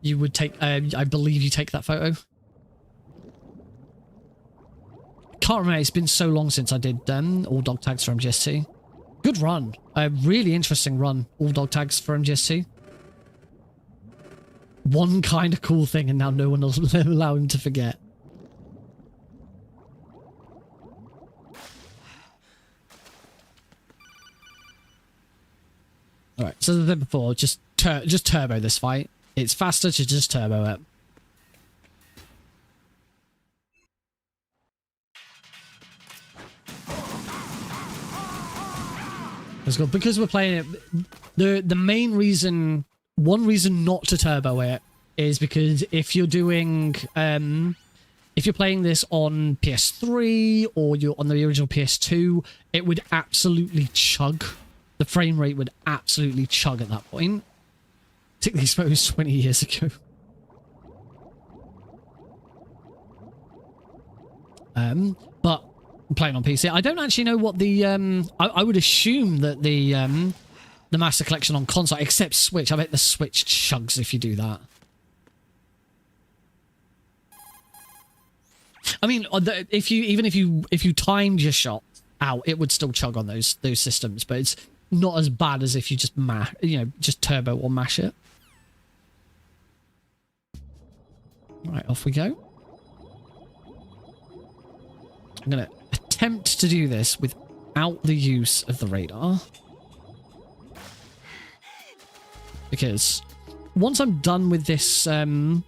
you would take. I believe you take that photo. Can't remember, it's been so long since I did all dog tags for MGS2. Good run. A really interesting run, all dog tags for MGS2. One kind of cool thing and now no one will allow him to forget. Alright, so as I said before, just turbo this fight. It's faster to just turbo it. Because we're playing it, the main reason, one reason not to turbo it is because if you're doing, if you're playing this on PS3 or you're on the original PS2, it would absolutely chug. The frame rate would absolutely chug at that point. Took these photos 20 years ago. But playing on PC, I don't actually know what the I would assume that the Master Collection on console, except Switch, I bet the Switch chugs if you do that. I mean, if you timed your shot out, it would still chug on those systems, but it's not as bad as if you just just turbo or mash it. Right, off we go. I'm gonna attempt to do this without the use of the radar, because once I'm done with this, once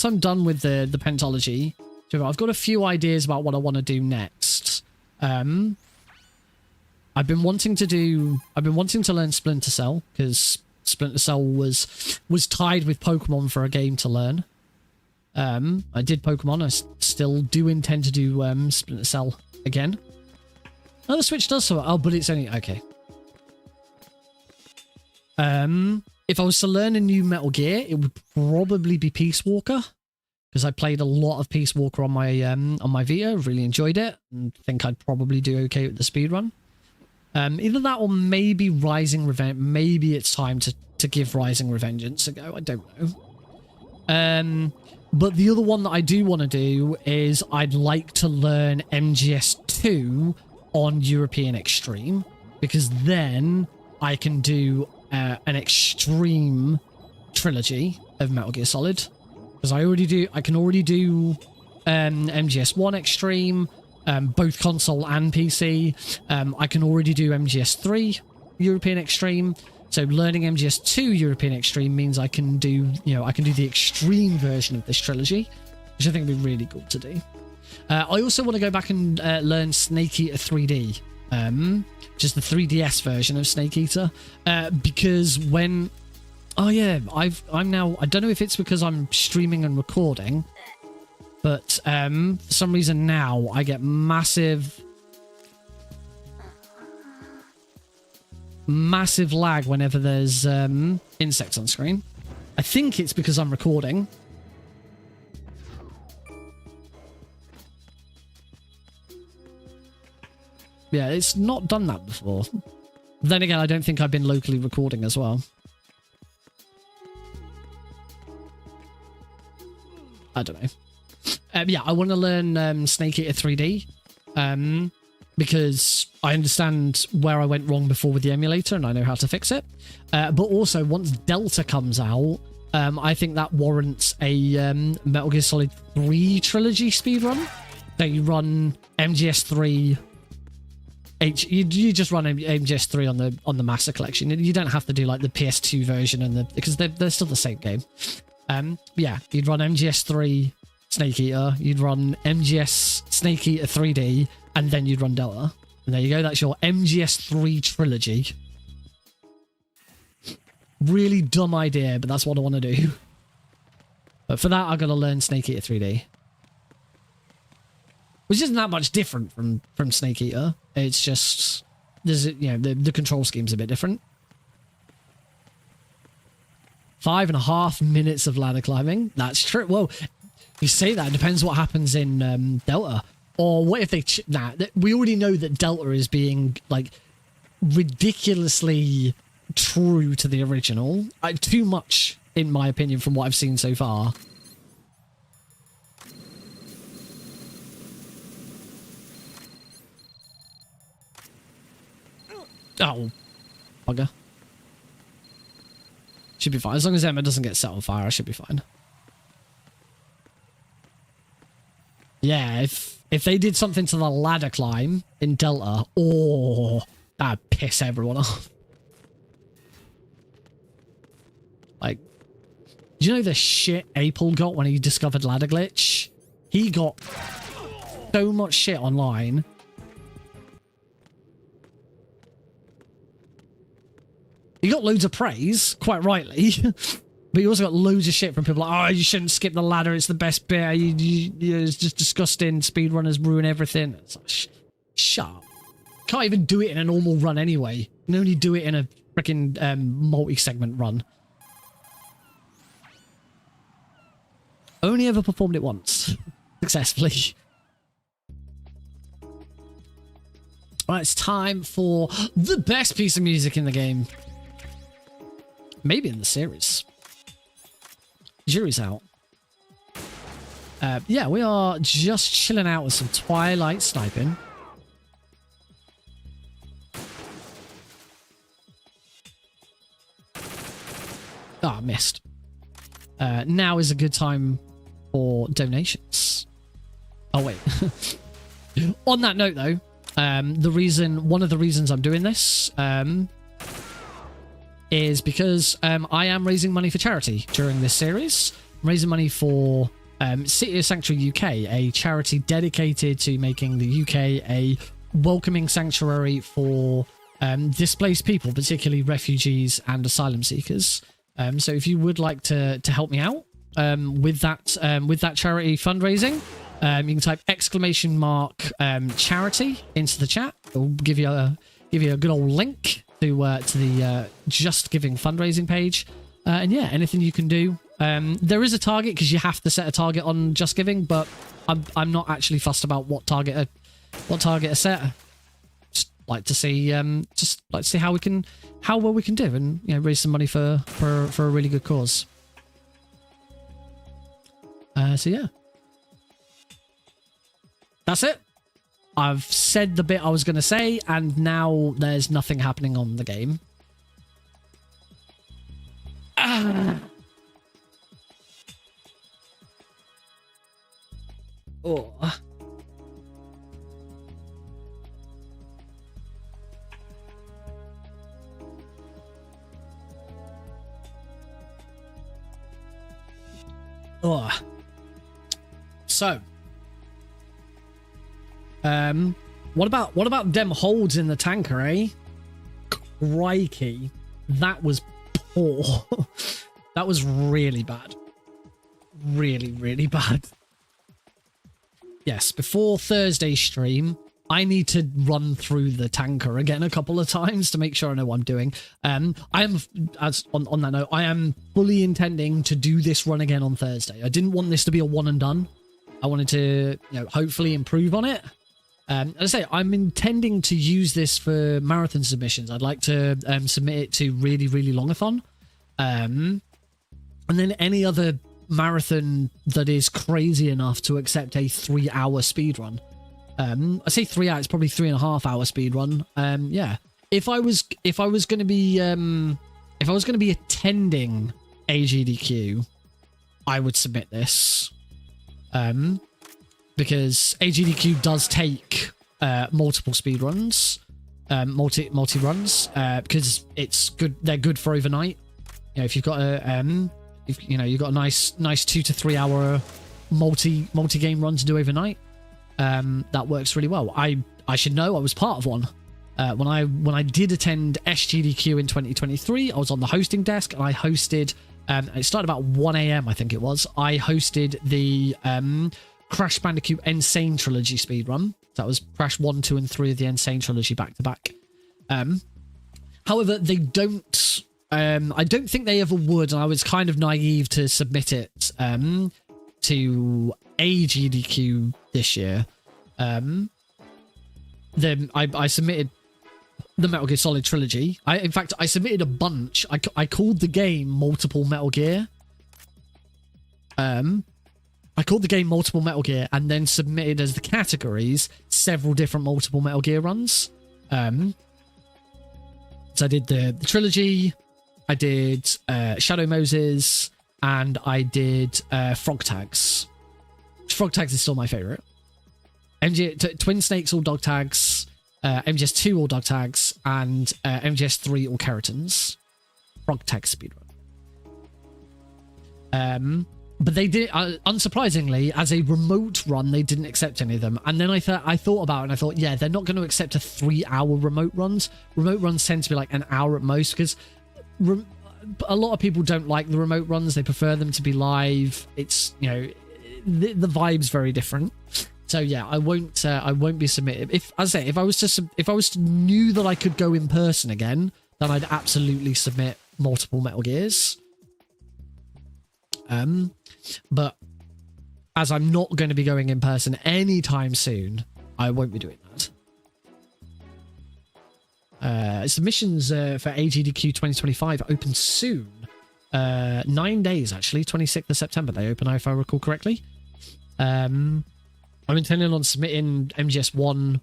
I'm done with the Pentalogy, I've got a few ideas about what I want to do next. I've been wanting to learn Splinter Cell, because Splinter Cell was tied with Pokemon for a game to learn. I did Pokemon. I still do intend to do Splinter Cell again. Oh, the Switch does so. Oh, but it's only okay. If I was to learn a new Metal Gear, it would probably be Peace Walker, because I played a lot of Peace Walker on my Vita. Really enjoyed it, and think I'd probably do okay with the speedrun. Either that or maybe Rising Revenge. Maybe it's time to give Rising Revengeance a go. I don't know. But the other one that I do want to do is I'd like to learn MGS2 on European Extreme, because then I can do an Extreme trilogy of Metal Gear Solid. Because I can already do MGS1 Extreme, both console and PC. I can already do MGS3 European Extreme. So learning MGS2 European Extreme means I can do, I can do the Extreme version of this trilogy, which I think would be really cool to do. I also want to go back and learn Snake Eater 3D, just the 3DS version of Snake Eater, because when, I'm now, I don't know if it's because I'm streaming and recording, but for some reason now I get massive lag whenever there's insects on screen. I think it's because I'm recording. Yeah, it's not done that before. Then again, I don't think I've been locally recording as well. I don't know. Yeah, I want to learn Snake Eater 3D. Because I understand where I went wrong before with the emulator and I know how to fix it. But also, once Delta comes out, I think that warrants a Metal Gear Solid 3 Trilogy speedrun. So you run MGS3... You just run MGS3 on the Master Collection. You don't have to do like the PS2 version because they're still the same game. Yeah, you'd run MGS3 Snake Eater, you'd run MGS Snake Eater 3D, and then you'd run Delta. And there you go, that's your MGS3 trilogy. Really dumb idea, but that's what I want to do. But for that, I've got to learn Snake Eater 3D. Which isn't that much different from Snake Eater. It's just, there's, the control scheme's a bit different. 5.5 minutes of ladder climbing. That's true. Well, you say that, it depends what happens in Delta. Or what if they... we already know that Delta is being, like, ridiculously true to the original. Too much, in my opinion, from what I've seen so far. Oh, bugger. Should be fine. As long as Emma doesn't get set on fire, I should be fine. Yeah, if they did something to the ladder climb in Delta, that'd piss everyone off. Like, do you know the shit Apel got when he discovered ladder glitch? He got so much shit online. He got loads of praise, quite rightly. But he also got loads of shit from people like, oh, you shouldn't skip the ladder, it's the best bit, it's just disgusting, speedrunners ruin everything. It's like, shut up. Can't even do it in a normal run anyway. You can only do it in a freaking multi-segment run. Only ever performed it once. Successfully. Alright, it's time for the best piece of music in the game. Maybe in the series. Jury's out. Yeah, we are just chilling out with some Twilight sniping. Ah, missed. Now is a good time for donations. Oh, wait. On that note, though, one of the reasons I'm doing this, is because I am raising money for charity during this series. I'm raising money for City of Sanctuary UK, a charity dedicated to making the UK a welcoming sanctuary for displaced people, particularly refugees and asylum seekers. So if you would like to help me out with that charity fundraising, you can type !charity into the chat. It'll give you a good old link to the Just Giving fundraising page, and yeah, anything you can do. There is a target because you have to set a target on Just Giving, but I'm not actually fussed about what target I set. Just like to see how well we can do, and raise some money for a really good cause. So yeah. That's it. I've said the bit I was going to say, and now there's nothing happening on the game. Oh. Oh. So, what about them holds in the tanker, eh? Crikey, that was poor. That was really bad. Really, really bad. Yes, before Thursday stream, I need to run through the tanker again a couple of times to make sure I know what I'm doing. I am, as on that note, I am fully intending to do this run again on Thursday. I didn't want this to be a one and done. I wanted to, hopefully improve on it. As I say, I'm intending to use this for marathon submissions. I'd like to submit it to Really, Really Longathon. And then any other marathon that is crazy enough to accept a 3-hour speedrun. I say 3 hours, it's probably 3.5 hour speedrun. Yeah. If I was going to be attending AGDQ, I would submit this. Because AGDQ does take multiple speedruns, multi runs, because it's good. They're good for overnight. If you've got a you've got a nice 2 to 3 hour multi game run to do overnight, that works really well. I should know. I was part of one when I did attend SGDQ in 2023. I was on the hosting desk and I hosted. It started about 1 a.m. I think it was. I hosted the Crash Bandicoot Insane Trilogy speedrun. That was Crash 1, 2, and 3 of the Insane Trilogy back to back. However, they don't. I don't think they ever would, and I was kind of naive to submit it to AGDQ this year. Then I submitted the Metal Gear Solid Trilogy. In fact, I submitted a bunch. I called the game Multiple Metal Gear. I called the game Multiple Metal Gear and then submitted as the categories several different Multiple Metal Gear runs. So I did the trilogy, I did Shadow Moses, and I did Frog Tags. Frog Tags is still my favorite. Twin Snakes all dog tags, MGS2 all dog tags, and MGS3 all keratins. Frog Tag speedrun. But they did, unsurprisingly, as a remote run, they didn't accept any of them. And then I thought about it and I thought, yeah, they're not going to accept a 3-hour remote runs. Remote runs tend to be like an hour at most because a lot of people don't like the remote runs. They prefer them to be live. It's, the vibe's very different. So yeah, I won't be submitted. If I was knew that I could go in person again, then I'd absolutely submit multiple Metal Gears. But as I'm not going to be going in person anytime soon, I won't be doing that. Submissions for AGDQ 2025 open soon. 9 days, actually. 26th of September they open, if I recall correctly. I'm intending on submitting MGS1,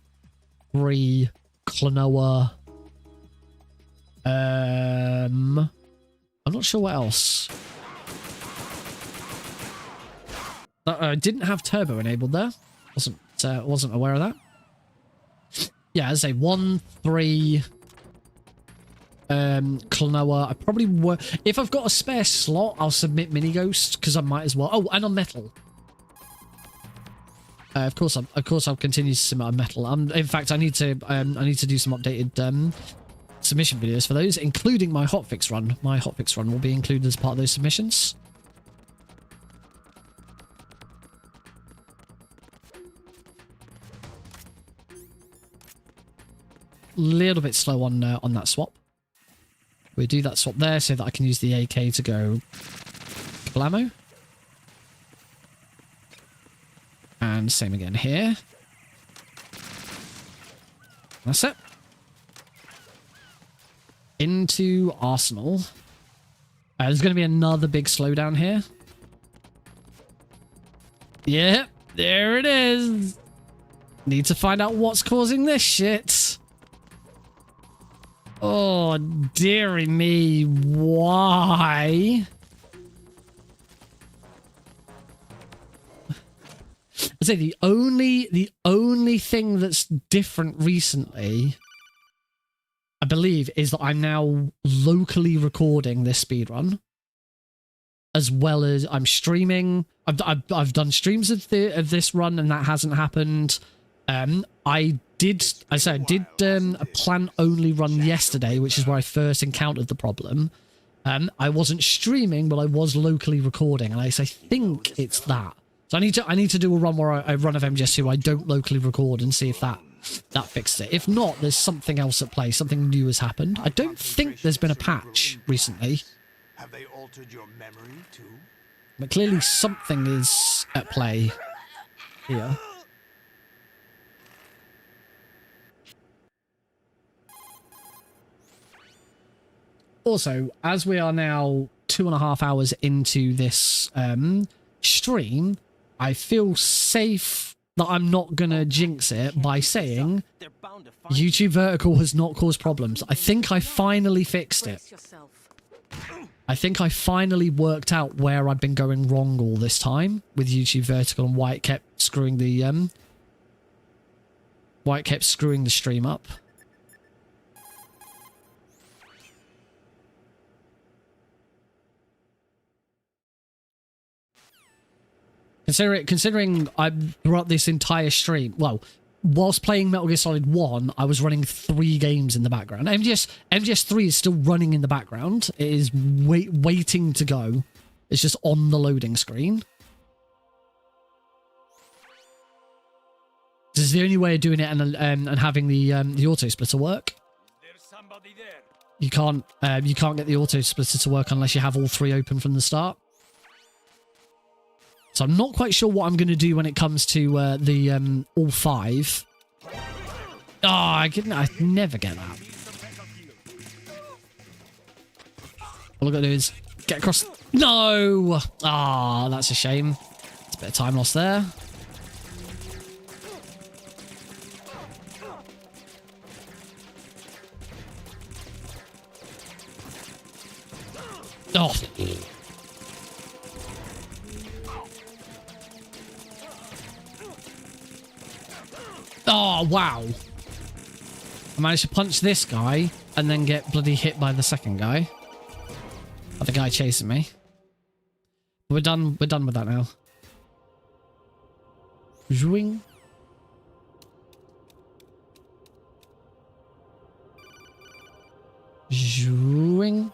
3, Klonoa. I'm not sure what else. I didn't have turbo enabled there. Wasn't aware of that. Yeah, as I say, 1, 3, Klonoa. I probably were. If I've got a spare slot, I'll submit Mini Ghost because I might as well. Oh, and on Metal. Of course, I'll continue to submit on Metal. In fact, I need to do some updated submission videos for those, including my hotfix run. My hotfix run will be included as part of those submissions. Little bit slow on that swap. We do that swap there so that I can use the AK to go kablamo. And same again here. That's it. Into Arsenal. There's going to be another big slowdown here. Yep, there it is. Need to find out what's causing this shit. Oh, dearie me. Why? I say the only thing that's different recently, I believe, is that I'm now locally recording this speedrun, as well as I'm streaming. I've done streams of this run, and that hasn't happened. I did a plan only run yesterday, which is where I first encountered the problem. I wasn't streaming, but I was locally recording, and I think it's that. So I need to do a run where I run of MGS2. I don't locally record and see if that fixes it. If not, there's something else at play. Something new has happened. I don't think there's been a patch recently. Have they altered your memory too? But clearly something is at play here. Also, as we are now 2.5 hours into this stream, I feel safe that I'm not going to jinx it by saying YouTube Vertical has not caused problems. I think I finally fixed it. I think I finally worked out where I've been going wrong all this time with YouTube Vertical and why it kept screwing the stream up. Considering I throughout this entire stream, well, whilst playing Metal Gear Solid 1, I was running 3 games in the background. MGS3 is still running in the background. It is waiting to go. It's just on the loading screen. This is the only way of doing it and having the auto splitter work. There's somebody there. You can't get the auto splitter to work unless you have all 3 open from the start. So I'm not quite sure what I'm going to do when it comes to the all 5. Oh, I never get that. All I've got to do is get across. No! Ah, that's a shame. It's a bit of time lost there. Oh. Oh, wow. I managed to punch this guy and then get bloody hit by the second guy. Or the guy chasing me. We're done with that now. Zhwing. Zhwing.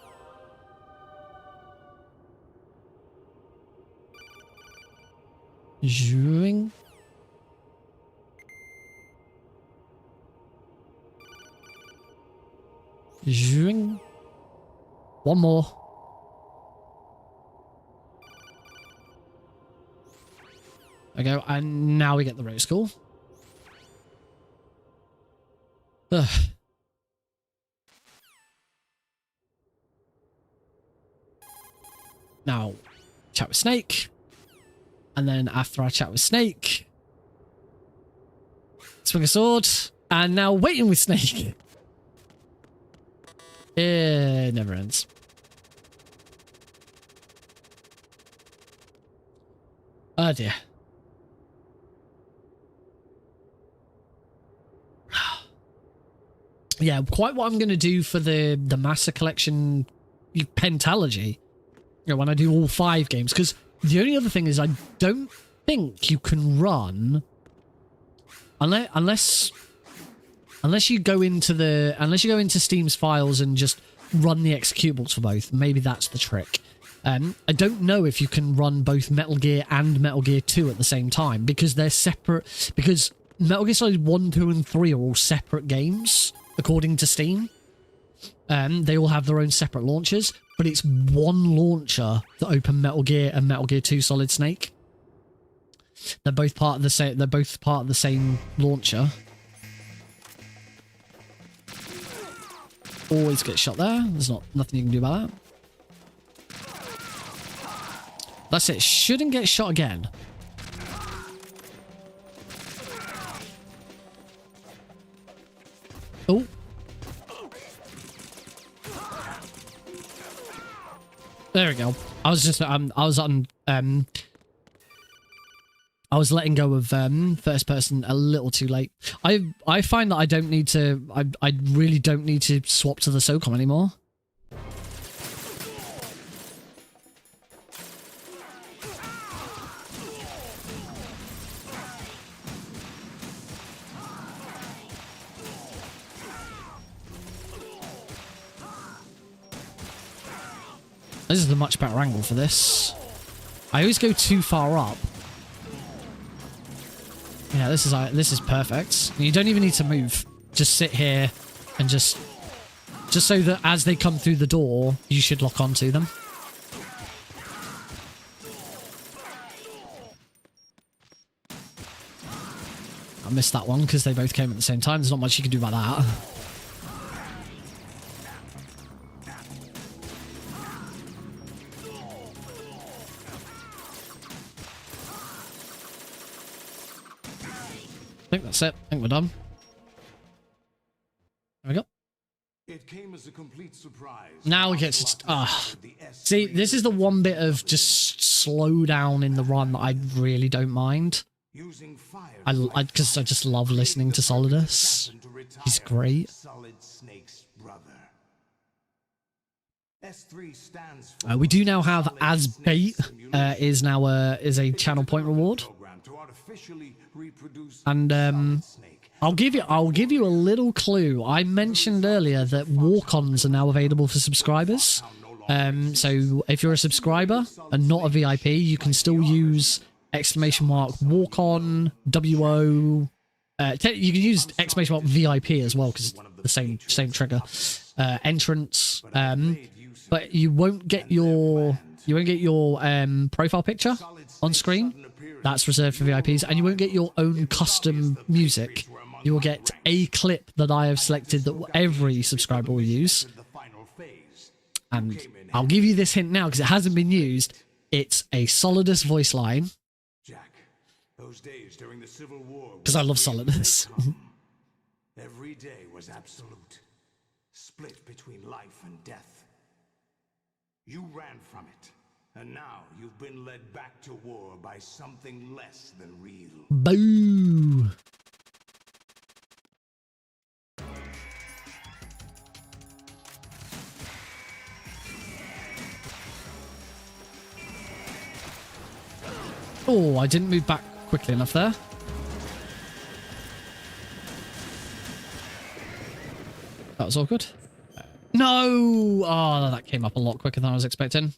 Zhwing. Zhwing. One more. There we go, and now we get the rose call. Ugh. Now, chat with Snake. And then after I chat with Snake, swing a sword. And now waiting with Snake. It never ends. Oh dear. Yeah, quite what I'm going to do for the Master Collection Pentalogy. You know, when I do all 5 games. Because the only other thing is I don't think you can run unless you go into Steam's files and just run the executables for both. Maybe that's the trick. I don't know if you can run both Metal Gear and Metal Gear 2 at the same time because they're separate. Because Metal Gear Solid 1, 2, and 3 are all separate games according to Steam. They all have their own separate launchers, but it's one launcher to open Metal Gear and Metal Gear 2 Solid Snake. They're both part of the same. They're both part of the same launcher. Always get shot there. There's nothing you can do about that. That's it. Shouldn't get shot again. Oh. There we go. I was just I was letting go of first person a little too late. I find that I don't need to I really don't need to swap to the SOCOM anymore. This is a much better angle for this. I always go too far up. Yeah, this is perfect. You don't even need to move. Just sit here and just so that as they come through the door, you should lock onto them. I missed that one because they both came at the same time. There's not much you can do about that. I think that's it. I think we're done. There we go. It came as a complete surprise. Now we get to... See, this is the one bit of just slow down in the run that I really don't mind. Because I just love listening to Solidus. He's great. We do now have As Bait is a channel point reward. And I'll give you a little clue. I mentioned earlier that walk-ons are now available for subscribers. So if you're a subscriber and not a VIP, you can still use !walk-on, WO. You can use !VIP as well because it's the same trigger. Entrance. But you won't get your profile picture on screen. That's reserved for VIPs, and you won't get your own custom music. You will get a clip that I have selected that every subscriber will use. And I'll give you this hint now because it hasn't been used. It's a Solidus voice line. Because I love Solidus. Every day was absolute, split between life and death. You ran from it. And now you've been led back to war by something less than real. Boo! Oh, I didn't move back quickly enough there. That was awkward. No! Oh, that came up a lot quicker than I was expecting.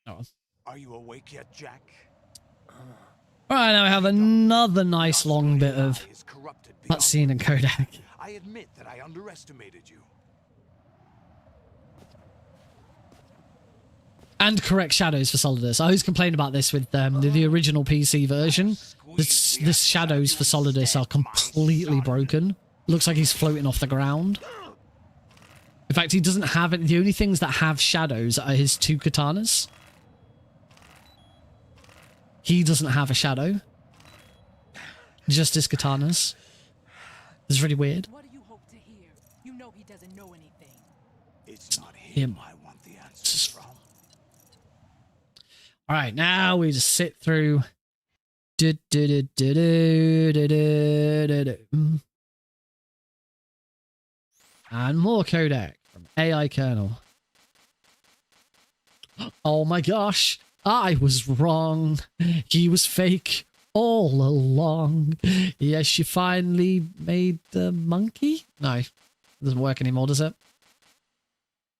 Oh. Are you awake yet, Jack? Alright, now we have another nice long bit of cutscene and codec. I admit that I underestimated you. And correct shadows for Solidus. I always complain about this with the original PC version. The shadows for Solidus are completely broken. Looks like he's floating off the ground. In fact, he doesn't have it. The only things that have shadows are his two katanas. He doesn't have a shadow. Just his katanas. It's really weird. What do you hope to hear? You know he doesn't know anything. It's not him I want the answers from. Alright, now we just sit through. And more codec from AI kernel. Oh my gosh. I was wrong. He was fake all along. Yes, you finally made the monkey? No, it doesn't work anymore, does it?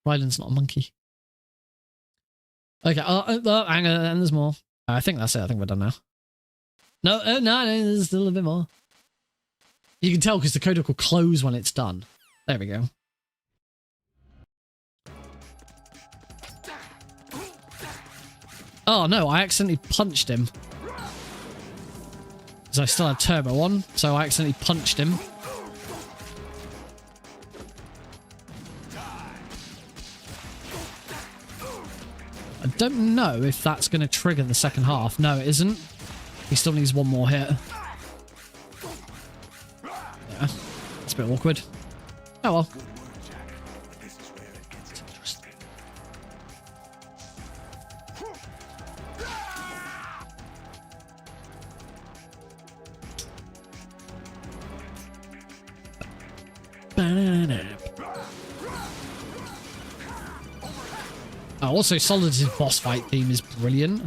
Ryland's not a monkey. Okay, hang on, and there's more. I think that's it. I think we're done now. No, no, there's still a bit more. You can tell because the codec will close when it's done. There we go. Oh no, I accidentally punched him. Because I still had turbo on, so I accidentally punched him. I don't know if that's going to trigger the second half. No, it isn't. He still needs one more hit. Yeah. a bit awkward. Oh well. Also, Solid's boss fight theme is brilliant.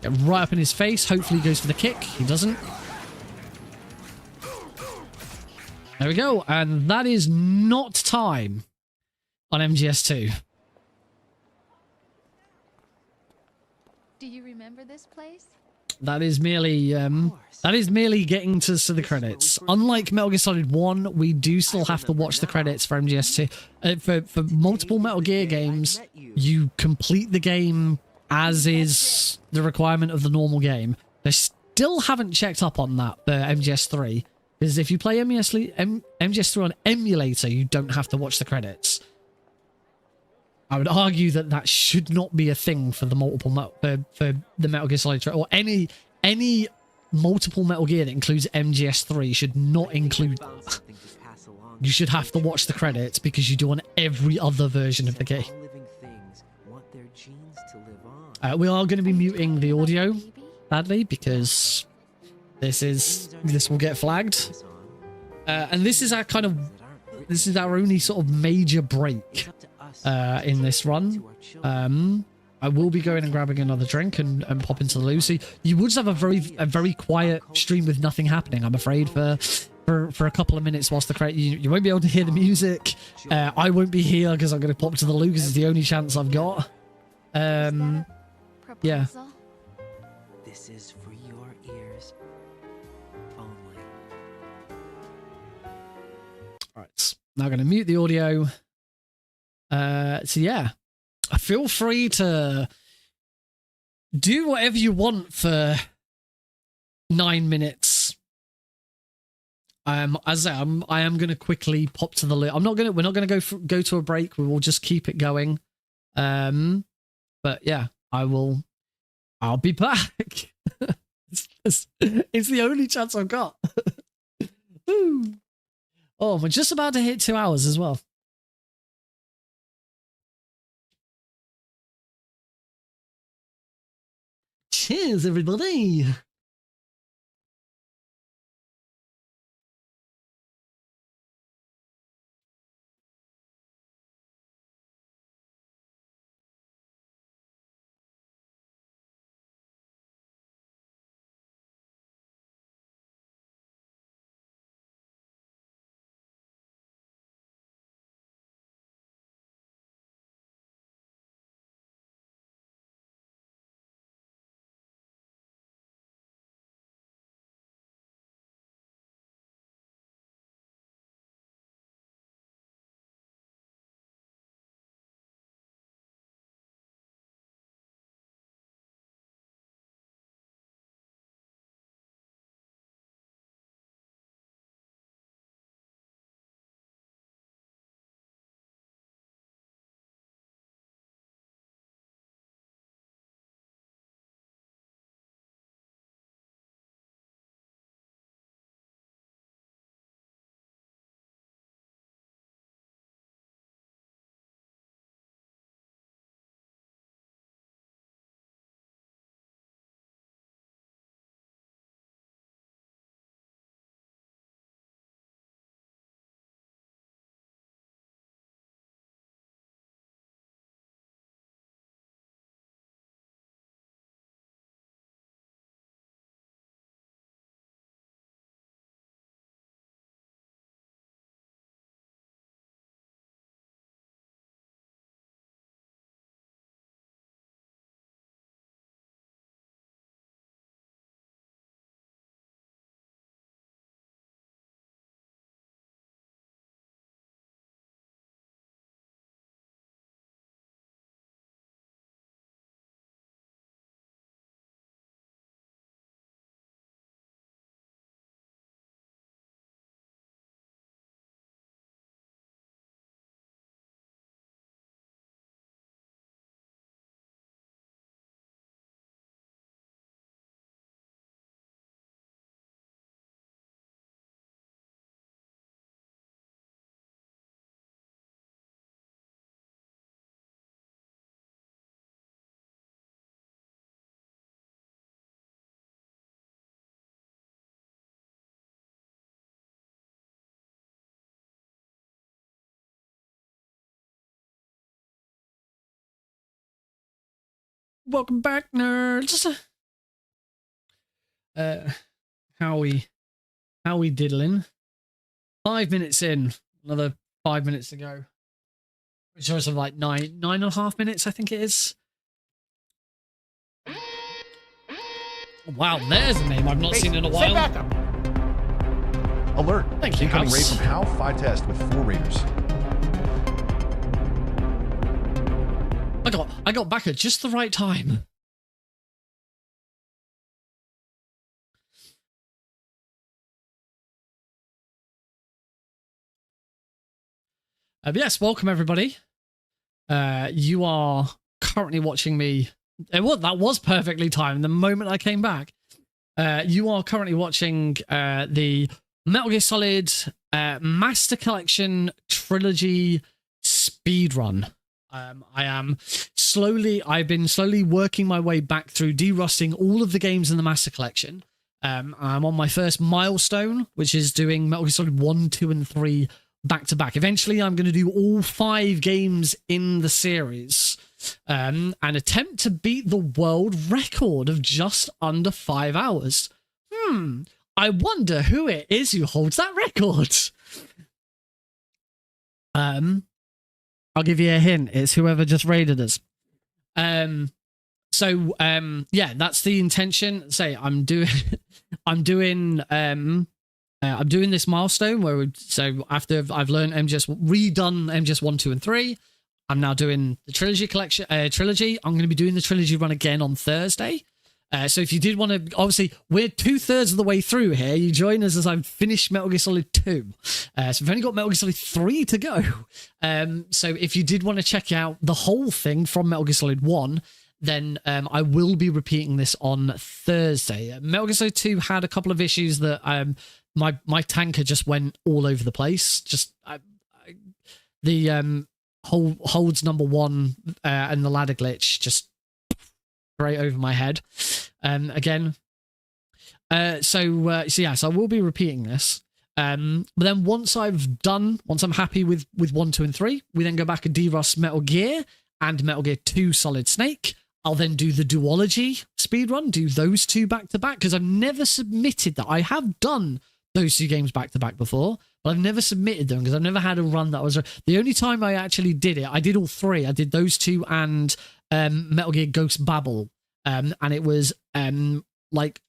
Get right up in his face. Hopefully he goes for the kick. He doesn't. There we go. And that is not time on MGS2. Do you remember this place? That is merely getting to the credits. Unlike Metal Gear Solid 1, we do still have to watch the credits for MGS2. For multiple Metal Gear games, you complete the game as is the requirement of the normal game. They still haven't checked up on that for MGS3. Because if you play MGS3 on emulator, you don't have to watch the credits. I would argue that that should not be a thing for the for the Metal Gear Solid Trilogy, or any multiple Metal Gear that includes MGS3 should not include that. You should have to watch the credits because you do on every other version of the game. We are going to be muting the audio, sadly, because this will get flagged. And this is our only sort of major break in this run. I will be going and grabbing another drink and pop into the Lucy. You would just have a very quiet stream with nothing happening, I'm afraid, for a couple of minutes whilst the credit. You won't be able to hear the music. I won't be here because I'm going to pop to the loo because it's the only chance I've got. Yeah. This is for your ears only. Alright, now I'm going to mute the audio. So yeah, feel free to do whatever you want for 9 minutes. As I am going to quickly pop to the loo. We're not going to go to a break. We will just keep it going. But yeah, I'll be back. it's the only chance I've got. Oh, we're just about to hit 2 hours as well. Cheers, everybody. Welcome back, nerds. How we diddling? 5 minutes in, another 5 minutes to go. Which is like nine and a half minutes, I think it is. Wow, there's a name I've not seen in a while. Alert! Thank you, Incoming raid House. from HAL 5 test with 4 raiders. I got back at just the right time. Yes, welcome everybody. You are currently watching me. That was perfectly timed. The moment I came back, you are currently watching the Metal Gear Solid Master Collection Trilogy Speedrun. I've been slowly working my way back through derusting all of the games in the Master Collection. I'm on my first milestone, which is doing Metal Gear Solid 1, 2, and 3 back to back. Eventually, I'm going to do all 5 games in the series and attempt to beat the world record of just under 5 hours. I wonder who it is who holds that record. I'll give you a hint. It's whoever just raided us. Yeah, that's the intention. Say, I'm doing this milestone where after I've learned redone MGS 1, 2, and 3, I'm now doing the trilogy collection. Trilogy. I'm going to be doing the trilogy run again on Thursday. So if you did want to, obviously we're 2/3 of the way through here. You join us as I've finished Metal Gear Solid 2. So we've only got Metal Gear Solid 3 to go. So if you did want to check out the whole thing from Metal Gear Solid 1, then I will be repeating this on Thursday. Metal Gear Solid 2 had a couple of issues that my tanker just went all over the place. Just the holds number 1 and the ladder glitch just right over my head again. So I will be repeating this. But then once I'm happy with 1, 2, and 3, we then go back and derust Metal Gear and Metal Gear 2 Solid Snake. I'll then do the duology speedrun, do those 2 back to back, because I've never submitted that. I have done those 2 games back to back before, but I've never submitted them because I've never had a run that was. The only time I actually did it, I did all 3. I did those 2 and Metal Gear Ghost Babel, and it was like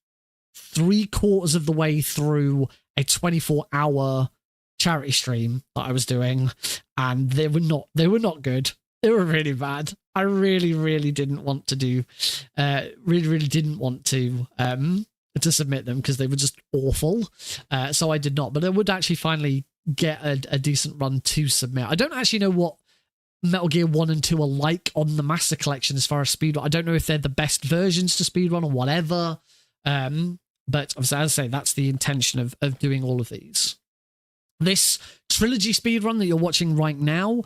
3/4 of the way through a 24-hour charity stream that I was doing, and they were not good. They were really bad. I really didn't want to do, really didn't want to submit them because they were just awful. So I did not. But I would actually finally get a decent run to submit. I don't actually know what Metal Gear 1 and 2 are like on the Master Collection as far as speedrun. I don't know if they're the best versions to speedrun or whatever. But obviously, as I say, that's the intention of doing all of these. This trilogy speedrun that you're watching right now,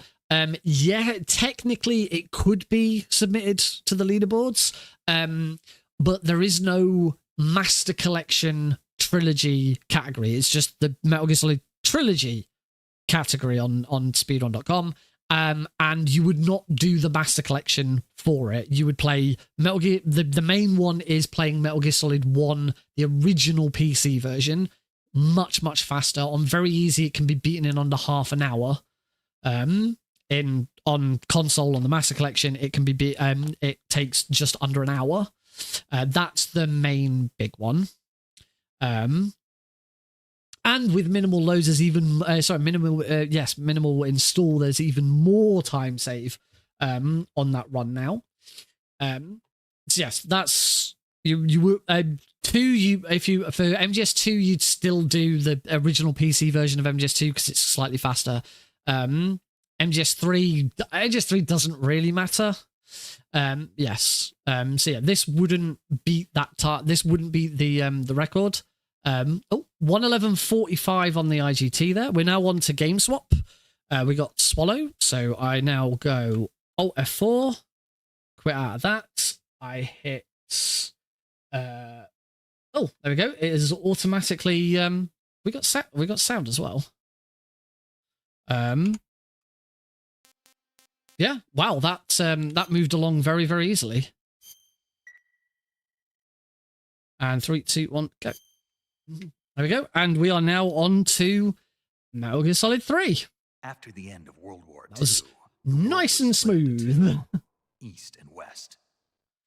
yeah, technically it could be submitted to the leaderboards, but there is no Master Collection trilogy category. It's just the Metal Gear Solid Trilogy category on speedrun.com. And you would not do the Master Collection for it. You would play Metal Gear. The main one is playing Metal Gear Solid 1, the original PC version, much faster. On very easy, it can be beaten in under half an hour. On console on the Master Collection, it can be it takes just under an hour. That's the main big one. And with minimal loads, there's even minimal install. There's even more time save on that run now. So yes, that's you if you for MGS2 you'd still do the original PC version of MGS2 because it's slightly faster. MGS3 doesn't really matter. Yes. So yeah, this wouldn't beat that. This wouldn't beat the record. 1:11:45 on the IGT there. We're now on to game swap. We got Swallow, so I now go Alt F4, quit out of that. I hit there we go. It is automatically we got sound as well. Yeah, wow, that moved along very easily. And 3, 2, 1, go. There we go. And we are now on to Metal Gear Solid 3. After the end of World War II, That was nice and smooth. East and West.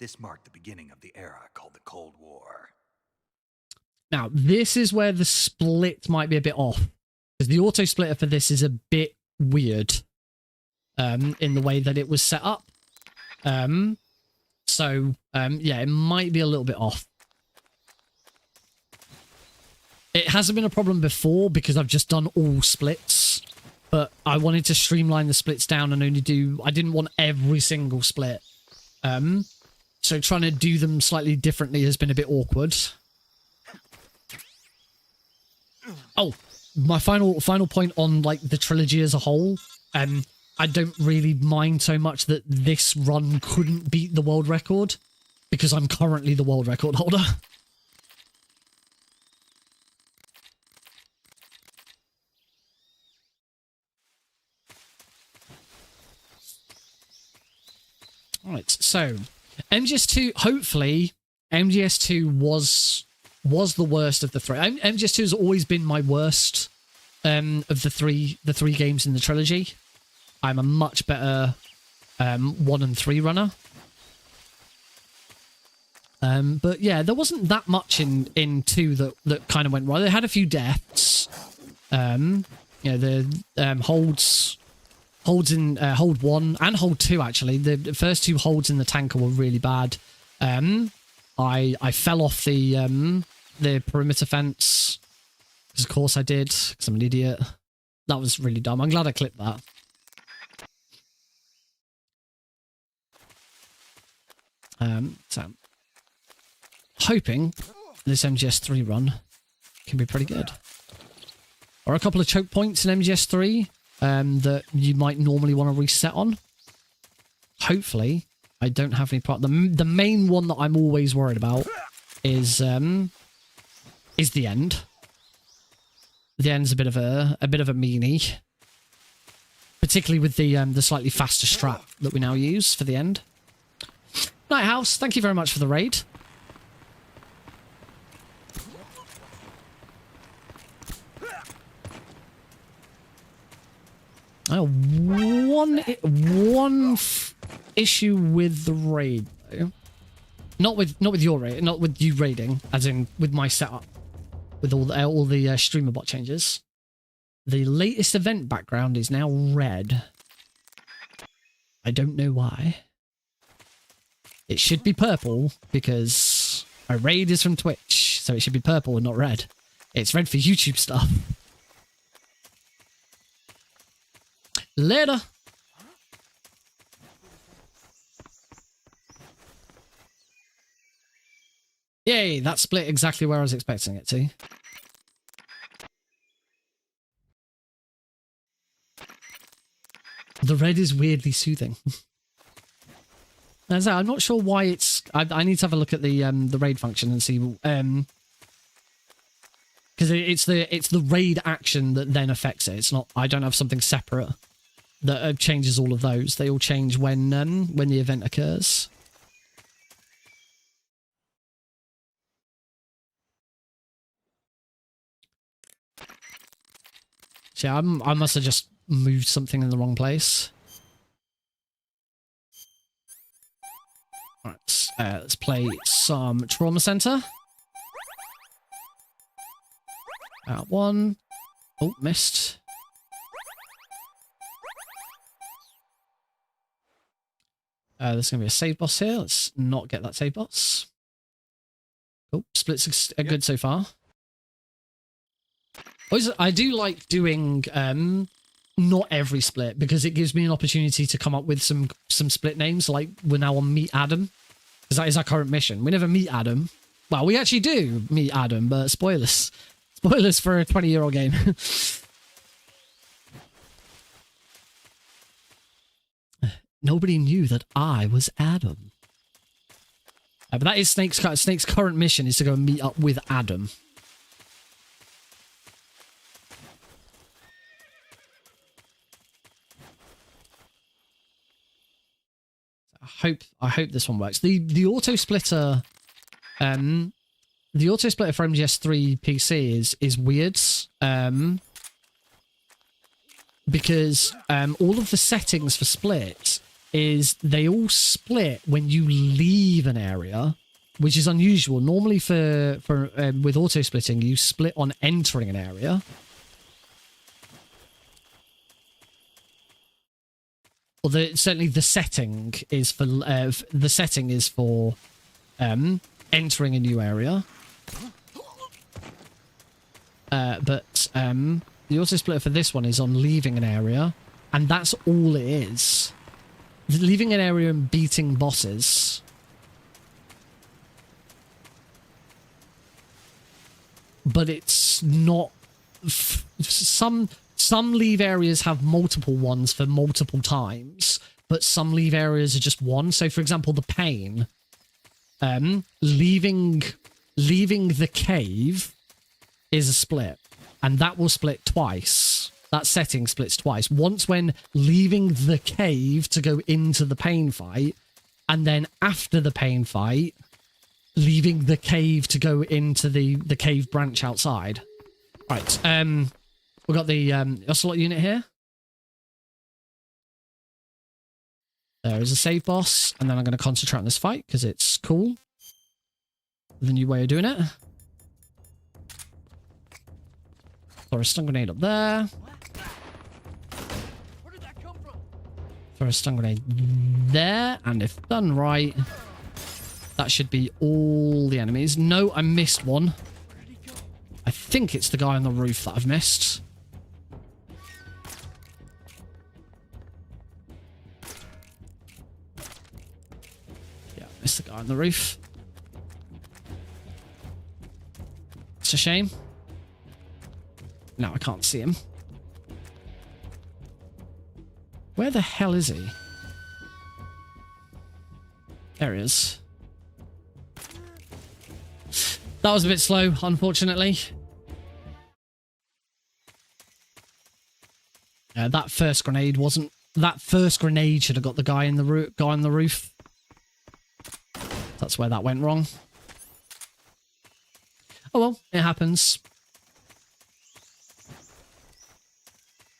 This marked the beginning of the era called the Cold War. Now, this is where the split might be a bit off. Because the auto splitter for this is a bit weird in the way that it was set up. Yeah, it might be a little bit off. It hasn't been a problem before because I've just done all splits, but I wanted to streamline the splits down and only do... I didn't want every single split. So trying to do them slightly differently has been a bit awkward. Oh, my final point on like the trilogy as a whole. I don't really mind so much that this run couldn't beat the world record because I'm currently the world record holder. Alright, so MGS2, hopefully MGS2 was the worst of the three. MGS2 has always been my worst of the three games in the trilogy. I'm a much better 1 and 3 runner. But yeah, there wasn't that much in 2 that kind of went wrong. They had a few deaths. You know, the holds in hold 1 and hold 2 actually. The first 2 holds in the tanker were really bad. I fell off the perimeter fence because of course I did because I'm an idiot. That was really dumb. I'm glad I clipped that. So hoping this MGS3 run can be pretty good. Or a couple of choke points in MGS3 that you might normally want to reset on. Hopefully, I don't have any problem. The main one that I'm always worried about is the end. The end's a bit of a meanie, particularly with the slightly faster strat that we now use for the end. Nighthouse, thank you very much for the raid. Oh, one issue with the raid though. Not with your raid, not with you raiding, as in with my setup, with all the StreamerBot changes. The latest event background is now red. I don't know why. It should be purple because my raid is from Twitch, so it should be purple and not red. It's red for YouTube stuff. Later. Yay, that split exactly where I was expecting it to. The red is weirdly soothing. As I'm not sure why it's... I need to have a look at the raid function and see... Because it's the raid action that then affects it. It's not... I don't have something separate that changes all of those. They all change when the event occurs. So yeah, I must have just moved something in the wrong place. Alright, let's play some Trauma Center. Out 1. Oh, missed. There's going to be a save boss here. Let's not get that save boss. Oh, splits are good so far. I do like doing not every split because it gives me an opportunity to come up with some split names. Like we're now on Meet Adam because that is our current mission. We never meet Adam. Well, we actually do meet Adam, but spoilers. Spoilers for a 20-year-old game. Nobody knew that I was Adam. But that is Snake's current mission is to go and meet up with Adam. I hope this one works. The auto splitter the auto splitter for MGS3 PC is weird. Because all of the settings for split is they all split when you leave an area, which is unusual. Normally with auto splitting, you split on entering an area. Or certainly the setting is for entering a new area. But the auto splitter for this one is on leaving an area, and that's all it is. Leaving an area and beating bosses. But it's not... Some leave areas have multiple ones for multiple times, but some leave areas are just one. So, for example, the pain. Leaving the cave is a split, and that will split twice. That setting splits twice. Once when leaving the cave to go into the pain fight, and then after the pain fight, leaving the cave to go into the cave branch outside. Right, we've got the Ocelot unit here. There is a save boss, and then I'm going to concentrate on this fight, because it's cool. The new way of doing it. Throw a stun grenade up there. Throw a stun grenade there, and if done right, that should be all the enemies. No, I missed one. I think it's the guy on the roof that I've missed. Yeah, missed the guy on the roof. It's a shame. No, I can't see him. Where the hell is he? There he is. That was a bit slow, unfortunately. That first grenade wasn't... That first grenade should have got the guy in the guy on the roof. That's where that went wrong. Oh well, it happens.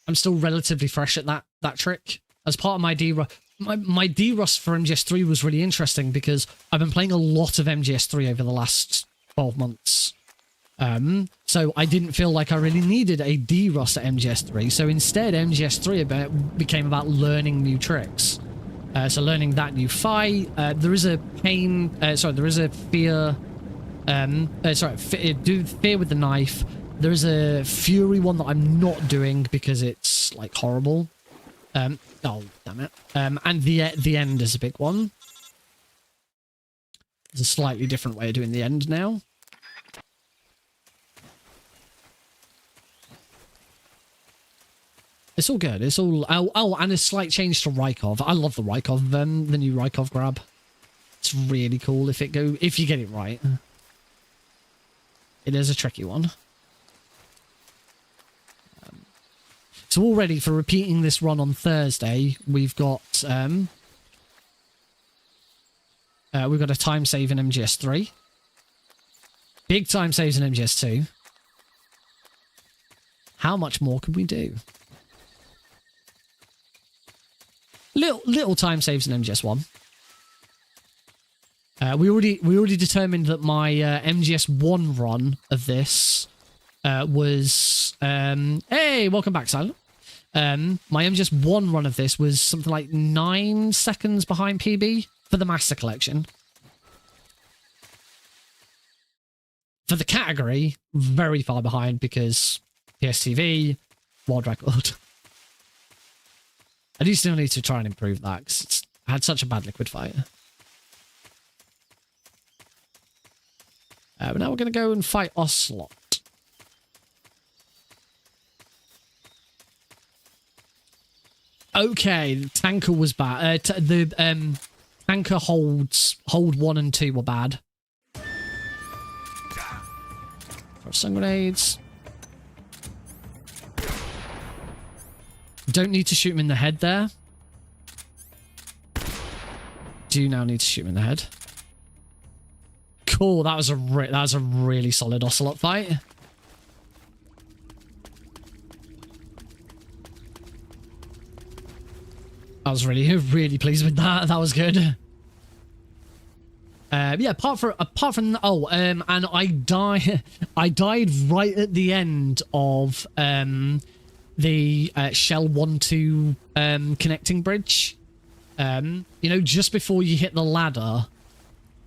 I'm still relatively fresh at that trick. As part of my D-Rust... My D-Rust for MGS3 was really interesting because I've been playing a lot of MGS3 over the last 12 months. So I didn't feel like I really needed a D-Rust at MGS3. So instead, MGS3 became about learning new tricks. So learning that new fight. There is a pain... there is a fear... do fear with the knife. There is a fury one that I'm not doing because it's like horrible. Oh damn it! And the end is a big one. There's a slightly different way of doing the end now. It's all good. It's all and a slight change to Rykov. I love the Rykov, the new Rykov grab. It's really cool if you get it right. It is a tricky one. So all ready for repeating this run on Thursday. We've got a time save in MGS3. Big time saves in MGS2. How much more can we do? Little time saves in MGS1. We already determined that my MGS1 run of this was hey, welcome back, Silent. My MGS1 run of this was something like 9 seconds behind PB for the Master Collection. For the category, very far behind because PSTV, world record. I do still need to try and improve that because I had such a bad liquid fight. But now we're going to go and fight Ocelot. Okay, the tanker was bad. Tanker hold 1 and 2 were bad. Throw stun grenades. Don't need to shoot him in the head there. Do now need to shoot him in the head. Cool. That was a really solid Ocelot fight. I was really pleased with that. That was good. Yeah, apart from and I died right at the end of the Shell 1-2 connecting bridge. You know, just before you hit the ladder,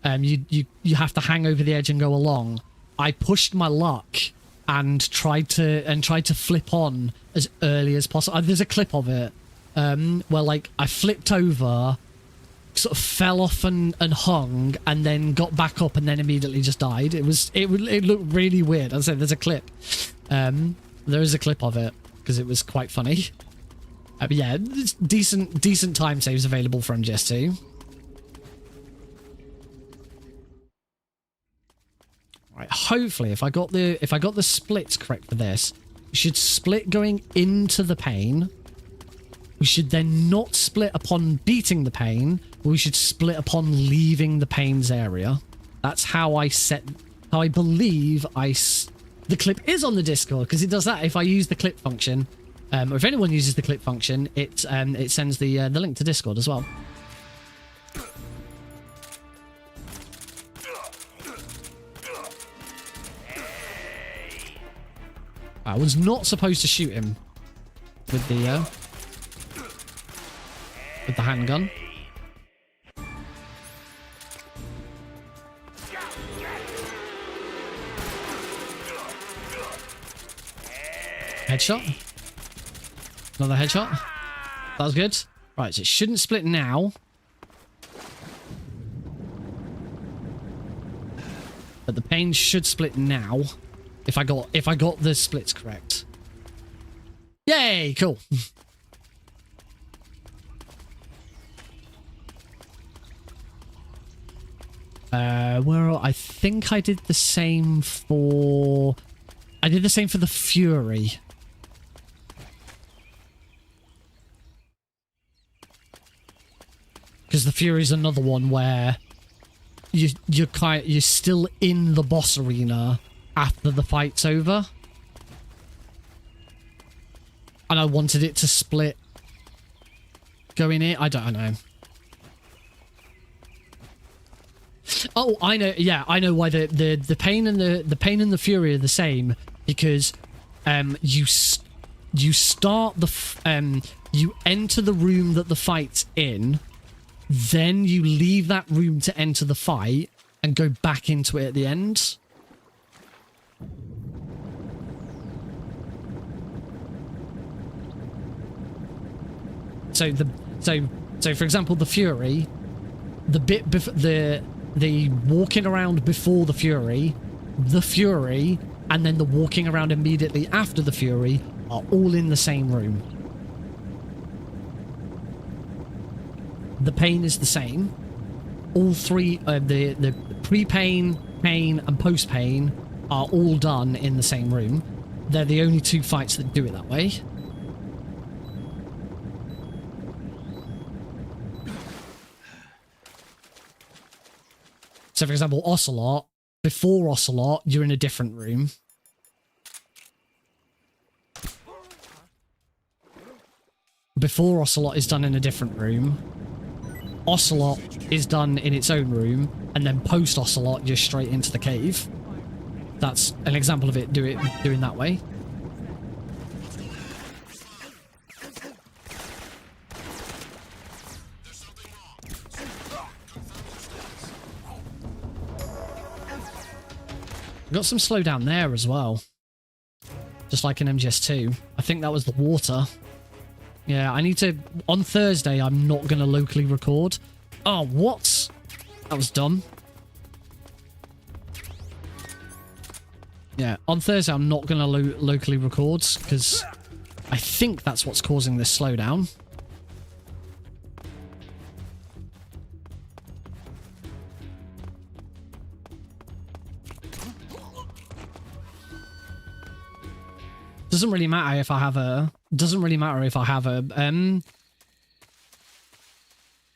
you have to hang over the edge and go along. I pushed my luck and tried to flip on as early as possible. There's a clip of it where like I flipped over, sort of fell off and hung, and then got back up and then immediately just died. It looked really weird. As I said, there's a clip. There is a clip of it because it was quite funny. But yeah, it's decent time saves available from MGS2. Right, hopefully, if I got the splits correct for this, we should split going into the pane. We should then not split upon beating the pane, but we should split upon leaving the pane's area. That's how I believe the clip is on the Discord, because it does that if I use the clip function. Or if anyone uses the clip function, it sends the link to Discord as well. I was not supposed to shoot him with the handgun. Headshot. Another headshot. That was good. Right, so it shouldn't split now. But the pane should split now. If I got the splits correct. Yay, cool. I think I did the same for... I did the same for the Fury. Because the Fury is another one where you're still in the boss arena after the fight's over. And I wanted it to split going in. I don't know. Oh, I know. Yeah, I know why the pain and the Fury are the same, because you start you enter the room that the fight's in, then you leave that room to enter the fight and go back into it at the end. So for example, the Fury, the bit the walking around before the Fury, and then the walking around immediately after the Fury are all in the same room. The pain is the same. All three, the pre-pain, pain, and post-pain are all done in the same room. They're the only two fights that do it that way. So, for example, Ocelot, before Ocelot, you're in a different room. Before Ocelot is done in a different room. Ocelot is done in its own room, and then post-Ocelot, you're straight into the cave. That's an example of it doing that way. Got some slowdown there as well. Just like in MGS2. I think that was the water. Yeah, I need to... On Thursday, I'm not going to locally record. Oh, what? That was dumb. Yeah, on Thursday, I'm not going to locally record, because I think that's what's causing this slowdown. Doesn't really matter if I have a...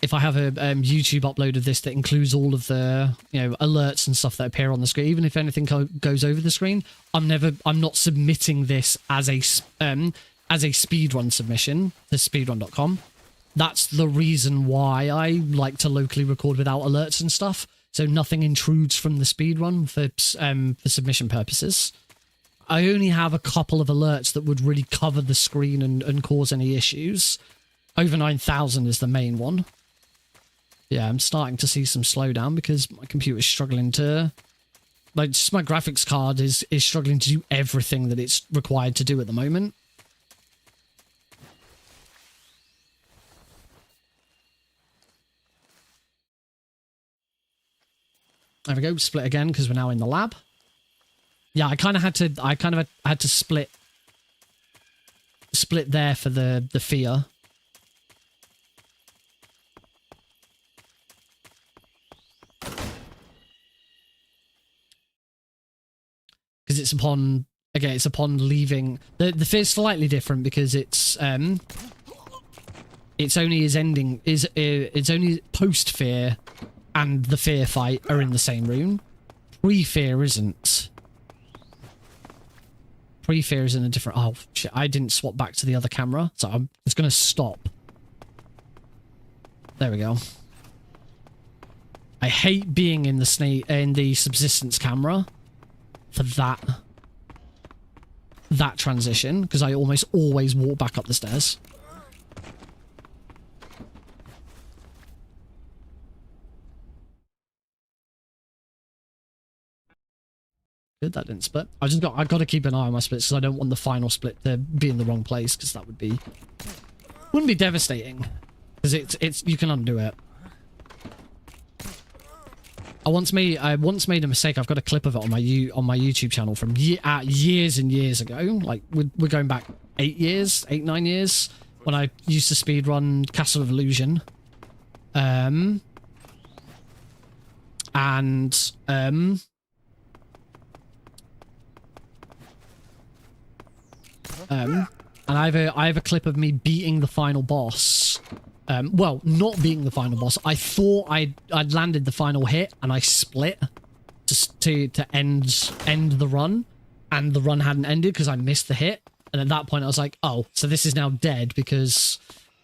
if I have a YouTube upload of this that includes all of the alerts and stuff that appear on the screen, even if anything goes over the screen, I'm not submitting this as a speedrun submission to speedrun.com. That's the reason why I like to locally record without alerts and stuff, so nothing intrudes from the speedrun for submission purposes. I only have a couple of alerts that would really cover the screen and cause any issues. Over 9,000 is the main one. Yeah, I'm starting to see some slowdown because my computer's struggling to... Like, just my graphics card is struggling to do everything that it's required to do at the moment. There we go, split again because we're now in the lab. Yeah, I kind of had to split there for the fear. Because it's upon leaving. The fear's slightly different because it's only post fear and the fear fight are in the same room. Pre-fear isn't. Pre-fear is in a different... Oh, shit, I didn't swap back to the other camera, so I'm just going to stop. There we go. I hate being in the subsistence camera for that transition, because I almost always walk back up the stairs. Good, that didn't split. I've got to keep an eye on my splits because I don't want the final split to be in the wrong place, because that wouldn't be devastating, because it's you can undo it. I once made a mistake. I've got a clip of it on my YouTube channel from years and years ago. Like we're going back 9 years when I used to speedrun Castle of Illusion. And I have a clip of me beating the final boss. Well, not being the final boss. I thought I'd landed the final hit and I split just to end the run, and the run hadn't ended because I missed the hit. And at that point I was like, oh, so this is now dead because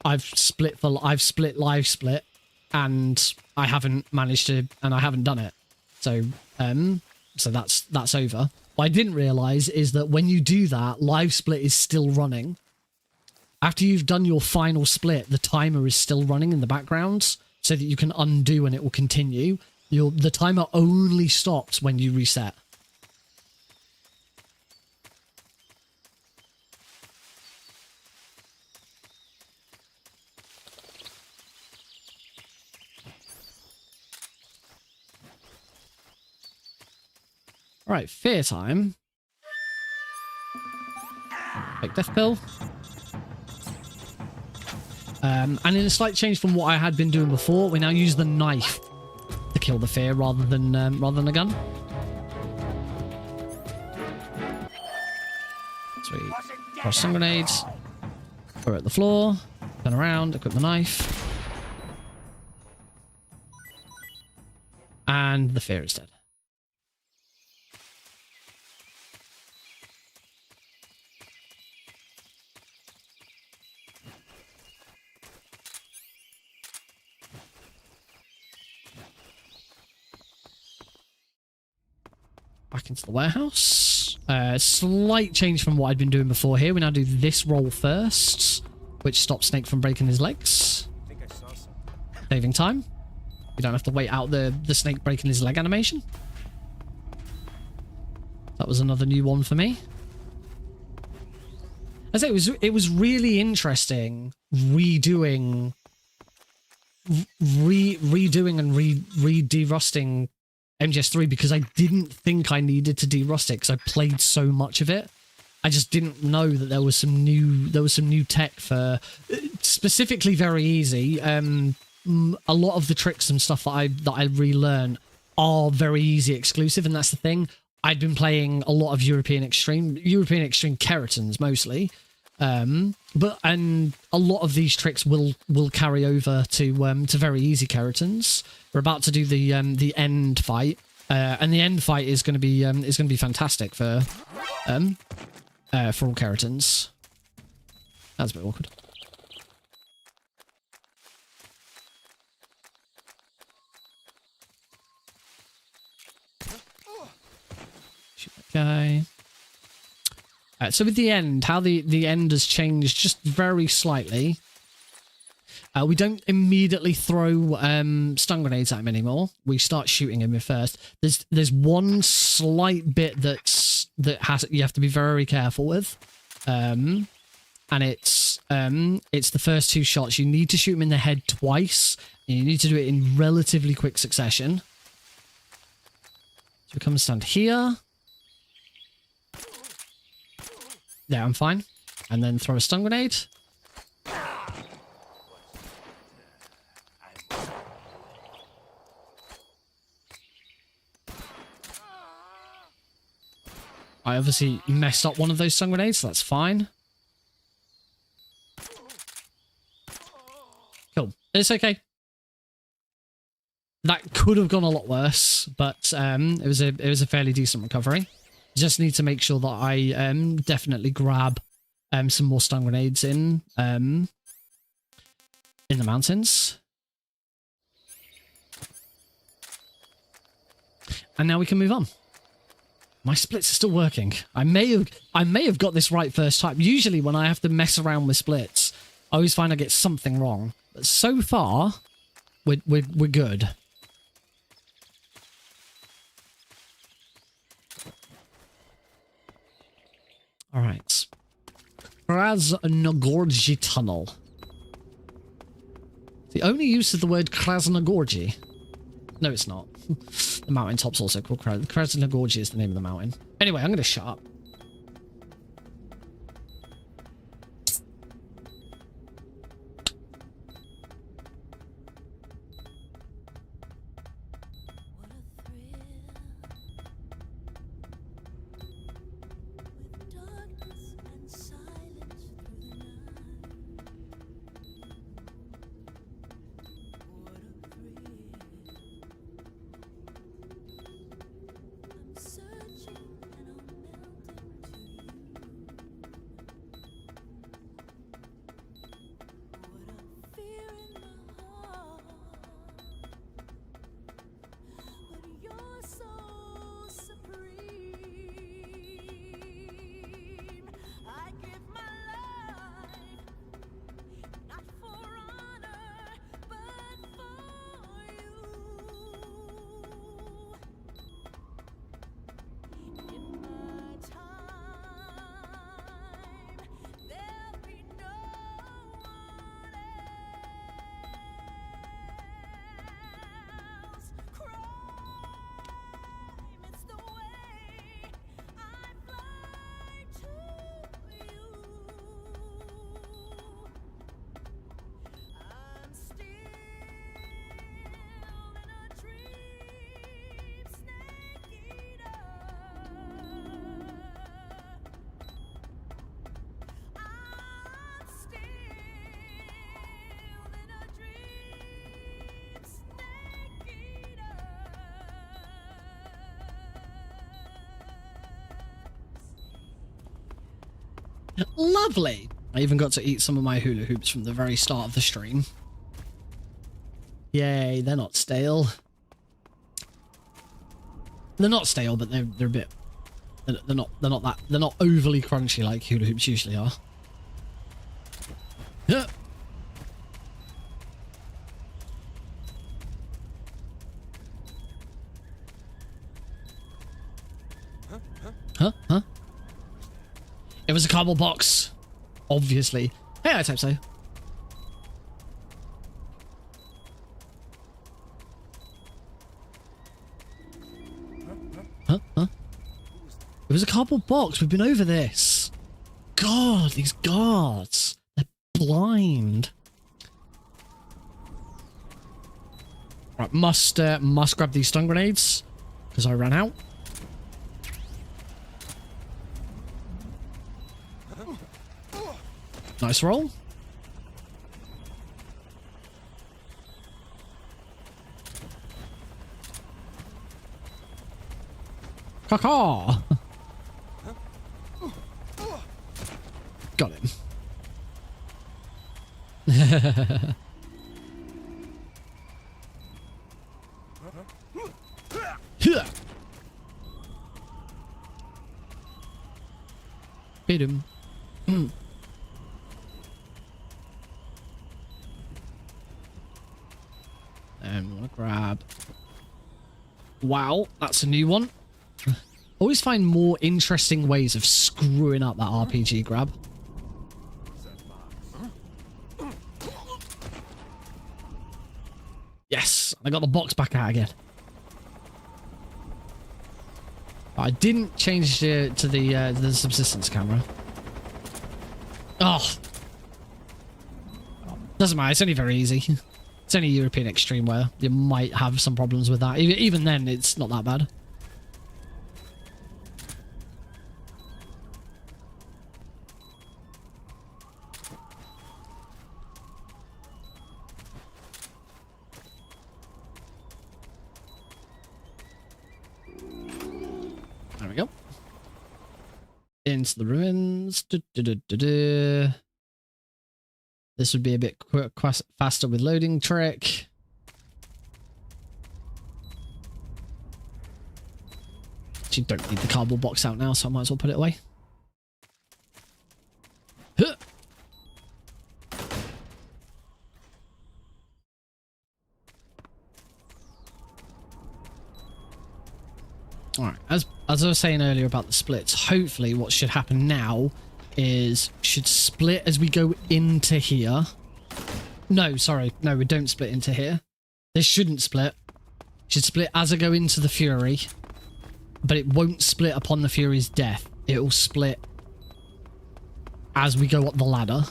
I've split live split and I haven't managed to, and I haven't done it. So that's over. What I didn't realize is that when you do that, live split is still running. After you've done your final split, the timer is still running in the background so that you can undo and it will continue. The timer only stops when you reset. All right, fear time. Take death pill. And in a slight change from what I had been doing before, we now use the knife to kill the fear rather than a gun. Sweet. Throw stun grenades. Throw it at the floor. Turn around. Equip the knife. And the fear is dead. Back into the warehouse. Slight change from what I'd been doing before here. We now do this roll first, which stops Snake from breaking his legs. Saving time. You don't have to wait out the snake breaking his leg animation. That was another new one for me. I say it was really interesting redoing and re-derusting MGS3 because I didn't think I needed to derust it because I played so much of it. I just didn't know that there was some new tech for specifically very easy. A lot of the tricks and stuff that I relearned are very easy exclusive, and that's the thing. I'd been playing a lot of European Extreme Keratons mostly, But a lot of these tricks will carry over to very easy Keratons. We're about to do the end fight, and the end fight is going to be fantastic for all Keratons. That's a bit awkward. Shoot that guy. So with the end, how the end has changed just very slightly. We don't immediately throw stun grenades at him anymore. We start shooting him first. There's one slight bit you have to be very careful with, and it's the first 2 shots. You need to shoot him in the head twice, and you need to do it in relatively quick succession. So we come and stand here. Yeah, I'm fine. And then throw a stun grenade. I obviously messed up one of those stun grenades, so that's fine. Cool. It's okay. That could have gone a lot worse, but it was a fairly decent recovery. Just need to make sure that I definitely grab some more stun grenades in the mountains. And now we can move on. My splits are still working. I may have got this right first time. Usually when I have to mess around with splits, I always find I get something wrong. But so far, we're good. All right. Krasnogorji Tunnel. The only use of the word Krasnogorji. No, it's not. The mountaintop's also called Krasnogorji is the name of the mountain. Anyway, I'm going to shut up. Lovely. I even got to eat some of my hula hoops from the very start of the stream. Yay, they're not stale. They're not stale, but they're a bit. They're not overly crunchy like hula hoops usually are. Yeah. Huh? It was a cardboard box. Obviously. Hey, I type so. Huh? It was a cardboard box. We've been over this. God, these guards. They're blind. Right, must grab these stun grenades because I ran out. Nice roll. Caw. Got him. Hit him. And we want to grab. Wow, that's a new one. Always find more interesting ways of screwing up that RPG grab. Yes, I got the box back out again. I didn't change to the subsistence camera. Oh, doesn't matter. It's only very easy. It's only European Extreme where you might have some problems with that. Even then, it's not that bad. There we go. Into the ruins. This would be a bit faster with loading trick. Actually, don't need the cardboard box out now, so I might as well put it away. Huh. Alright, as I was saying earlier about the splits, hopefully what should happen now is should split as we go into here. No, sorry. No, we don't split into here. This shouldn't split. Should split as I go into the Fury. But it won't split upon the Fury's death. It will split as we go up the ladder.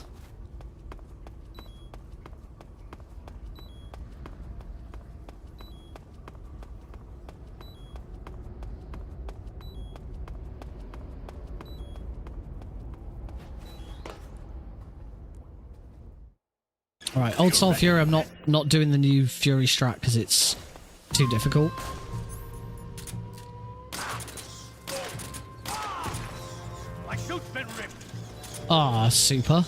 Alright, Old Soul Fury, I'm not doing the new Fury strat because it's too difficult. My suit's been ripped. Ah, super.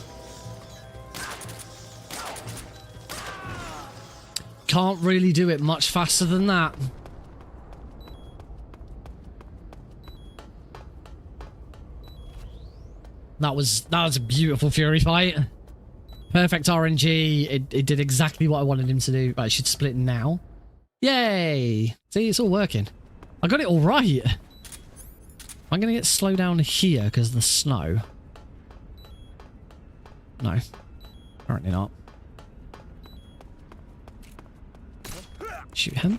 Can't really do it much faster than that. That was a beautiful Fury fight. Perfect RNG. It did exactly what I wanted him to do. Right, I should split now. Yay! See, it's all working. I got it all right. I'm going to get slowed down here because of the snow. No. Apparently not. Shoot him.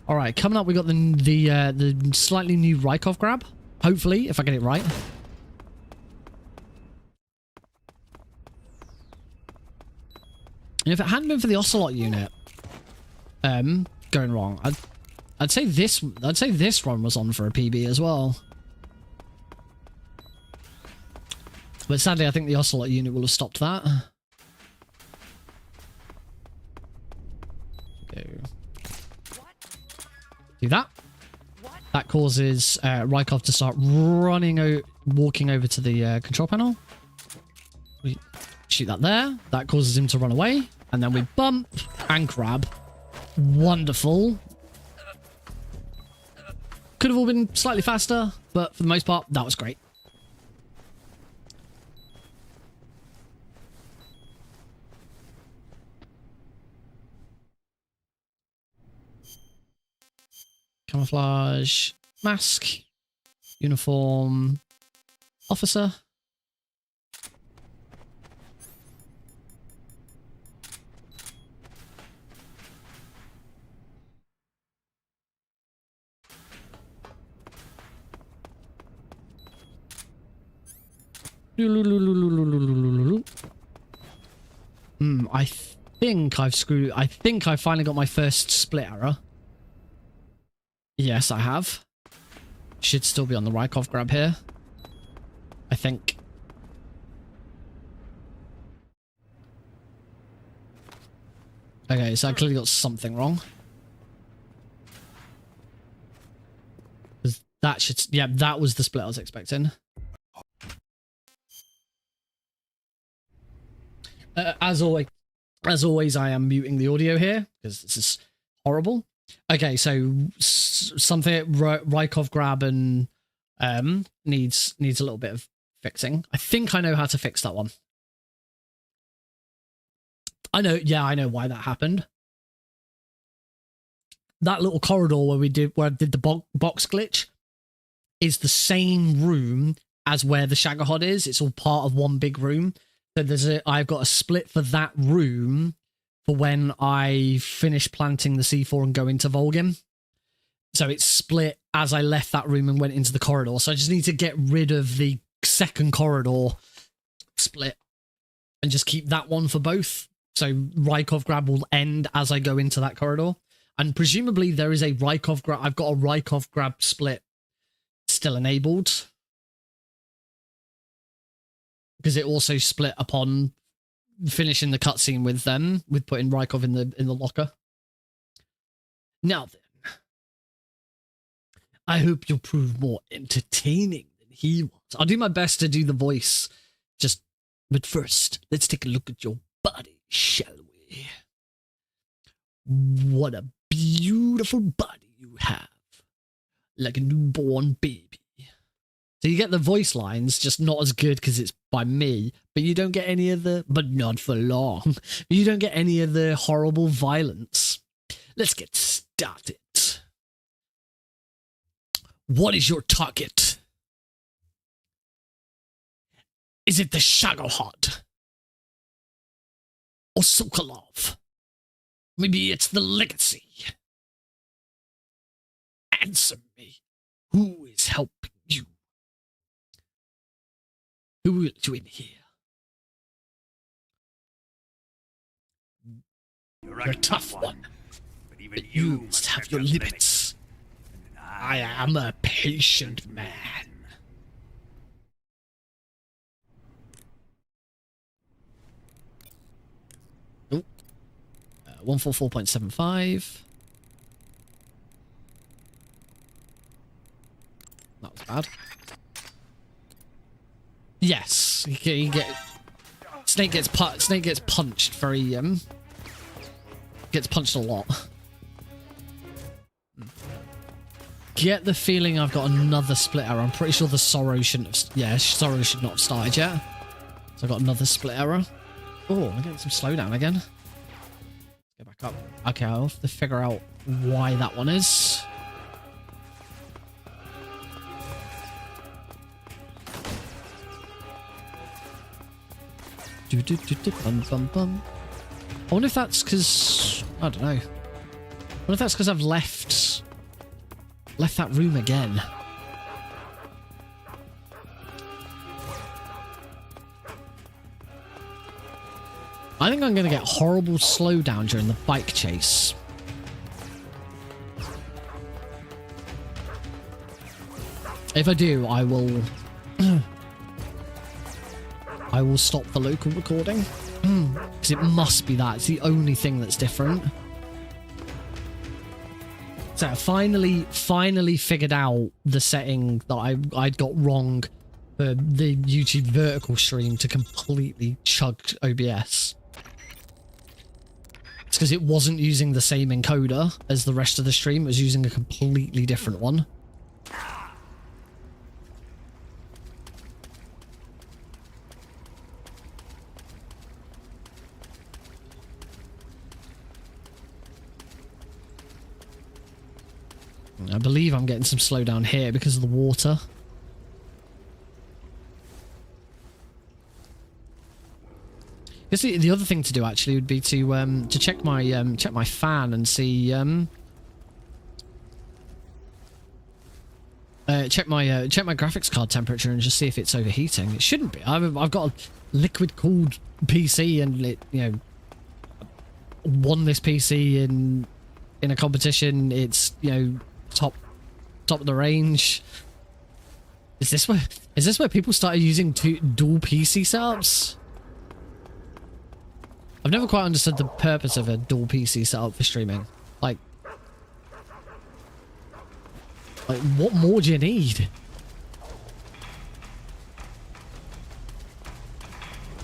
Alright, coming up we got the slightly new Rykov grab. Hopefully, if I get it right. And if it hadn't been for the Ocelot unit going wrong, I'd say this run was on for a PB as well. But sadly, I think the Ocelot unit will have stopped that. Go. Do that. That causes Rykov to start walking over to the control panel. We shoot that there. That causes him to run away. And then we bump and grab. Wonderful. Could have all been slightly faster, but for the most part, that was great. Camouflage, mask, uniform, officer. I think I've screwed. I think I finally got my first split error. Yes, I have. Should still be on the Rykov grab here. I think. Okay, so I clearly got something wrong. 'Cause that should... Yeah, that was the split I was expecting. As always, I am muting the audio here because this is horrible. Okay, so something Rykov grab and needs a little bit of fixing. I think I know how to fix that one. I know why that happened. That little corridor where I did the box glitch is the same room as where the Shagahod is. It's all part of one big room. So I've got a split for that room for when I finish planting the C4 and go into Volgin. So it's split as I left that room and went into the corridor. So I just need to get rid of the second corridor split and just keep that one for both. So Rykov grab will end as I go into that corridor. And presumably there is a Rykov grab. I've got a Rykov grab split still enabled. Because it also split upon finishing the cutscene with them, with putting Rykov in the locker. Now then, I hope you'll prove more entertaining than he was. I'll do my best to do the voice. But first, let's take a look at your body, shall we? What a beautiful body you have, like a newborn baby. So you get the voice lines, just not as good because it's by me, but you don't get any of the, but not for long. You don't get any of the horrible violence. Let's get started. What is your target? Is it the Shagahod? Or Sokolov? Maybe it's the Legacy. Answer me. Who is helping you? Who is you in here? You're a tough one, but even you must have your limits. I am a patient man. Oh, 144.75. That was bad. Yes, you get Snake gets punched very gets punched a lot. Get the feeling I've got another split error. I'm pretty sure the Sorrow shouldn't have... Yeah, Sorrow should not have started yet. So I've got another split error. Oh, I'm getting some slowdown again. Let's go back up. Okay, I'll have to figure out why that one is. Bum, bum, bum. I wonder if that's because... I don't know. I wonder if that's because I've left that room again. I think I'm going to get horrible slowdown during the bike chase. If I do, I will... I will stop the local recording. Because it must be that. It's the only thing that's different. So I finally figured out the setting that I'd got wrong for the YouTube vertical stream to completely chug OBS. It's because it wasn't using the same encoder as the rest of the stream. It was using a completely different one. I believe I'm getting some slowdown here because of the water. I guess the other thing to do actually would be to check my fan and see check my graphics card temperature and just see if it's overheating. It shouldn't be. I've got a liquid cooled PC and it, you know, won this PC in a competition. It's, you know, top of the range. Is this where people started using dual PC setups? I've never quite understood the purpose of a dual PC setup for streaming. Like what more do you need?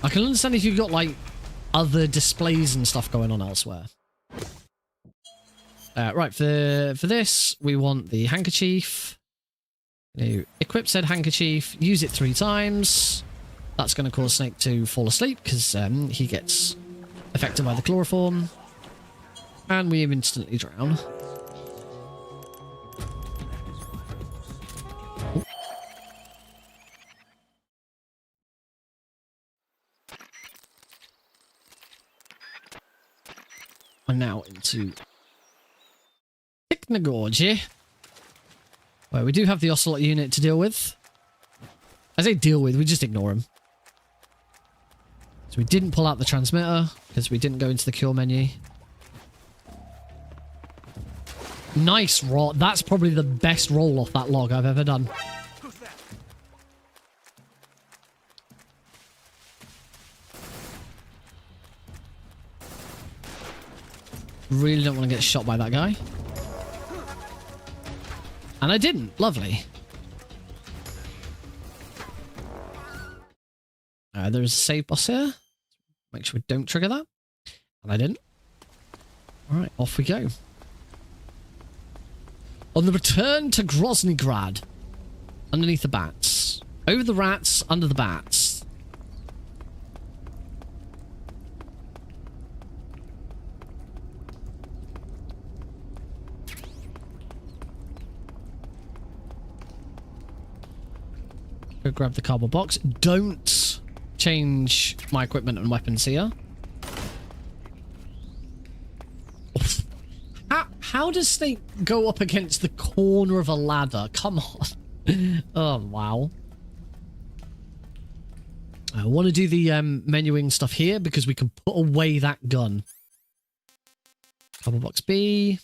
I can understand if you've got like other displays and stuff going on elsewhere. Right, for this, we want the handkerchief. Equip said handkerchief, use it 3 times. That's going to cause Snake to fall asleep because he gets affected by the chloroform. And we instantly drown. And now into Technology, where we do have the Ocelot unit to deal with. I say deal with, we just ignore him. So we didn't pull out the transmitter because we didn't go into the cure menu. Nice roll. That's probably the best roll off that log I've ever done. Really don't want to get shot by that guy. And I didn't. Lovely. There's a save boss here. Make sure we don't trigger that. And I didn't. Alright, off we go. On the return to Groznygrad. Underneath the bats. Over the rats, under the bats. Go grab the cardboard box. Don't change my equipment and weapons here. How does Snake go up against the corner of a ladder? Come on. Oh, wow. I want to do the menuing stuff here because we can put away that gun. Cardboard box B.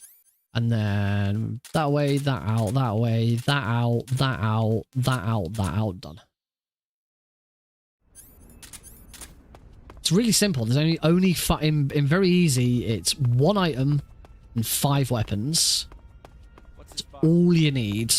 And then that way, that out, that way, that out, that out, that out, that out, done. It's really simple. There's only in very easy, it's 1 item and 5 weapons. That's all you need.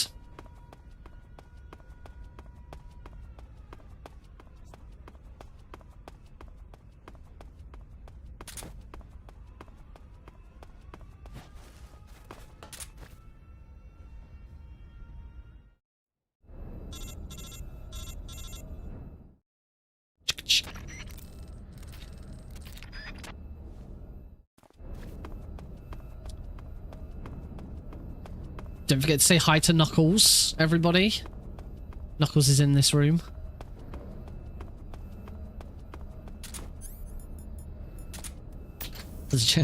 Don't forget to say hi to Knuckles, everybody. Knuckles is in this room. There's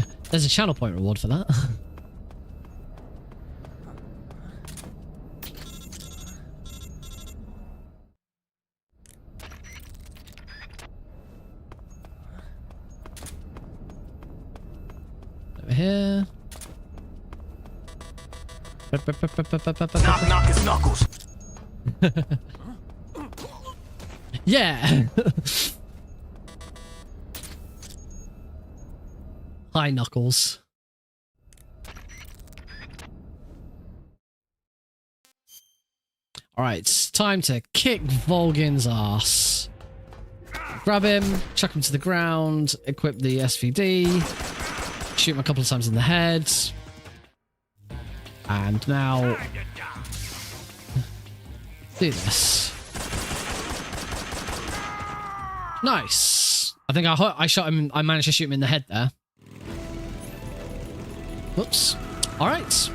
a channel point reward for that. Over here. Knock, knock, it's Knuckles. Yeah. Hi, Knuckles. All right, it's time to kick Volgin's ass. Grab him, chuck him to the ground, equip the SVD, shoot him a couple of times in the head. And now do this. Nice. I think I shot him. I managed to shoot him in the head there. Whoops. All right.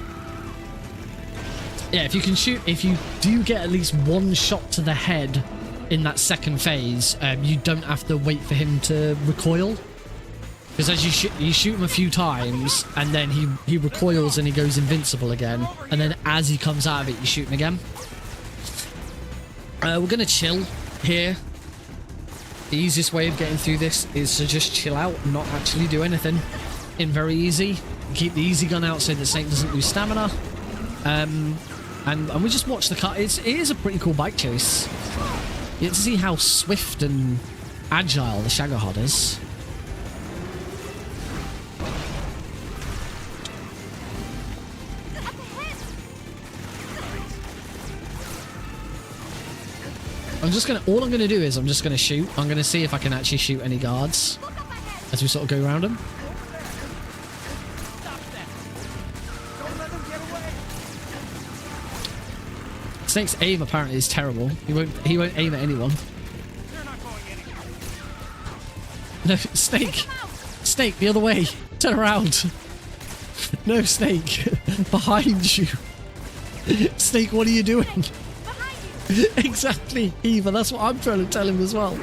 Yeah, if you can shoot, if you do get at least 1 shot to the head in that second phase, you don't have to wait for him to recoil. Because as you shoot him a few times, and then he recoils and he goes invincible again. And then as he comes out of it, you shoot him again. We're going to chill here. The easiest way of getting through this is to just chill out and not actually do anything. In very easy. Keep the easy gun out so that Snake doesn't lose stamina. And we just watch the cut. It is a pretty cool bike chase. You get to see how swift and agile the Shagohod is. all I'm gonna do is I'm just gonna shoot. I'm gonna see if I can actually shoot any guards as we sort of go around them. Snake's aim apparently is terrible. He won't aim at anyone. No, Snake! Snake, the other way! Turn around! No, Snake! Behind you! Snake, what are you doing? Exactly, Eva, that's what I'm trying to tell him as well.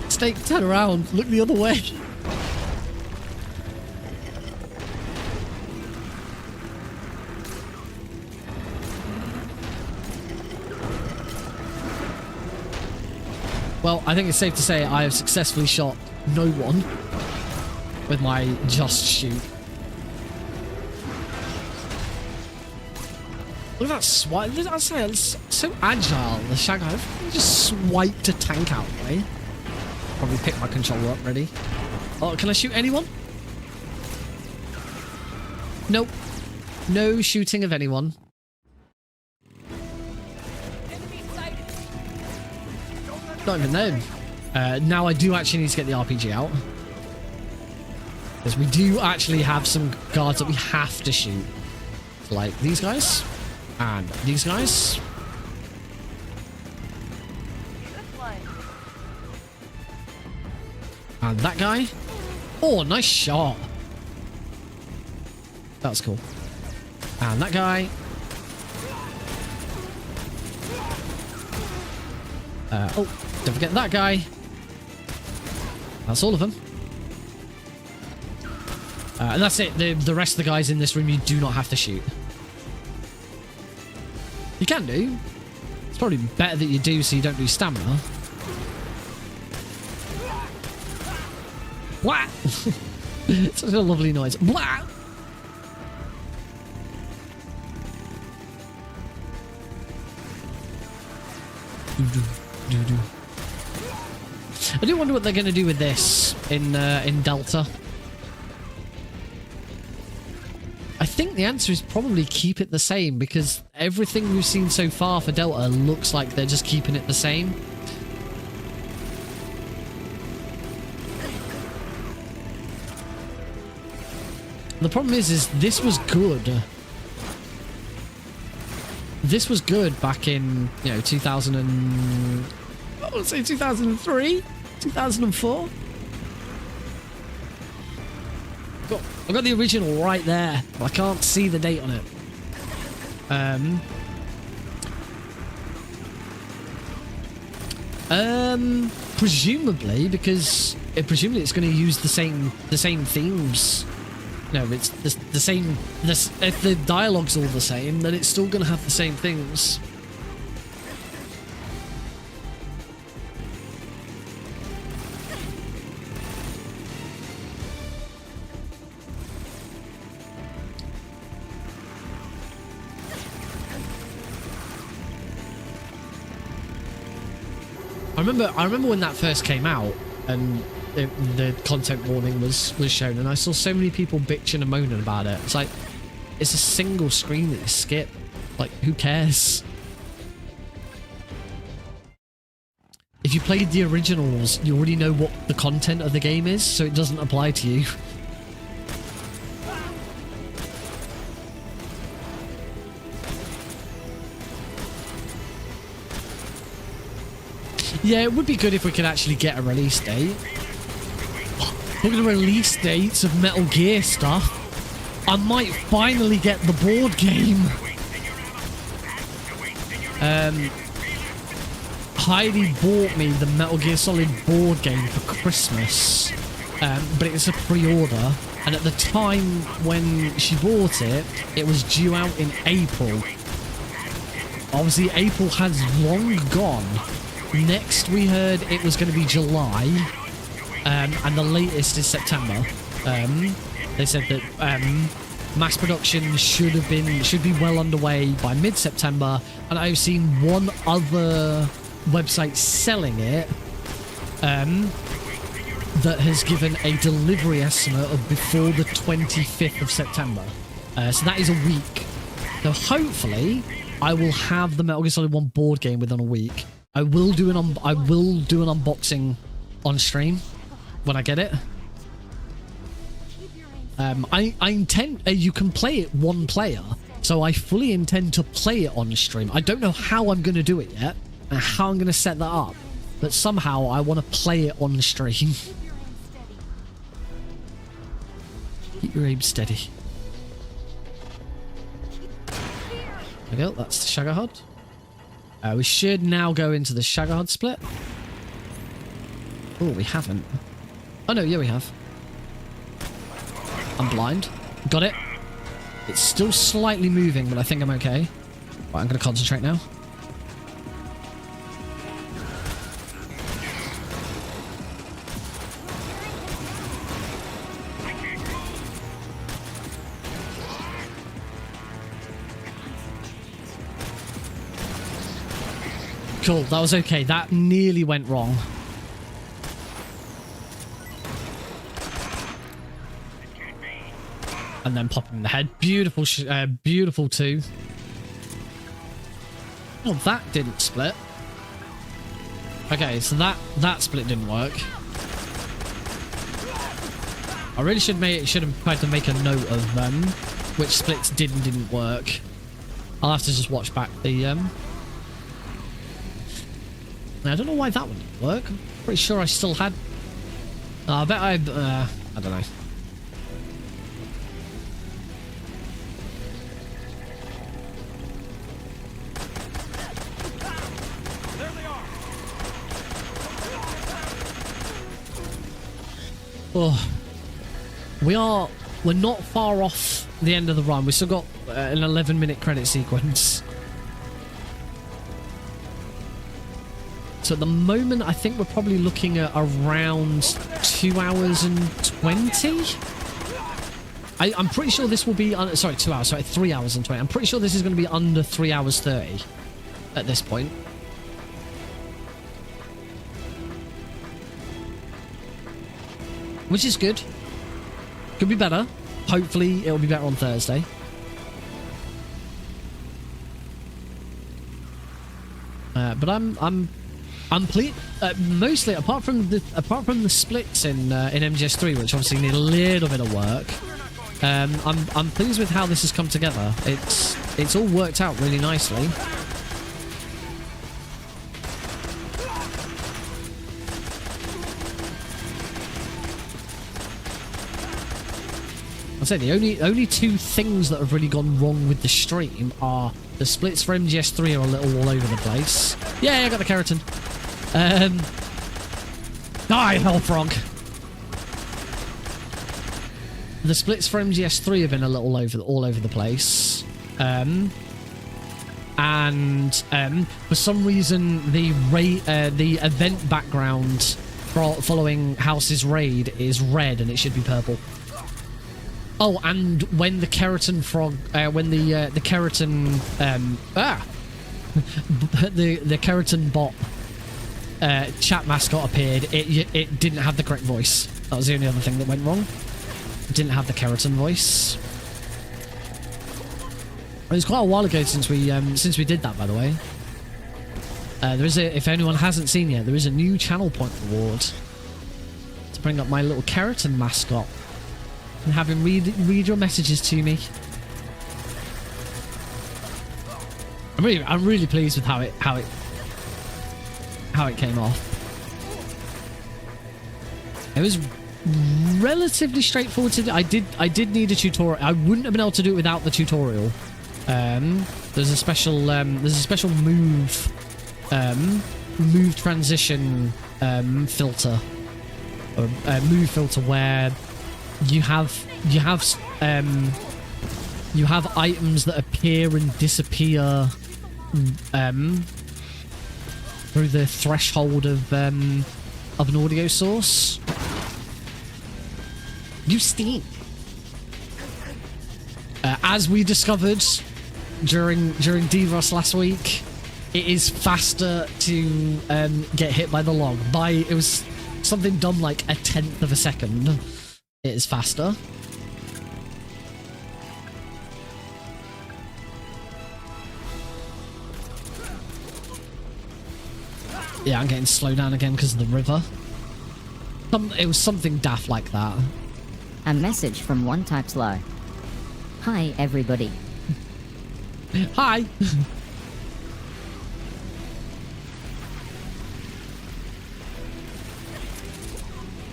Snake, turn around, look the other way. Well, I think it's safe to say I have successfully shot no one with my just shoot. Look at that swipe. I say it's so agile, the Shadow. You just swiped a tank out of the way. Probably pick my controller up ready. Oh, can I shoot anyone? Nope. No shooting of anyone. Not even then. Now I do actually need to get the RPG out. Because we do actually have some guards that we have to shoot. Like these guys. And these guys. And that guy. Oh, nice shot. That's cool. And that guy. Oh, don't forget that guy. That's all of them. And that's it. The rest of the guys in this room you do not have to shoot. You can do. It's probably better that you do so you don't lose stamina. Blah! Such a lovely noise. Blah! I do wonder what they're going to do with this in Delta. I think the answer is probably keep it the same because everything we've seen so far for Delta looks like they're just keeping it the same. The problem is this was good. This was good back in, 2000 and... I would say 2003? 2004? I've got the original right there. I can't see the date on it. Presumably, because presumably it's going to use the same themes. No, it's the same. If the dialogue's all the same, then it's still going to have the same things. I remember when that first came out and the content warning was shown, and I saw so many people bitching and moaning about it. It's like, it's a single screen that you skip. Like, who cares? If you played the originals, you already know what the content of the game is, so it doesn't apply to you. Yeah, it would be good if we could actually get a release date. Look at the release dates of Metal Gear stuff. I might finally get the board game. Heidi bought me the Metal Gear Solid board game for Christmas. But it's a pre-order. And at the time when she bought it, it was due out in April. Obviously, April has long gone. Next, we heard it was going to be July, and the latest is September. They said that mass production should be well underway by mid-September, and I've seen one other website selling it that has given a delivery estimate of before the 25th of September. So that is a week. So hopefully I will have the Metal Gear Solid 1 board game within a week. I will do an unboxing on stream when I get it. I intend you can play it one player, so I fully intend to play it on stream. I don't know how I'm going to do it yet and how I'm going to set that up, but somehow I want to play it on the stream. Keep your aim steady. There we go, that's the Shagahod. We should now go into the Shagahod split. Oh, we haven't. Oh no, yeah we have. I'm blind. Got it. It's still slightly moving, but I think I'm okay. Right, I'm going to concentrate now. Cool, that was okay. That nearly went wrong. And then pop him in the head. Beautiful, beautiful too. Oh, that didn't split. Okay, so that split didn't work. I really should have tried to make a note of which splits didn't work. I'll have to just watch back the I don't know why that one didn't work. I'm pretty sure I still had. I bet I don't know. Oh, we're not far off the end of the run. We've still got an 11-minute credit sequence. So at the moment, I think we're probably looking at around 2 hours and 20. I'm pretty sure this will be... sorry, 2 hours. Sorry, 3 hours and 20. I'm pretty sure this is going to be under 3 hours 30 at this point. Which is good. Could be better. Hopefully, it'll be better on Thursday. But I'm pleased. Mostly, apart from the splits in MGS3, which obviously need a little bit of work. I'm pleased with how this has come together. It's all worked out really nicely. I'd say the only two things that have really gone wrong with the stream are the splits for MGS3 are a little all over the place. Yeah, I got the keratin. Die, Hellfrog. The splits for MGS3 have been a little all over the place. And for some reason the event background following House's raid is red and it should be purple. Oh, and when the keratin frog, when the keratin, the keratin bot chat mascot appeared, it didn't have the correct voice. That was the only other thing that went wrong. It didn't have the keratin voice. It was quite a while ago since we did that, by the way. There is if anyone hasn't seen yet, there is a new channel point reward to bring up my little keratin mascot and have him read your messages to me. I'm really pleased with how it came off. It was relatively straightforward to do. I did need a tutorial. I wouldn't have been able to do it without the tutorial. There's a special move transition filter, or move filter where you have items that appear and disappear through the threshold of an audio source. You stink. As we discovered during DVOS last week, it is faster to get hit by the log. It was something dumb like 1/10 of a second. It is faster. Yeah, I'm getting slowed down again because of the river. It was something daft like that. A message from one types low. Hi, everybody. Hi.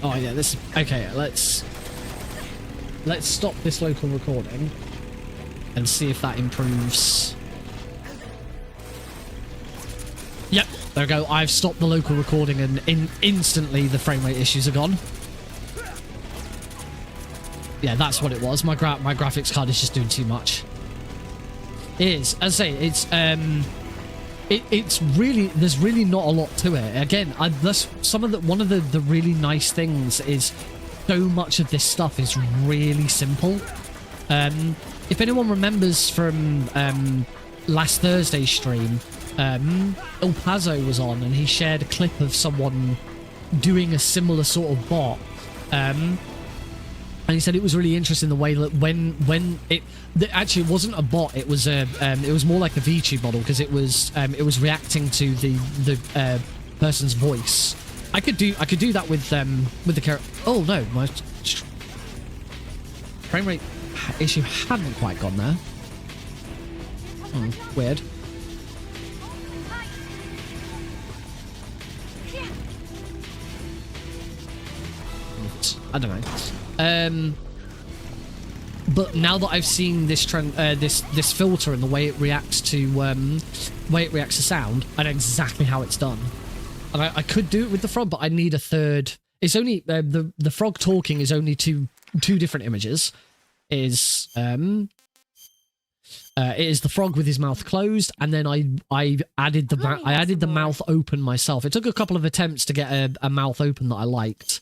Oh yeah, this. Okay, let's stop this local recording and see if that improves. Yep, there we go. I've stopped the local recording and instantly the frame rate issues are gone. Yeah, that's what it was. My graphics card is just doing too much. It is. As I say, it's really, there's really not a lot to it. Again, that's one of the really nice things is so much of this stuff is really simple. If anyone remembers from last Thursday's stream, El Pazo was on and he shared a clip of someone doing a similar sort of bot. And he said it was really interesting the way that when it actually it wasn't a bot, it was more like the VTube model because it was reacting to the person's voice. I could do that with the character. Oh no, my frame rate issue hadn't quite gone there. Weird. I don't know. But now that I've seen this trend, this filter and the way it reacts to sound, I know exactly how it's done. And I could do it with the frog, but I need a third. It's only the frog talking is only two different images. It is the frog with his mouth closed, and then I added the mouth open myself. It took a couple of attempts to get a mouth open that I liked.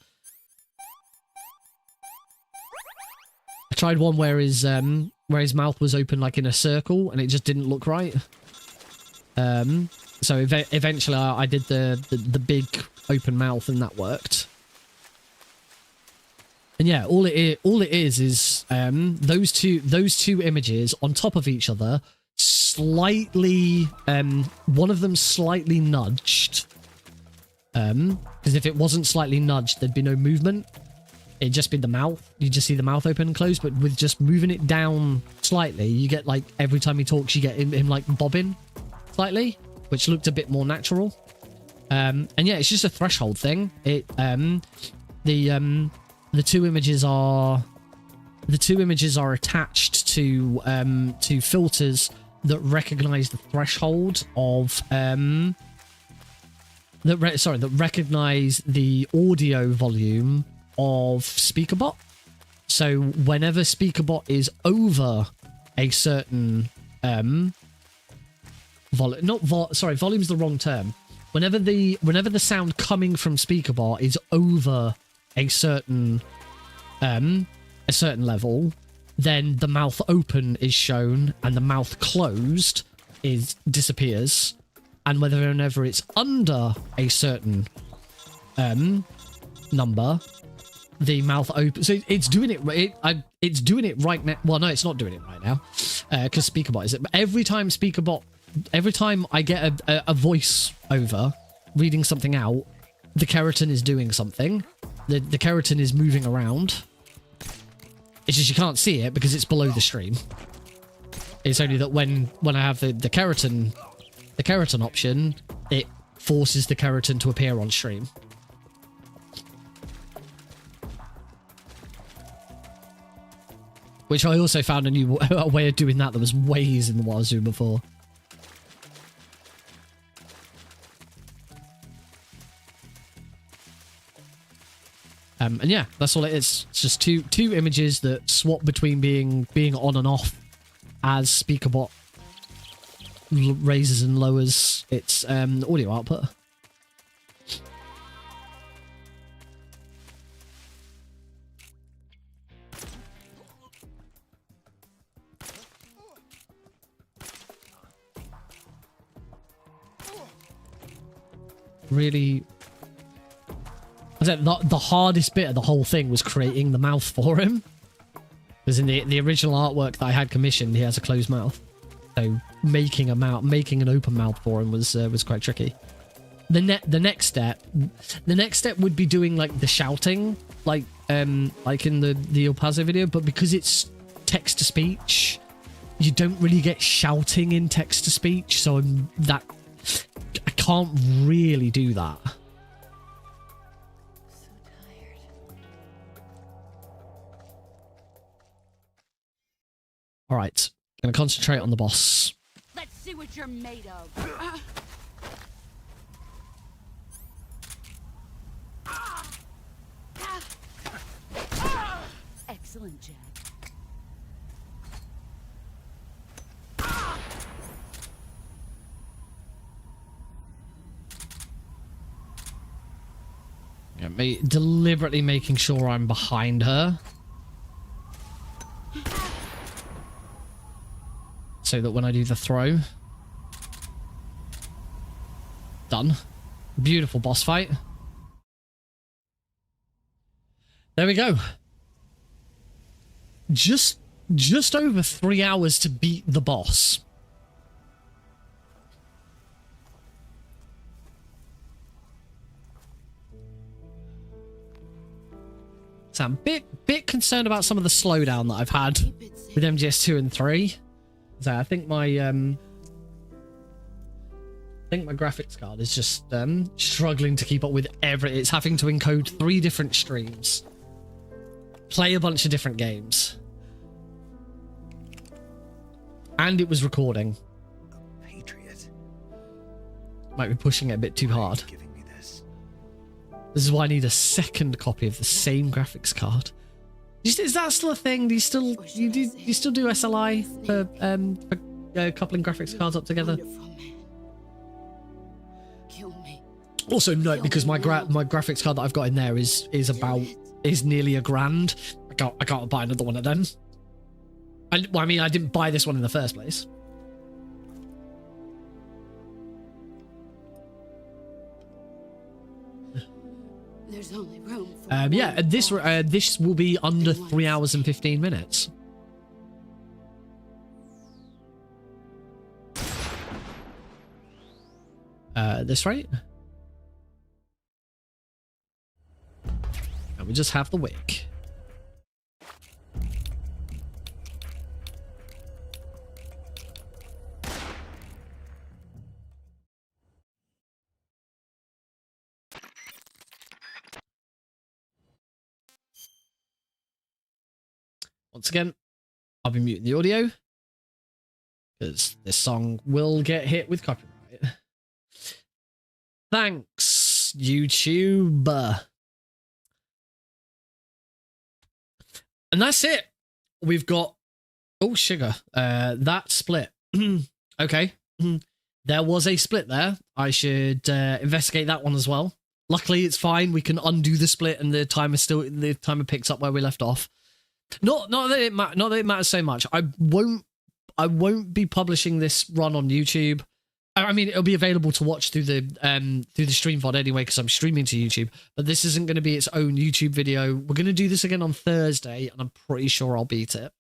I tried one where his mouth was open like in a circle, and it just didn't look right. So eventually I did the big open mouth, and that worked. And yeah, all it is those two images on top of each other, slightly one of them slightly nudged. Because if it wasn't slightly nudged, there'd be no movement. It'd just be the mouth. You just see the mouth open and close, but with just moving it down slightly, you get like every time he talks, you get him like bobbing slightly, which looked a bit more natural. And yeah, it's just a threshold thing. The two images are attached to filters that recognize the threshold of that recognize the audio volume of SpeakerBot. So whenever SpeakerBot is over a certain volume's the wrong term. Whenever the sound coming from SpeakerBot is over a certain level, then the mouth open is shown and the mouth closed disappears. And whenever it's under a certain number, the mouth open. So it's doing it. It's doing it right now. Well, no, it's not doing it right now because SpeakerBot is it. But every time I get a voice over reading something out, the keratin is doing something. The keratin is moving around. It's just you can't see it because it's below the stream. It's only that when I have the keratin option, it forces the keratin to appear on stream. Which I also found a way of doing that was way easier than what I was doing before. And yeah, that's all it is. It's just two images that swap between being on and off as SpeakerBot raises and lowers its audio output. Really, the hardest bit of the whole thing was creating the mouth for him. Because in the original artwork that I had commissioned, he has a closed mouth. So making an open mouth for him was quite tricky. the next step would be doing like the shouting, like in the El Paso video, but because it's text to speech, you don't really get shouting in text to speech, so I can't really do that. All right, gonna concentrate on the boss. Let's see what you're made of. Excellent, Jack. Yeah, deliberately making sure I'm behind her, so that when I do the throw, done. Beautiful boss fight. There we go. Just over 3 hours to beat the boss. So I'm a bit concerned about some of the slowdown that I've had with MGS2 and 3. So I think my graphics card is just struggling to keep up with it's having to encode 3 different streams, play a bunch of different games, and it was recording. Patriot. Might be pushing it a bit too hard. This is why I need a second copy of the same graphics card. Is that still a thing? Do you still do SLI for coupling graphics cards up together? Also note, because my graphics card that I've got in there is nearly $1,000. I can't buy another one of them. I mean, I didn't buy this one in the first place. There's only room for yeah, this will be under 3 hours and 15 minutes. This right? And we just have the wick. Once again, I'll be muting the audio because this song will get hit with copyright. Thanks, YouTube. And that's it. We've got... Oh, sugar. That split. Okay. There was a split there. I should investigate that one as well. Luckily, it's fine. We can undo the split and the timer picks up where we left off. Not that it matters so much. I won't be publishing this run on YouTube. I mean, it'll be available to watch through the stream VOD anyway, because I'm streaming to YouTube. But this isn't going to be its own YouTube video. We're going to do this again on Thursday, and I'm pretty sure I'll beat it.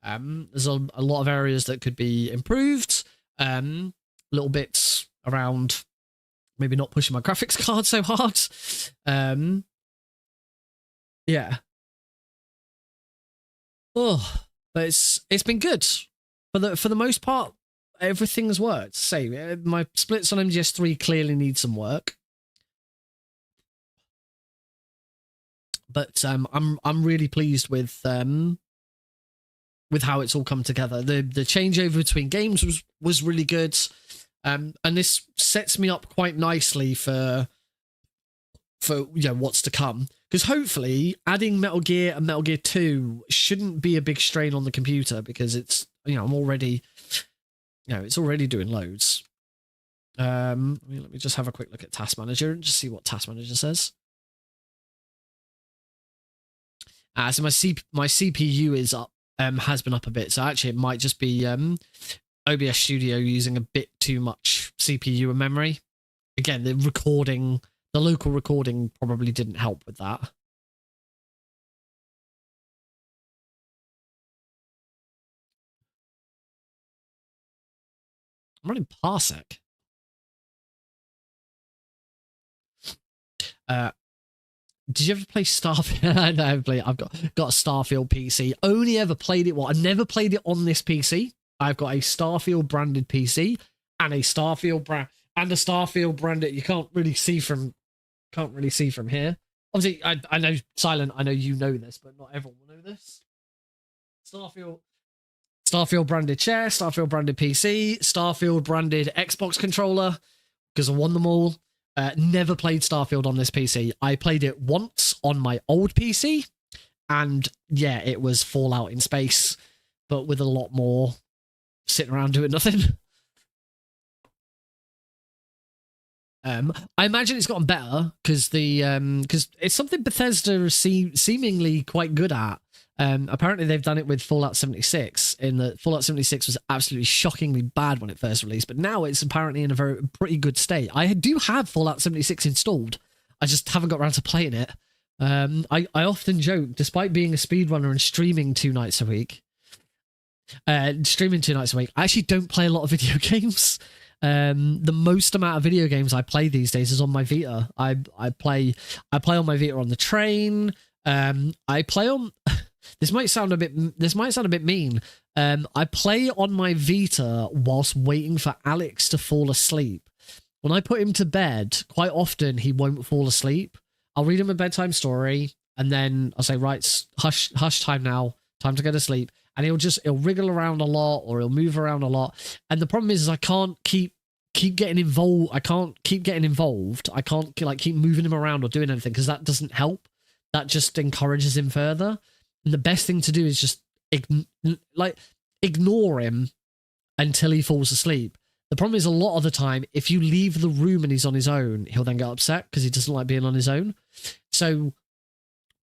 There's a lot of areas that could be improved. Little bits around maybe not pushing my graphics card so hard. Yeah. Oh, but it's been good for the most part. Everything's worked. Say my splits on MGS3 clearly need some work, but I'm really pleased with how it's all come together. The changeover between games was really good, and this sets me up quite nicely for what's to come. Because hopefully adding Metal Gear and Metal Gear 2 shouldn't be a big strain on the computer, because it's, I'm already, it's already doing loads. Let me just have a quick look at Task Manager and just see what Task Manager says. So my CPU is up, has been up a bit. So actually it might just be OBS Studio using a bit too much CPU and memory. Again, the local recording probably didn't help with that. I'm running Parsec. Did you ever play Starfield? I never played. I've got a Starfield PC. Only ever played it. I never played it on this PC. I've got a Starfield branded PC and a Starfield branded. You can't really see from here. Obviously, I know Silent. I know you know this, but not everyone will know this. Starfield branded chair, Starfield branded PC, Starfield branded Xbox controller because I won them all. Never played Starfield on this PC. I played it once on my old PC, and yeah, it was Fallout in space, but with a lot more sitting around doing nothing. I imagine it's gotten better because it's something Bethesda is seemingly quite good at. Apparently they've done it with Fallout 76. In that Fallout 76 was absolutely shockingly bad when it first released, but now it's apparently in a pretty good state. I do have Fallout 76 installed. I just haven't got around to playing it. I often joke, despite being a speedrunner and streaming 2 nights a week, I actually don't play a lot of video games. The most amount of video games I play these days is on my Vita. I play on my Vita on the train. I play on. This might sound a bit mean. I play on my Vita whilst waiting for Alex to fall asleep. When I put him to bed, quite often he won't fall asleep. I'll read him a bedtime story, and then I'll say, right, hush time now, time to go to sleep. And he'll wriggle around a lot, or he'll move around a lot. And the problem is I can't keep getting involved. I can't keep getting involved. I can't keep moving him around or doing anything because that doesn't help. That just encourages him further. And the best thing to do is just ignore him until he falls asleep. The problem is a lot of the time, if you leave the room and he's on his own, he'll then get upset because he doesn't like being on his own. So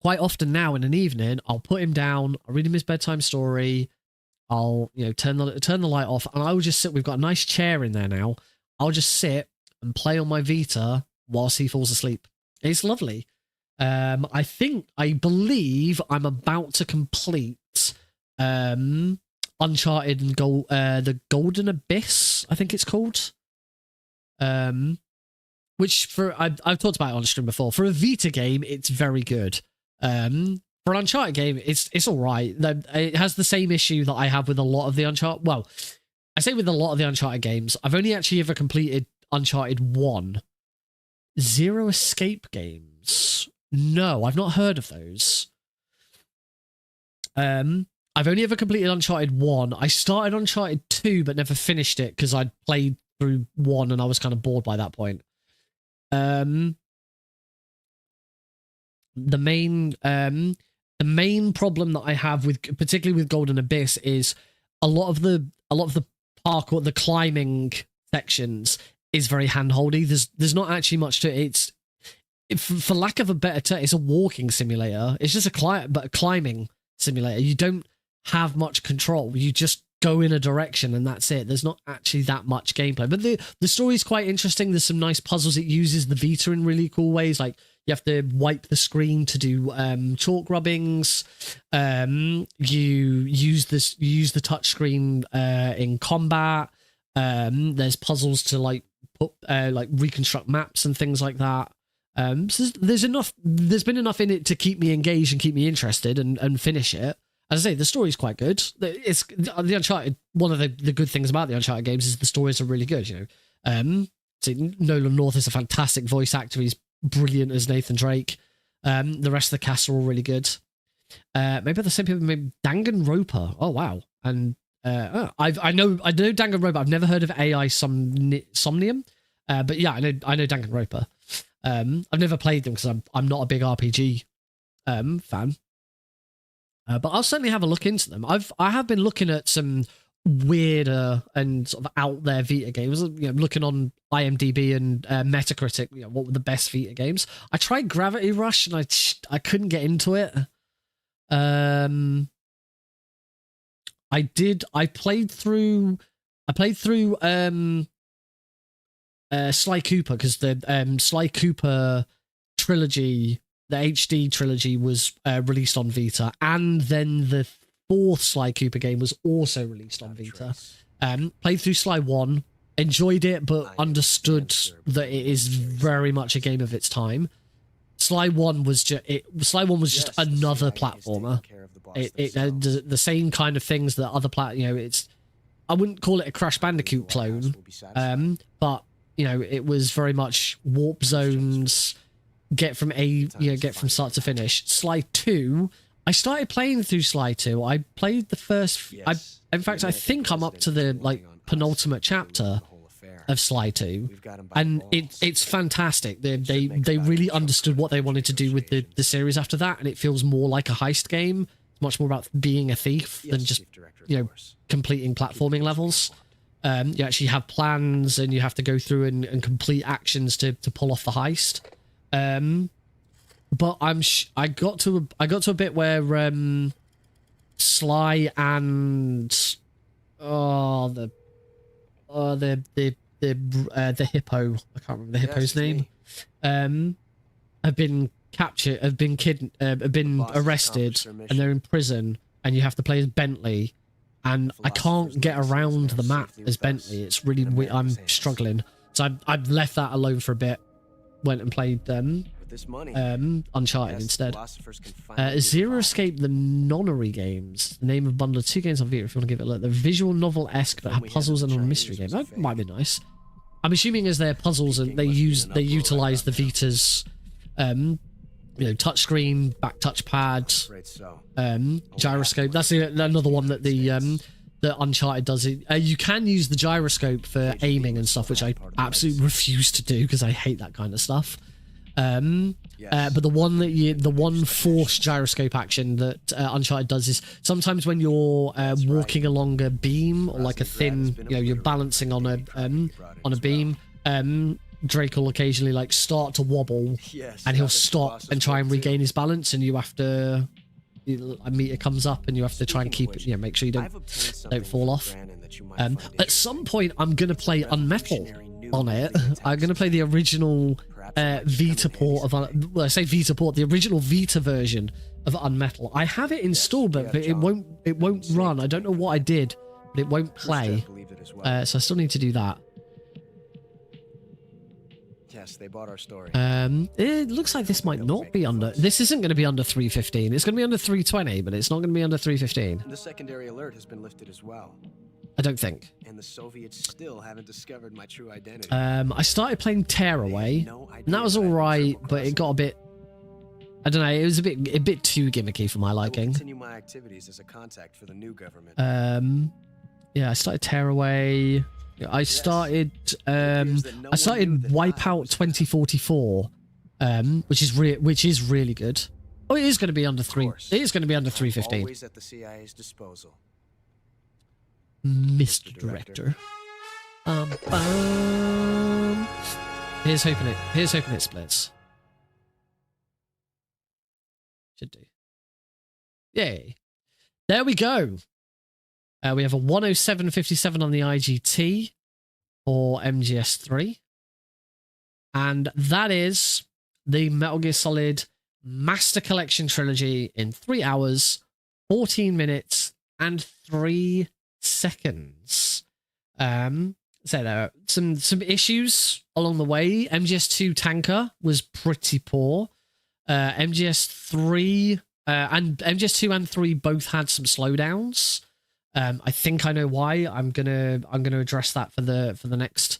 quite often now in an evening, I'll put him down, I'll read him his bedtime story, I'll turn the light off, and I will just sit. We've got a nice chair in there now. I'll just sit and play on my Vita whilst he falls asleep. It's lovely. I believe I'm about to complete Uncharted and the Golden Abyss, I think it's called. Which I've talked about it on stream before. For a Vita game, it's very good. For an Uncharted game, it's all right. It has the same issue that I have with a lot of the Uncharted. Well, I say with a lot of the Uncharted games. I've only actually ever completed Uncharted 1. Zero Escape games. No, I've not heard of those. I've only ever completed Uncharted 1. I started Uncharted 2, but never finished it because I'd played through 1 and I was kind of bored by that point. The main problem that I have particularly with Golden Abyss is a lot of the parkour, the climbing sections is very handholdy. There's not actually much to it. For lack of a better term, it's a walking simulator. It's just a climbing simulator. You don't have much control. You just go in a direction and that's it. There's not actually that much gameplay. But the story's quite interesting. There's some nice puzzles. It uses the Vita in really cool ways. Like you have to wipe the screen to do chalk rubbings. You use the touch screen in combat. There's puzzles to reconstruct maps and things like that. So there's been enough in it to keep me engaged and keep me interested and finish it. As I say, the story's quite good. It's the Uncharted. One of the good things about the Uncharted games is the stories are really good. You know, Nolan North is a fantastic voice actor. He's brilliant as Nathan Drake. The rest of the cast are all really good. Maybe the same people. Maybe Danganronpa. Oh wow! And I know Danganronpa. I've never heard of AI Somnium. But yeah, I know Danganronpa. I've never played them because I'm not a big RPG fan. But I'll certainly have a look into them. I have been looking at some weirder and sort of out there Vita games. You know, looking on IMDb and Metacritic. You know, what were the best Vita games? I tried Gravity Rush and I couldn't get into it. I played through Sly Cooper because the Sly Cooper trilogy, the HD trilogy, was released on Vita, and then the fourth Sly Cooper game was also released on Vita. Played through Sly 1, enjoyed it, but understood that it is very much a game of its time. Sly 1 was just another platformer. It had the same kind of things that other it's, I wouldn't call it a Crash Bandicoot clone, but it was very much warp zones, get from start to finish. Sly 2, I started playing through Sly 2. I played the first. In fact, I think I'm up to the penultimate chapter of Sly 2, and it's fantastic. They really understood what they wanted to do with the series after that, and it feels more like a heist game. It's much more about being a thief than just completing platforming levels. You actually have plans, and you have to go through and complete actions to pull off the heist. But I got to a bit where Sly and the hippo, I can't remember the hippo's name, have been captured, have been arrested, and they're in prison, and you have to play as Bentley, and I can't get around the map as Bentley. It's really I'm struggling, so I've left that alone for a bit. Went and played Uncharted instead. Zero Escape, the Nonary games, the name of bundle of 2 games on Vita if you want to give it a look. They're visual novel-esque but have puzzles and a mystery game. That might be nice. I'm assuming as they're puzzles and they utilize the Vita's touchscreen, back touchpad, gyroscope. That's another one that the Uncharted does. You can use the gyroscope for aiming and stuff, which I absolutely refuse to do because I hate that kind of stuff. But the one forced gyroscope action that Uncharted does is sometimes when you're walking along a beam or like a thin, you're balancing on a beam. Drake will occasionally start to wobble, and he'll stop and try and regain his balance, and you have to. A meter comes up, and you have to try and keep it. Make sure you don't fall off. At some point, I'm gonna play Unmetal on it. I'm gonna play the original Vita port of. Well, I say Vita port, the original Vita version of Unmetal. I have it installed, but it won't run. I don't know what I did, but it won't play. So I still need to do that. Yes, they bought our story. It looks like this might not be under. This isn't going to be under 315. It's going to be under 320, but it's not going to be under 315. The secondary alert has been lifted as well. I don't think. And the Soviets still haven't discovered my true identity. I started playing Tearaway, and that was all right, but it got a bit. I don't know. It was a bit too gimmicky for my liking. Continue my activities as a contact for the new government. Yeah, I started Tearaway. I started Wipeout 2044, which is really good. Oh, it is going to be under 3. It is going to be under 315. Always at the CIA's disposal. Mr. Director. Here's hoping it splits. Should do. Yay. There we go. We have a 107.57 on the IGT for MGS3. And that is the Metal Gear Solid Master Collection Trilogy in 3 hours, 14 minutes, and 3 seconds. So there are some issues along the way. MGS2 Tanker was pretty poor. MGS3 and MGS2 and 3 both had some slowdowns. I think I know why. I'm gonna address that for the next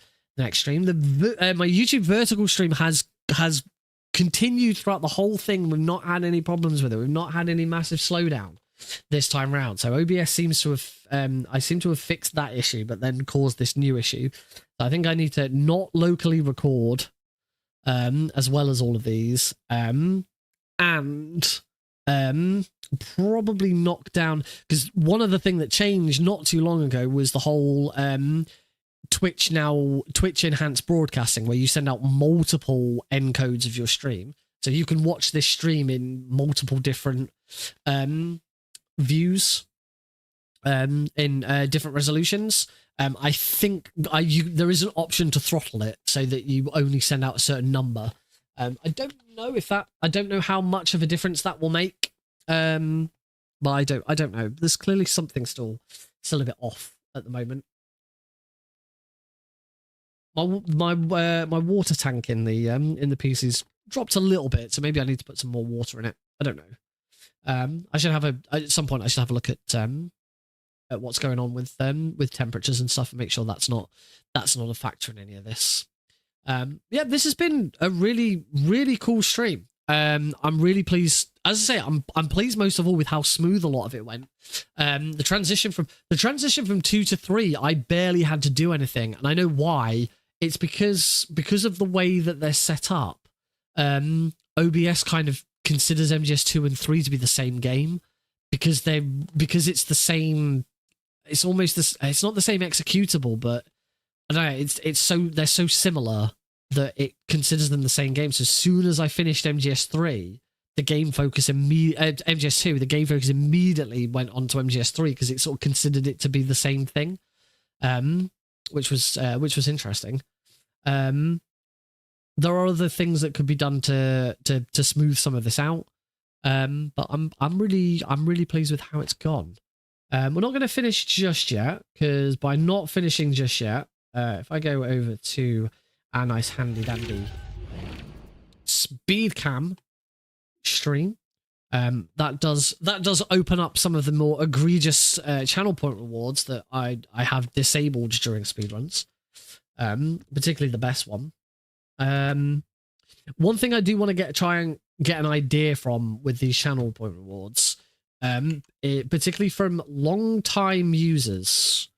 stream. My YouTube vertical stream has continued throughout the whole thing. We've not had any problems with it. We've not had any massive slowdown this time round. So OBS seems to have I seem to have fixed that issue, but then caused this new issue. So I think I need to not locally record as well as all of these and probably knock down, because one of the thing that changed not too long ago was the whole Twitch enhanced broadcasting, where you send out multiple encodes of your stream, so you can watch this stream in multiple different views in different resolutions. I think there is an option to throttle it so that you only send out a certain number. I don't know how much of a difference that will make. But I don't know. There's clearly something still a bit off at the moment. My water tank in the PC's dropped a little bit, so maybe I need to put some more water in it. I don't know. I should have at some point I should have a look at what's going on with temperatures and stuff and make sure that's not a factor in any of this. Yeah, this has been a really, really cool stream. I'm really pleased. As I say, I'm pleased most of all with how smooth a lot of it went. The transition from 2 to 3, I barely had to do anything, and I know why. It's because of the way that they're set up. OBS kind of considers MGS 2 and 3 to be the same game because it's the same. It's almost this. It's not the same executable, but I don't know. They're so similar that it considers them the same game. So as soon as I finished MGS 3, the game focus MGS 2, the game focus immediately went on to MGS 3 because it sort of considered it to be the same thing, which was interesting. There are other things that could be done to smooth some of this out, but I'm really pleased with how it's gone. We're not going to finish just yet because by not finishing just yet, if I go over to our nice handy dandy speed cam stream, that does open up some of the more egregious channel point rewards that I have disabled during speedruns, particularly the best one. One thing I do want to try and get an idea from with these channel point rewards, particularly from long time users,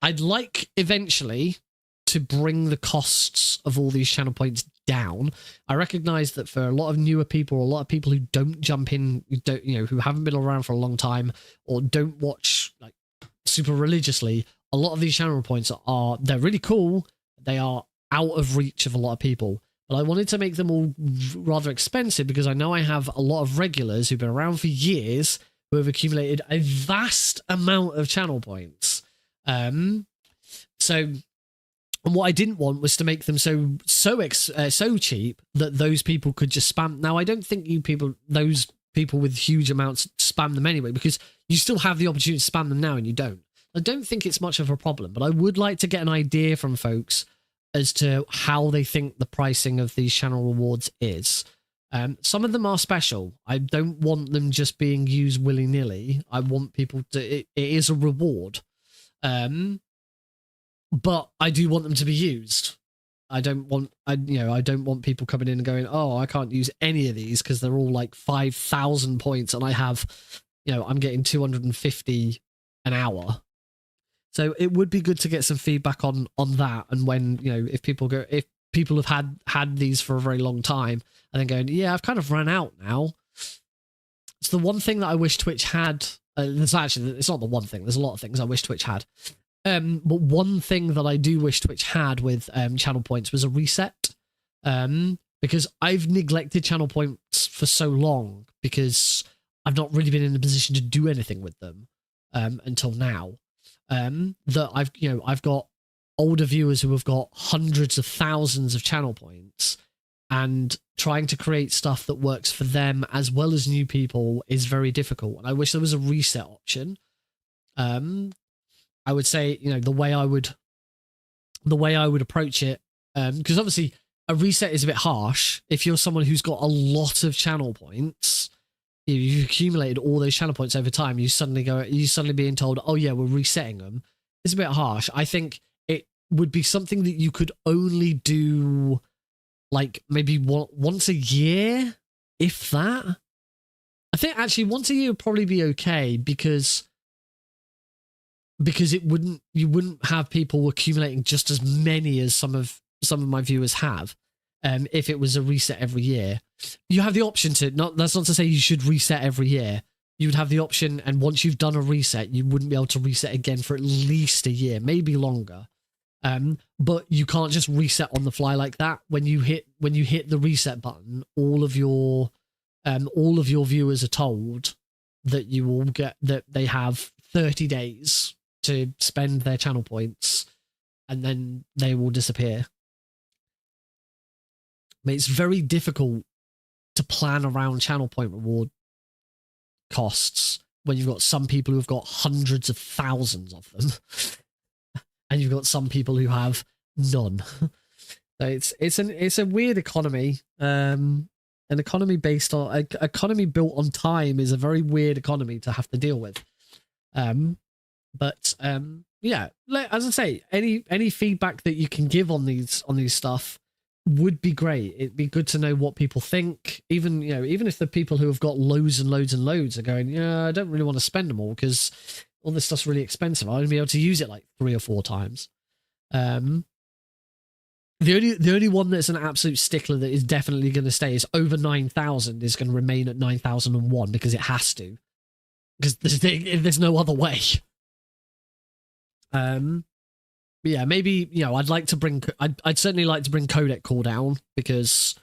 I'd like eventually to bring the costs of all these channel points down. I recognize that for a lot of newer people, or a lot of people who don't jump in, who haven't been around for a long time or don't watch like super religiously, a lot of these channel points they're really cool. They are out of reach of a lot of people, but I wanted to make them all rather expensive because I know I have a lot of regulars who've been around for years who have accumulated a vast amount of channel points. And what I didn't want was to make them so cheap that those people could just spam. Now, I don't think those people with huge amounts spam them anyway, because you still have the opportunity to spam them now and you don't. I don't think it's much of a problem, but I would like to get an idea from folks as to how they think the pricing of these channel rewards is. Some of them are special. I don't want them just being used willy-nilly. I want people to... It is a reward. But I do want them to be used. I don't want people coming in and going, oh, I can't use any of these because they're all like 5,000 points and I have, I'm getting 250 an hour. So it would be good to get some feedback on that. And when, if people have had these for a very long time and then going, yeah, I've kind of run out now. It's the one thing that I wish Twitch had. It's not the one thing. There's a lot of things I wish Twitch had. But one thing that I do wish Twitch had with channel points was a reset. Because I've neglected channel points for so long because I've not really been in a position to do anything with them until now. That I've got older viewers who have got hundreds of thousands of channel points, and trying to create stuff that works for them as well as new people is very difficult. And I wish there was a reset option. I would say, the way I would approach it, because obviously a reset is a bit harsh. If you're someone who's got a lot of channel points, you've accumulated all those channel points over time, you suddenly being told, oh yeah, we're resetting them. It's a bit harsh. I think it would be something that you could only do like maybe once a year, if that. I think actually once a year would probably be okay because you wouldn't have people accumulating just as many as some of my viewers have. If it was a reset every year, you have the option to that's not to say you should reset every year. You would have the option, and once you've done a reset, you wouldn't be able to reset again for at least a year, maybe longer. But you can't just reset on the fly like that. When you hit the reset button, all of your viewers are told that you will get that they have 30 days to spend their channel points, and then they will disappear. I mean, it's very difficult to plan around channel point reward costs when you've got some people who've got hundreds of thousands of them, and you've got some people who have none. So it's a weird economy. An economy based on an economy built on time is a very weird economy to have to deal with. But yeah, as I say, any feedback that you can give on these stuff would be great. It'd be good to know what people think. Even if the people who have got loads and loads and loads are going, yeah, I don't really want to spend them all because all this stuff's really expensive. I'll only be able to use it like 3 or 4 times. The only one that's an absolute stickler that is definitely going to stay is over 9,000 is going to remain at 9,001 because it has to. Because there's no other way. Yeah, maybe, I'd like to bring, I'd certainly like to bring codec cooldown because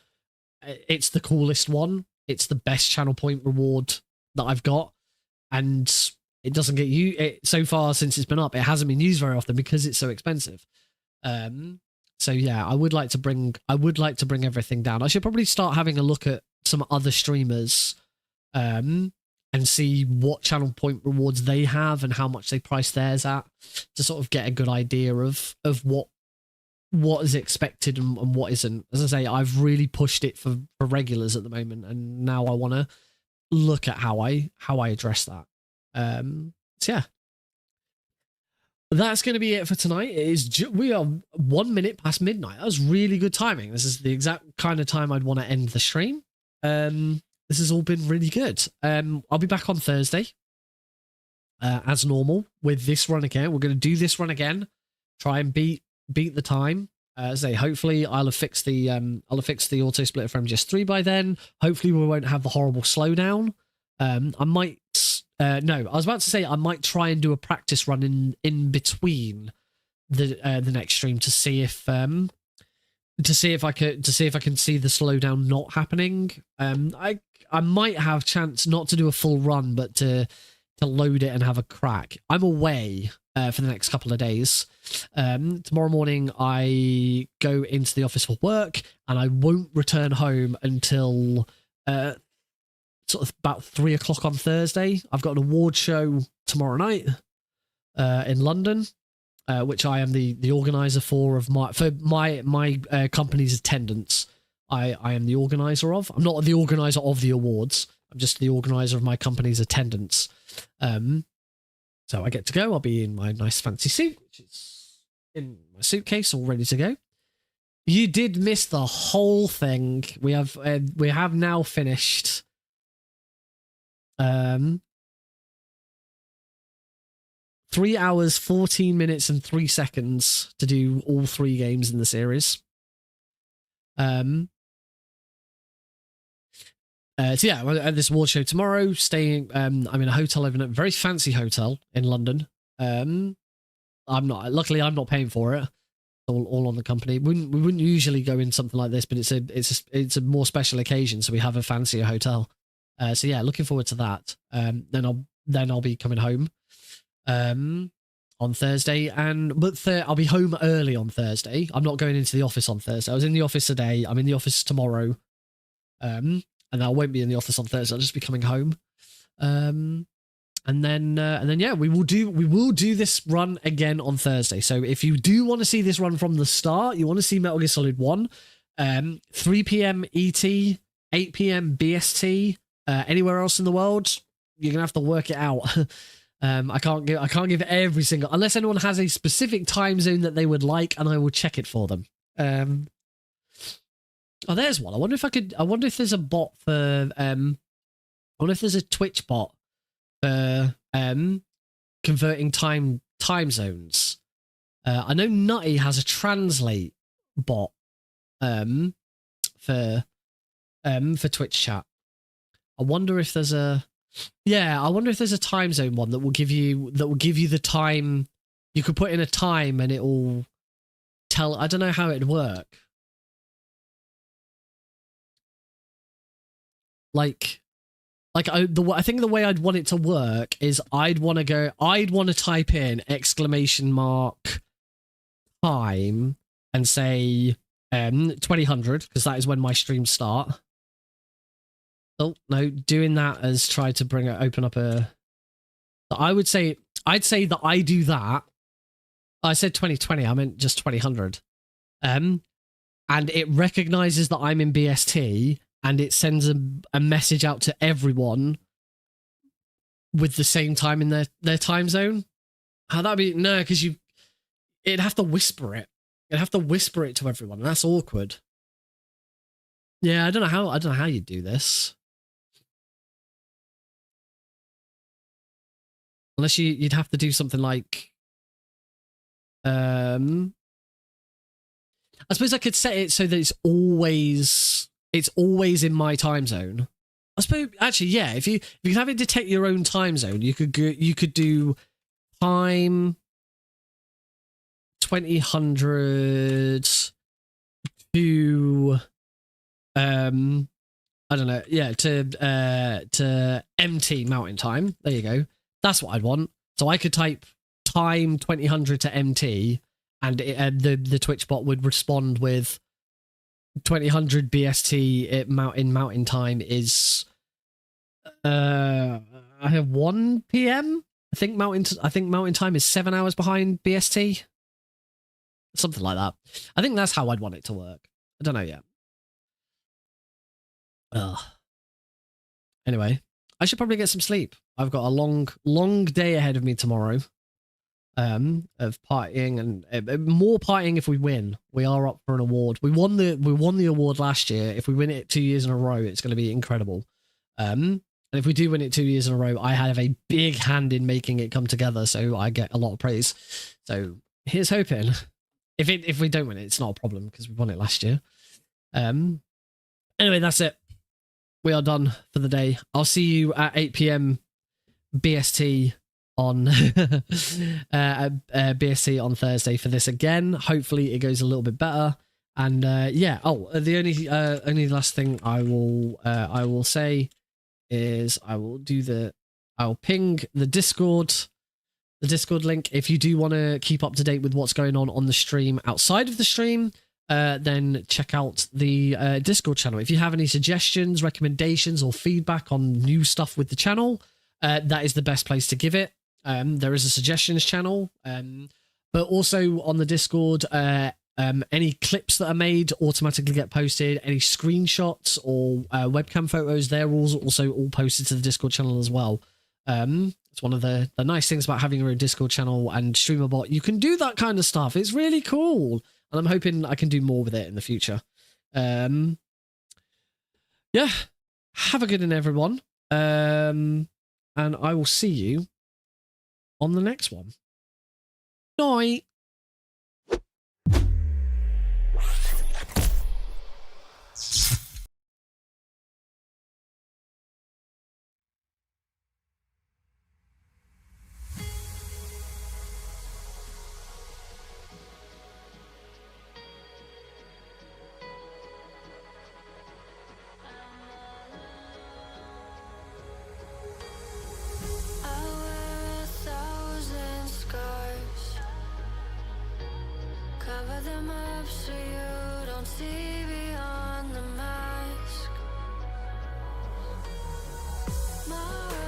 it's the coolest one. It's the best channel point reward that I've got. And it doesn't get so far since it's been up, it hasn't been used very often because it's so expensive. So yeah, I would like to bring everything down. I should probably start having a look at some other streamers, and see what channel point rewards they have and how much they price theirs at to sort of get a good idea of what is expected and what isn't. As I say, I've really pushed it for regulars at the moment, and now I want to look at how I address that. So yeah. That's going to be it for tonight. We are 1 minute past midnight. That was really good timing. This is the exact kind of time I'd want to end the stream. This has all been really good. I'll be back on Thursday, as normal, with this run again. We're going to do this run again. Try and beat the time. Hopefully I'll have fixed the auto splitter for MGS3 by then. Hopefully we won't have the horrible slowdown. I might. No, I was about to say I might try and do a practice run in between the next stream to see if I can see the slowdown not happening. I might have chance not to do a full run, but to load it and have a crack. I'm away for the next couple of days. Tomorrow morning I go into the office for work, and I won't return home until sort of about 3 o'clock on Thursday. I've got an award show tomorrow night in London, which I am the organizer for my company's attendance. I am the organizer of. I'm not the organizer of the awards. I'm just the organizer of my company's attendance. So I get to go. I'll be in my nice fancy suit, which is in my suitcase, all ready to go. You did miss the whole thing. We have now finished. 3 hours, 14 minutes, and 3 seconds to do all 3 games in the series. So yeah, at this award show tomorrow, staying, I'm in a hotel overnight, a very fancy hotel in London. Luckily I'm not paying for it. All on the company. We wouldn't usually go in something like this, but it's a more special occasion, so we have a fancier hotel. So yeah, looking forward to that. Then I'll be coming home on Thursday, I'll be home early on Thursday. I'm not going into the office on Thursday. I was in the office today. I'm in the office tomorrow. And I won't be in the office on Thursday. I'll just be coming home. And then yeah, we will do this run again on Thursday. So if you do want to see this run from the start, you want to see Metal Gear Solid 1, 3 p.m. ET, 8 p.m. BST, anywhere else in the world, you're gonna have to work it out. I can't give every single, unless anyone has a specific time zone that they would like, and I will check it for them. Oh, there's one. I wonder if there's a bot for I wonder if there's a Twitch bot for converting time zones. I know Nutty has a translate bot for Twitch chat. I wonder if there's a time zone one that will give you the time. You could put in a time and it will tell. I don't know how it'd work. I think the way I'd want it to work is I'd want to type in ! time and say 2000, because that is when my streams start. Oh no, doing that as try to open up a. I'd say that I do that. I said 2020. I meant just 2000. And it recognizes that I'm in BST, and it sends a message out to everyone with the same time in their time zone. How that'd be no, because it'd have to whisper it. You'd have to whisper it to everyone, and that's awkward. Yeah, I don't know how you do this. Unless you'd have to do something like I suppose I could set it so that it's always in my time zone. I suppose actually, yeah, if you can have it detect your own time zone, you could do time 2000 to I don't know, yeah, to MT Mountain Time. There you go. That's what I'd want. So I could type time 2000 to MT, and the Twitch bot would respond with 2000 BST. Mountain Time is I have 1 PM. I think Mountain Time is 7 hours behind BST. Something like that. I think that's how I'd want it to work. I don't know yet. Anyway, I should probably get some sleep. I've got a long day ahead of me tomorrow. Of partying and more partying if we win. We are up for an award. We won the award last year. If we win it 2 years in a row, it's going to be incredible. And if we do win it 2 years in a row, I have a big hand in making it come together, so I get a lot of praise. So here's hoping. If we don't win it, it's not a problem because we won it last year. Anyway, that's it. We are done for the day. I'll see you at 8 PM BST on BST on Thursday for this again. Hopefully it goes a little bit better. And yeah. Oh, the only last thing I will say is I'll ping the Discord link. If you do want to keep up to date with what's going on the stream outside of the stream, then check out the Discord channel. If you have any suggestions, recommendations, or feedback on new stuff with the channel, that is the best place to give it. There is a suggestions channel, but also on the Discord, any clips that are made automatically get posted. Any screenshots or webcam photos, they're also all posted to the Discord channel as well. It's one of the nice things about having your own Discord channel and StreamerBot. You can do that kind of stuff. It's really cool. And I'm hoping I can do more with it in the future. Yeah. Have a good one, everyone. And I will see you on the next one. Night. Cover them up so you don't see beyond the mask. My